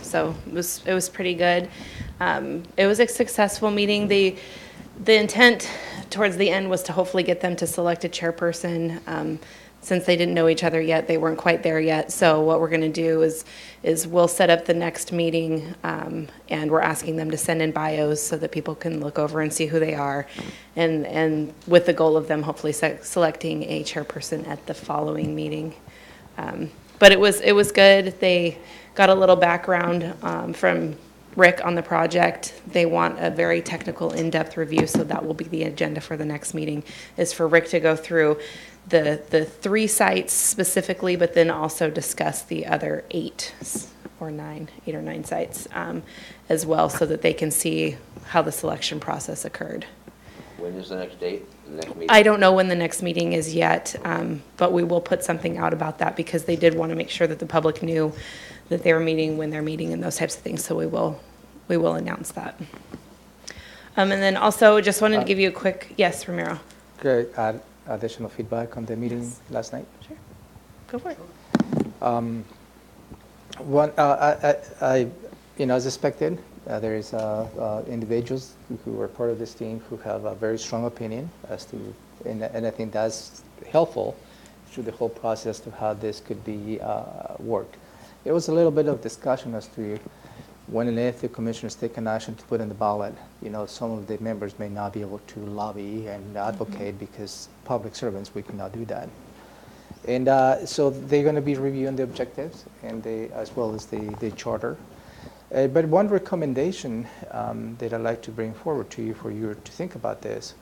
so it was pretty good. It was a successful meeting. The intent towards the end was to hopefully get them to select a chairperson. Since they didn't know each other yet, they weren't quite there yet. So what we're going to do is we'll set up the next meeting, and we're asking them to send in bios so that people can look over and see who they are, and with the goal of them hopefully selecting a chairperson at the following meeting. But it was good. They got a little background from Rick on the project. They want a very technical, in-depth review, so that will be the agenda for the next meeting, is for Rick to go through the 3 sites specifically, but then also discuss the other 8 or 9 sites as well, so that they can see how the selection process occurred. When is the next date, the next meeting? I don't know when the next meeting is yet, but we will put something out about that, because they did want to make sure that the public knew that they were meeting, when they're meeting, and those types of things, so we will announce that. And then also, just wanted to give you a quick, yes, Ramiro? Great. Additional feedback on the meeting last night? Sure. Go for it. As expected, there is individuals who are part of this team who have a very strong opinion as to, and I think that's helpful through the whole process to how this could be worked. There was a little bit of discussion as to when and if the commissioners take an action to put in the ballot. Some of the members may not be able to lobby and advocate because public servants, we cannot do that. And so they're going to be reviewing the objectives and as well as the charter. But one recommendation that I'd like to bring forward to you for you to think about this,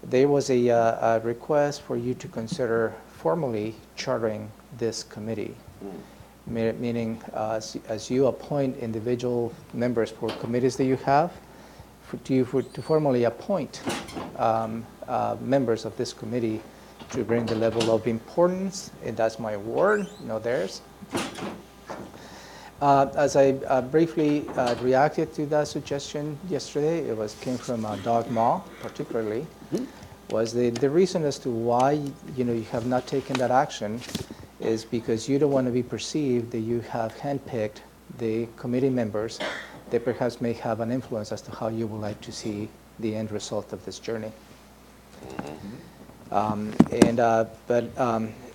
there was a request for you to consider formally chartering this committee, meaning as you appoint individual members for committees that you have, to formally appoint members of this committee to bring the level of importance, and that's my word, not theirs. As I briefly reacted to that suggestion yesterday, it came from Doug Ma, particularly, was the reason as to why you have not taken that action is because you don't want to be perceived that you have handpicked the committee members that perhaps may have an influence as to how you would like to see the end result of this journey. But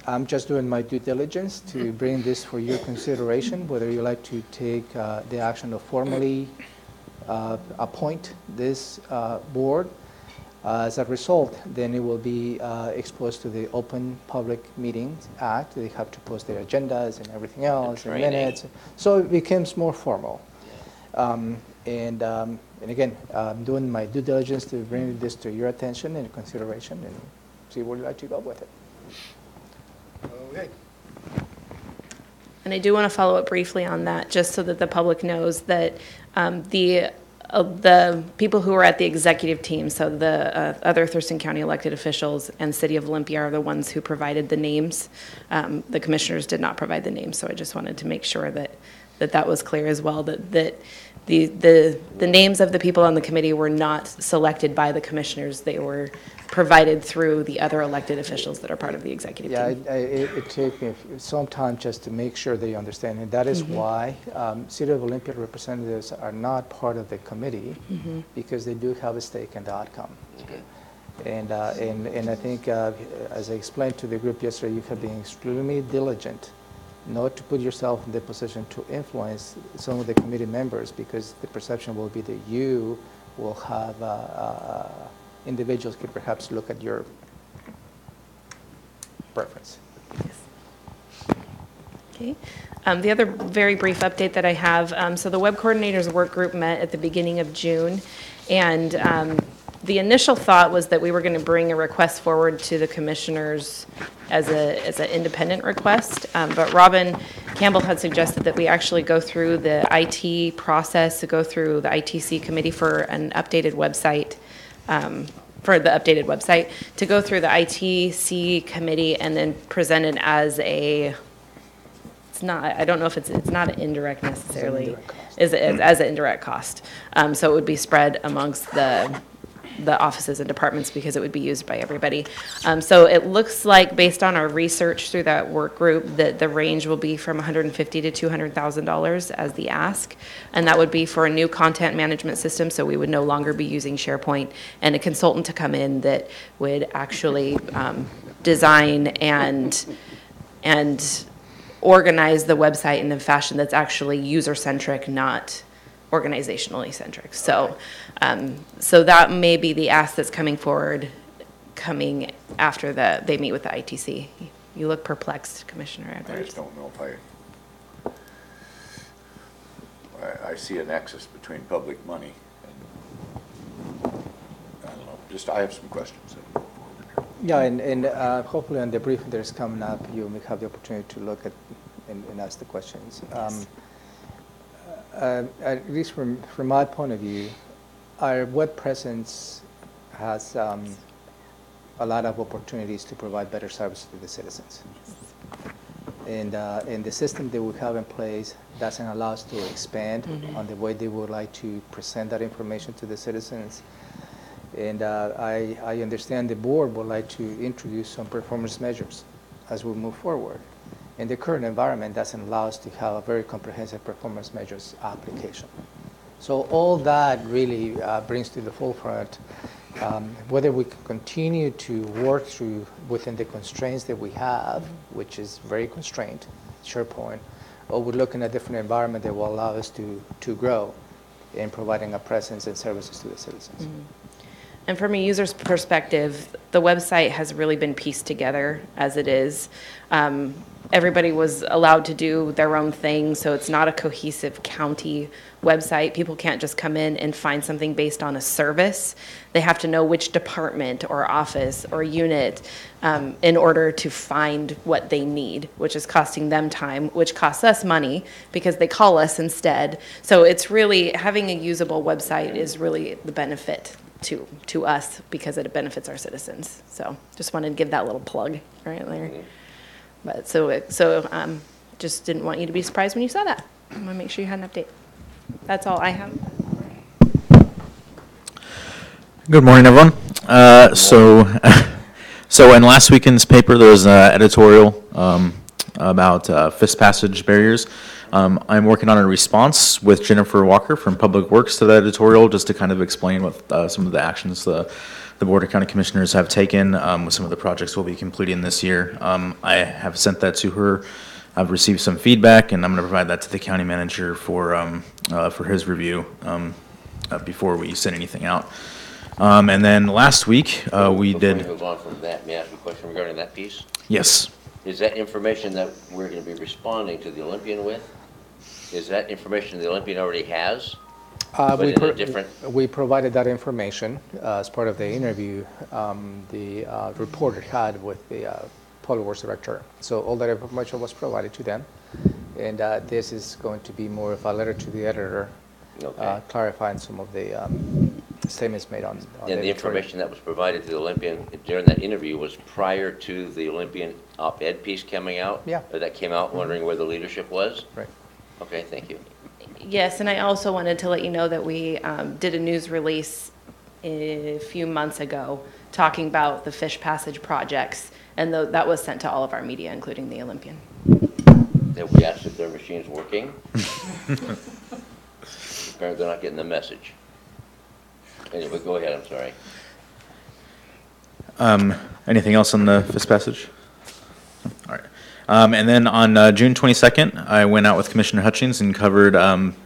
I'm just doing my due diligence to bring this for your consideration, whether you like to take the action of formally appoint this board. As a result, then it will be exposed to the Open Public Meetings Act. They have to post their agendas and everything else, and minutes. So it becomes more formal. And again, I'm doing my due diligence to bring this to your attention and consideration and see where you'd like to go with it. Okay. And I do want to follow up briefly on that, just so that the public knows that the people who are at the executive team, so the other Thurston County elected officials and City of Olympia are the ones who provided the names. The commissioners did not provide the names, so I just wanted to make sure that was clear as well, that the names of the people on the committee were not selected by the commissioners. They were provided through the other elected officials that are part of the executive team. Yeah, it took me some time just to make sure they understand, and that is why City of Olympia representatives are not part of the committee, because they do have a stake in the outcome. And I think, as I explained to the group yesterday, you have been extremely diligent not to put yourself in the position to influence some of the committee members, because the perception will be that you will have individuals could perhaps look at your preference. Okay. The other very brief update that I have, so the web coordinators work group met at the beginning of June, and the initial thought was that we were going to bring a request forward to the commissioners as an independent request, but Robin Campbell had suggested that we actually go through the IT process, to go through the ITC committee for an updated website, to go through the ITC committee and then present it as a, it's not, I don't know if it's not an indirect necessarily, as an indirect cost. So it would be spread amongst the offices and departments, because it would be used by everybody. So it looks like, based on our research through that work group, that the range will be from $150,000 to $200,000 as the ask, and that would be for a new content management system. So we would no longer be using SharePoint, and a consultant to come in that would actually design and organize the website in a fashion that's actually user-centric, not organizationally centric. So, so that may be the ask that's coming forward, coming after they meet with the ITC. You look perplexed, Commissioner Edwards. I just don't know if I see a nexus between public money and, I don't know, I have some questions. Yeah, and hopefully on the briefing that is coming up, you may have the opportunity to look at and ask the questions. Yes. At least from my point of view, our web presence has a lot of opportunities to provide better service to the citizens. And the system that we have in place doesn't allow us to expand on the way they would like to present that information to the citizens. And I understand the board would like to introduce some performance measures as we move forward. And the current environment doesn't allow us to have a very comprehensive performance measures application. So all that really brings to the forefront whether we can continue to work through within the constraints that we have, which is very constrained, SharePoint, or we're looking at a different environment that will allow us to grow in providing a presence and services to the citizens. And from a user's perspective, the website has really been pieced together as it is. Everybody was allowed to do their own thing, so it's not a cohesive county website. People can't just come in and find something based on a service. They have to know which department or office or unit in order to find what they need, which is costing them time, which costs us money because they call us instead. So it's really, having a usable website is really the benefit to us because it benefits our citizens. So just wanted to give that little plug right there. But just didn't want you to be surprised when you saw that. I want to make sure you had an update. That's all I have. Good morning, everyone. So in last weekend's paper, there was an editorial about fist passage barriers. I'm working on a response with Jennifer Walker from Public Works to the editorial, just to kind of explain what some of the actions the Board of County Commissioners have taken with some of the projects we'll be completing this year. I have sent that to her. I've received some feedback, and I'm going to provide that to the county manager for his review before we send anything out. And then last week, we did... Before we move on from that, may I ask a question regarding that piece? Yes. Is that information that we're going to be responding to the Olympian with? Is that information the Olympian already has? We provided that information as part of the interview the reporter had with the Public Works Director. So all that information was provided to them. And this is going to be more of a letter to the editor, clarifying some of the statements made on and the information that was provided to the Olympian during that interview was prior to the Olympian op-ed piece coming out? Yeah. Or that came out wondering where the leadership was? Right. Okay, thank you. Yes, and I also wanted to let you know that we did a news release a few months ago talking about the fish passage projects, and that was sent to all of our media, including the Olympian. Have we asked if their machine's working? Apparently they're not getting the message. Anyway, go ahead, I'm sorry. Anything else on the fist passage? All right. And then on June 22nd, I went out with Commissioner Hutchings and covered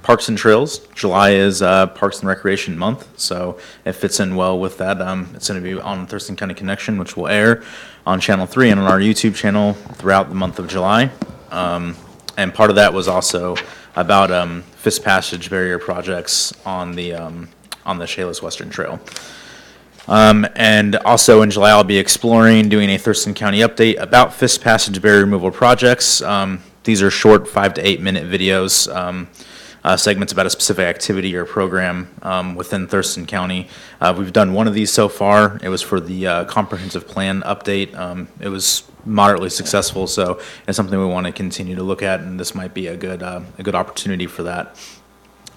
Parks and Trails. July is Parks and Recreation Month, so it fits in well with that. It's going to be on Thurston County Connection, which will air on Channel 3 and on our YouTube channel throughout the month of July. And part of that was also about fist passage barrier projects on the Chehalis Western Trail. And also in July, I'll be exploring doing a Thurston County update about fist passage barrier removal projects. These are short 5 to 8 minute videos, segments about a specific activity or program within Thurston County. We've done one of these so far. It was for the comprehensive plan update. It was moderately successful, so it's something we want to continue to look at, and this might be a good opportunity for that.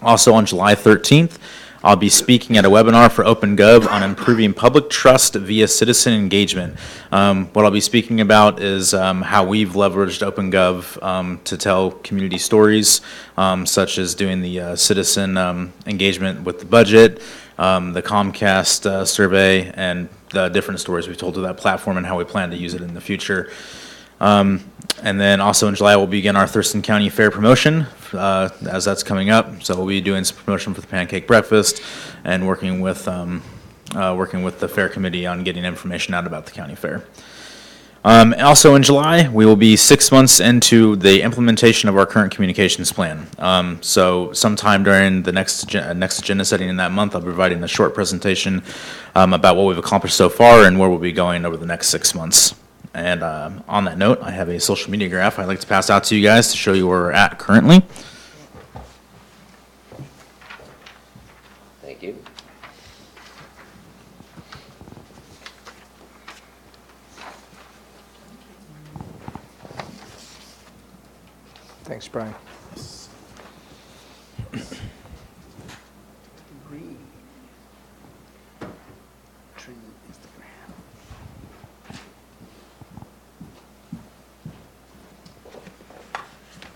Also on July 13th, I'll be speaking at a webinar for OpenGov on improving public trust via citizen engagement. What I'll be speaking about is how we've leveraged OpenGov to tell community stories, such as doing the citizen engagement with the budget, the Comcast survey, and the different stories we've told to that platform and how we plan to use it in the future. And then also in July, we'll begin our Thurston County Fair promotion as that's coming up. So we'll be doing some promotion for the pancake breakfast and working with the fair committee on getting information out about the county fair. Also in July, we will be 6 months into the implementation of our current communications plan. So sometime during the next agenda setting in that month, I'll be providing a short presentation about what we've accomplished so far and where we'll be going over the next 6 months. And on that note, I have a social media graph I'd like to pass out to you guys to show you where we're at currently. Thank you. Thanks, Brian.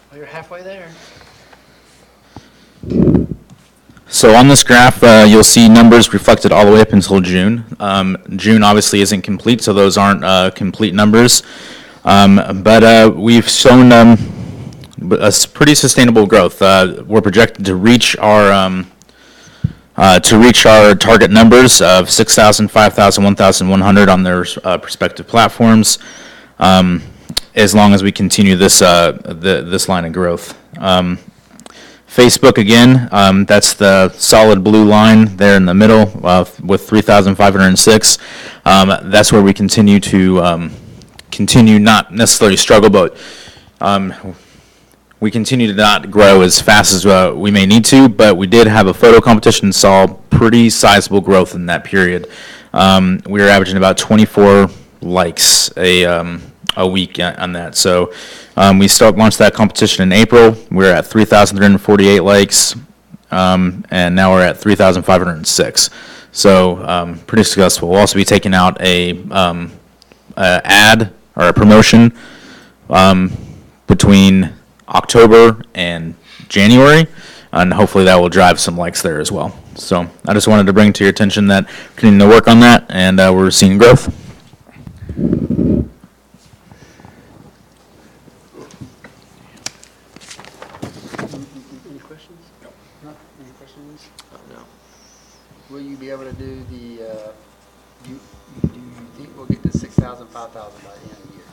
Well, you're halfway there. So on this graph, you'll see numbers reflected all the way up until June. June obviously isn't complete, so those aren't complete numbers. But we've shown a pretty sustainable growth. We're projected to reach our to reach our target numbers of 6,000, 5,000, 1,100 on their respective platforms, as long as we continue this this line of growth. Facebook again, that's the solid blue line there in the middle with 3,506. That's where we continue to continue not necessarily struggle, but we continue to not grow as fast as we may need to, but we did have a photo competition and saw pretty sizable growth in that period. We were averaging about 24 likes a week on that. So we launched that competition in April. We're at 3,348 likes, and now we're at 3,506. So pretty successful. We'll also be taking out a ad or a promotion between October and January, and hopefully that will drive some likes there as well. So I just wanted to bring to your attention that we're continuing to work on that, and we're seeing growth. Any questions? No. Any questions? No. Will you be able to do the, do you think we'll get to 6,000, 5,000 by the end of the year?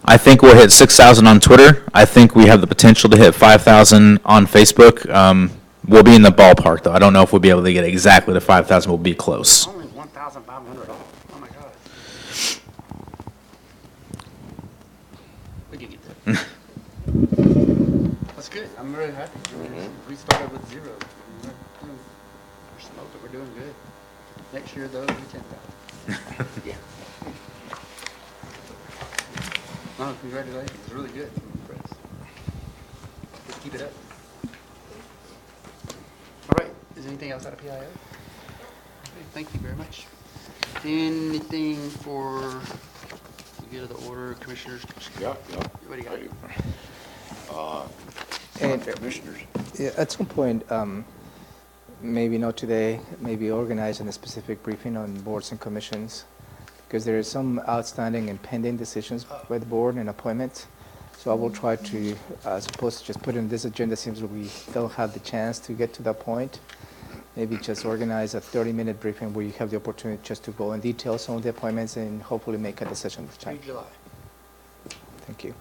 I think we'll hit 6,000 on Twitter. I think we have the potential to hit 5,000 on Facebook. We'll be in the ballpark, though. I don't know if we'll be able to get exactly to 5,000. We'll be close. Only 1,500 off. Oh my God. We can get there. That's good. I'm really happy. We started with 0. We're smoking. We're doing good. Next year, though, it'll be 10,000. Yeah. Oh, congratulations. It's really good. I'm impressed. Just keep it up. All right. Is there anything else out of PIO? Okay, thank you very much. Anything for the good of the order, commissioners? Yeah. What do you got? And Commissioners. yeah, at some point, maybe not today, maybe organizing a specific briefing on boards and commissions, because there is some outstanding and pending decisions by the board and appointments. So I will try to, as opposed to just put in this agenda, seems that we don't have the chance to get to that point. Maybe just organize a 30-minute briefing where you have the opportunity just to go in detail some of the appointments and hopefully make a decision with time. July. Thank you.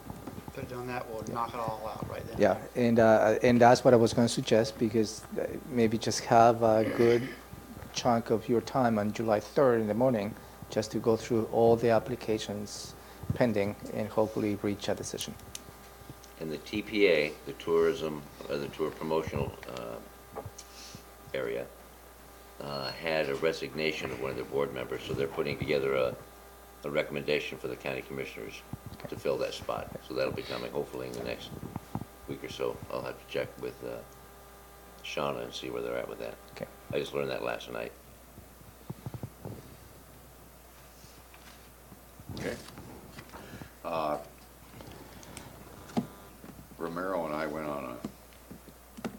Put it on that, we'll knock it all out right then. Yeah, and that's what I was going to suggest, because maybe just have a good chunk of your time on July 3rd in the morning just to go through all the applications pending and hopefully reach a decision. And the TPA, the tourism, the tour promotional area, had a resignation of one of their board members, so they're putting together a recommendation for the county commissioners to fill that spot. So that'll be coming hopefully in the next week or so. I'll have to check with Shauna and see where they're at with that. Okay. I just learned that last night. Okay. Romero and I went on a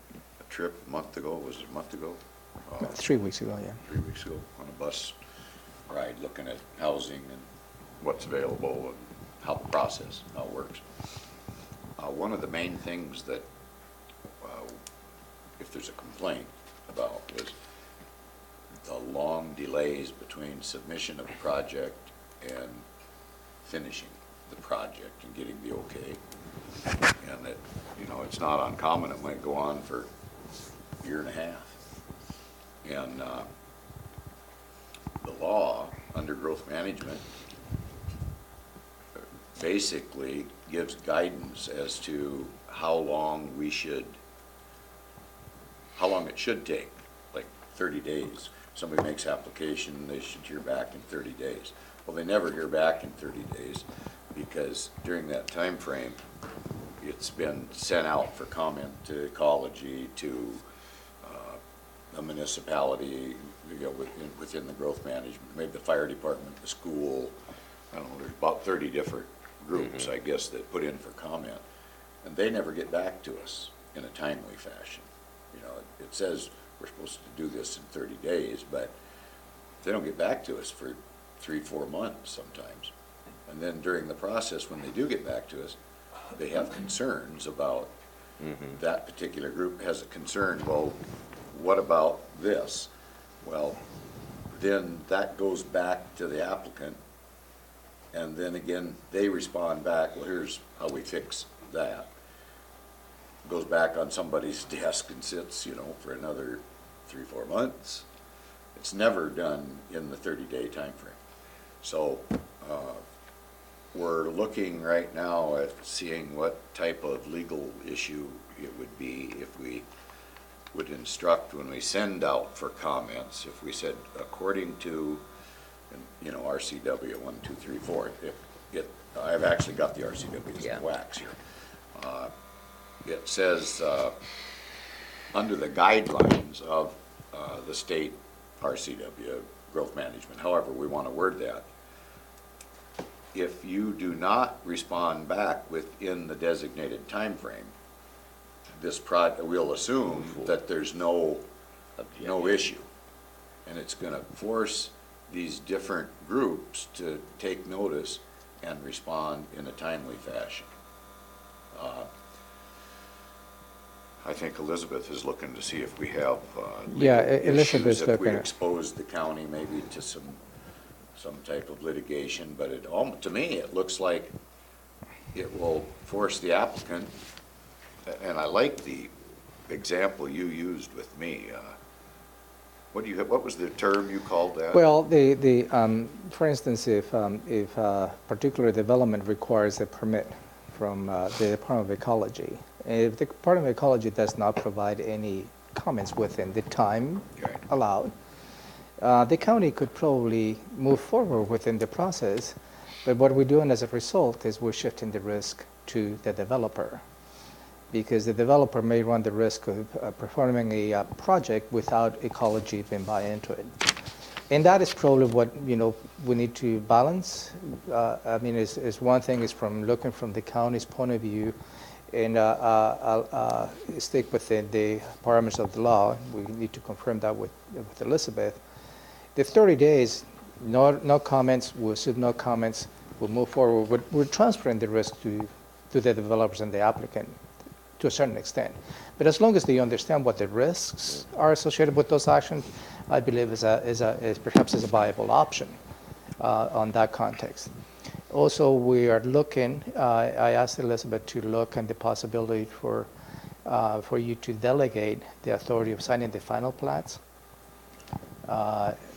trip a month ago. Was it a month ago? 3 weeks ago, yeah. 3 weeks ago, on a bus ride, looking at housing and what's available and how the process, how it works. One of the main things that, if there's a complaint about, was the long delays between submission of a project and finishing the project and getting the okay. And that, it's not uncommon. It might go on for a year and a half. And the law, under growth management, basically gives guidance as to how long it should take, like 30 days. Somebody makes application, they should hear back in 30 days. Well, they never hear back in 30 days because during that time frame, it's been sent out for comment to ecology, to a municipality, within the growth management, maybe the fire department, the school. I don't know, there's about 30 different groups, I guess, that put in for comment. And they never get back to us in a timely fashion. It says we're supposed to do this in 30 days, but they don't get back to us for 3-4 months sometimes. And then during the process, when they do get back to us, they have concerns about that particular group has a concern, well, what about this? Well, then that goes back to the applicant, and then again, they respond back, well, here's how we fix that. Goes back on somebody's desk and sits, for another 3-4 months. It's never done in the 30-day time frame. So we're looking right now at seeing what type of legal issue it would be if we would instruct when we send out for comments, if we said, according to, RCW 1234, I've actually got the RCW's in wax here. It says, under the guidelines of the state RCW, growth management, however we want to word that, if you do not respond back within the designated time frame, we'll assume that there's no issue. And it's going to force these different groups to take notice and respond in a timely fashion. I think Elizabeth is looking to see if we have Elizabeth's issues, if we looking. expose the county maybe to some type of litigation, but to me, it looks like it will force the applicant, and I like the example you used with me. What was the term you called that? Well, for instance, if a particular development requires a permit from the Department of Ecology, if the Department of Ecology does not provide any comments within the time allowed, the county could probably move forward within the process, but what we're doing as a result is we're shifting the risk to the developer, because the developer may run the risk of performing a project without ecology being buy into it. And that is probably what we need to balance. I mean, is one thing is from looking from the county's point of view, and I'll stick within the parameters of the law. We need to confirm that with Elizabeth. The 30 days, no comments, we'll assume no comments, we'll move forward. We're transferring the risk to the developers and the applicant to a certain extent. But as long as they understand what the risks are associated with those actions, I believe is perhaps a viable option on that context. Also, we are looking, I asked Elizabeth to look at the possibility for you to delegate the authority of signing the final plats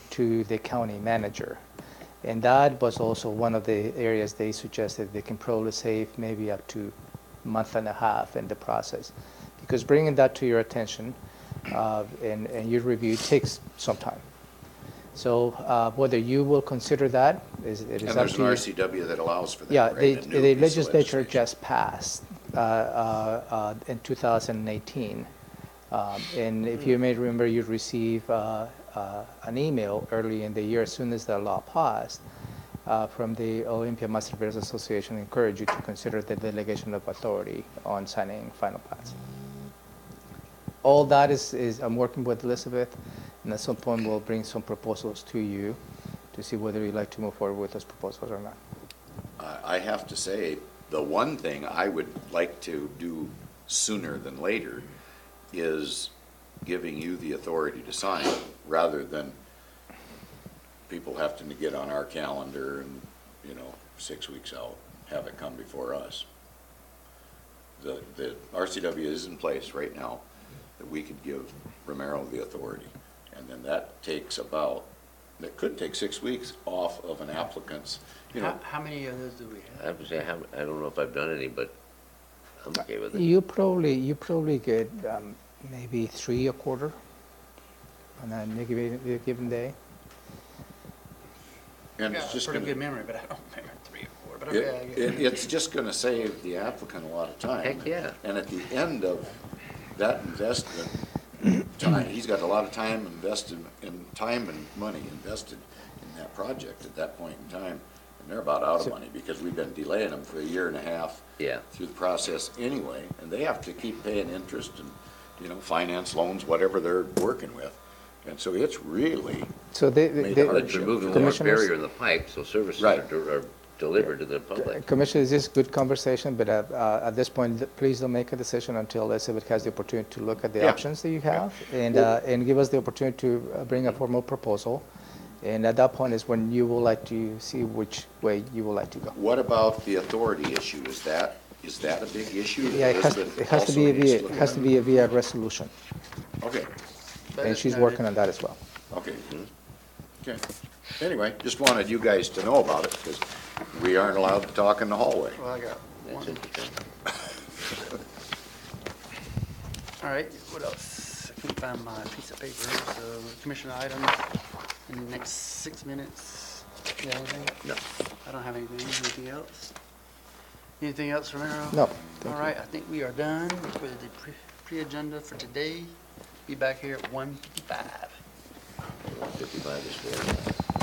to the county manager. And that was also one of the areas they suggested they can probably save maybe up to a month and a half in the process. Because bringing that to your attention and your review takes some time. So whether you will consider that is up to you. And there's an RCW that allows for that, Yeah, right? the legislature just passed in 2018. And if you may remember, you received an email early in the year as soon as the law passed from the Olympia Master Builders Association, encourage you to consider the delegation of authority on signing final plans. All that is I'm working with Elizabeth, and at some point we'll bring some proposals to you to see whether you'd like to move forward with those proposals or not. I have to say, the one thing I would like to do sooner than later is giving you the authority to sign, rather than people having to get on our calendar and, 6 weeks out, have it come before us. The RCW is in place right now that we could give Romero the authority. And then that takes that could take 6 weeks off of an applicant's, How many of those do we have? I have to say, I don't know if I've done any, but I'm okay with it. You probably get maybe 3 a quarter on a given day. And Yeah, it's just pretty gonna, good memory, but I don't remember 3 or 4. But okay, I get it. it's just gonna save the applicant a lot of time. Heck, yeah. And at the end of that investment time, he's got a lot of time invested, and time and money invested in that project at that point in time. And they're about out of money because we've been delaying them for 1.5 years through the process anyway. And they have to keep paying interest and, finance loans, whatever they're working with. And so it's really So made a But hardship. you're moving more barrier in the pipe, so services Right. are delivered to the public. Commissioner, this is good conversation, but at this point, please don't make a decision until Elizabeth has the opportunity to look at the Yeah. options that you have and give us the opportunity to bring a formal proposal. And at that point is when you would like to see which way you would like to go. What about the authority issue? Is that a big issue? Yeah, it has to be via resolution, Okay, and she's working on that as well. okay. Okay. Anyway, just wanted you guys to know about it, because we aren't allowed to talk in the hallway. Well, I got That's one. interesting. All right, what else? I couldn't find my piece of paper, so commissioner items in the next 6 minutes. You have anything? No. I don't have anything. Anything else? Anything else, Romero? No, thank All you. right, I think we are done with the pre-agenda for today. Be back here at 1:55. 55 is fair.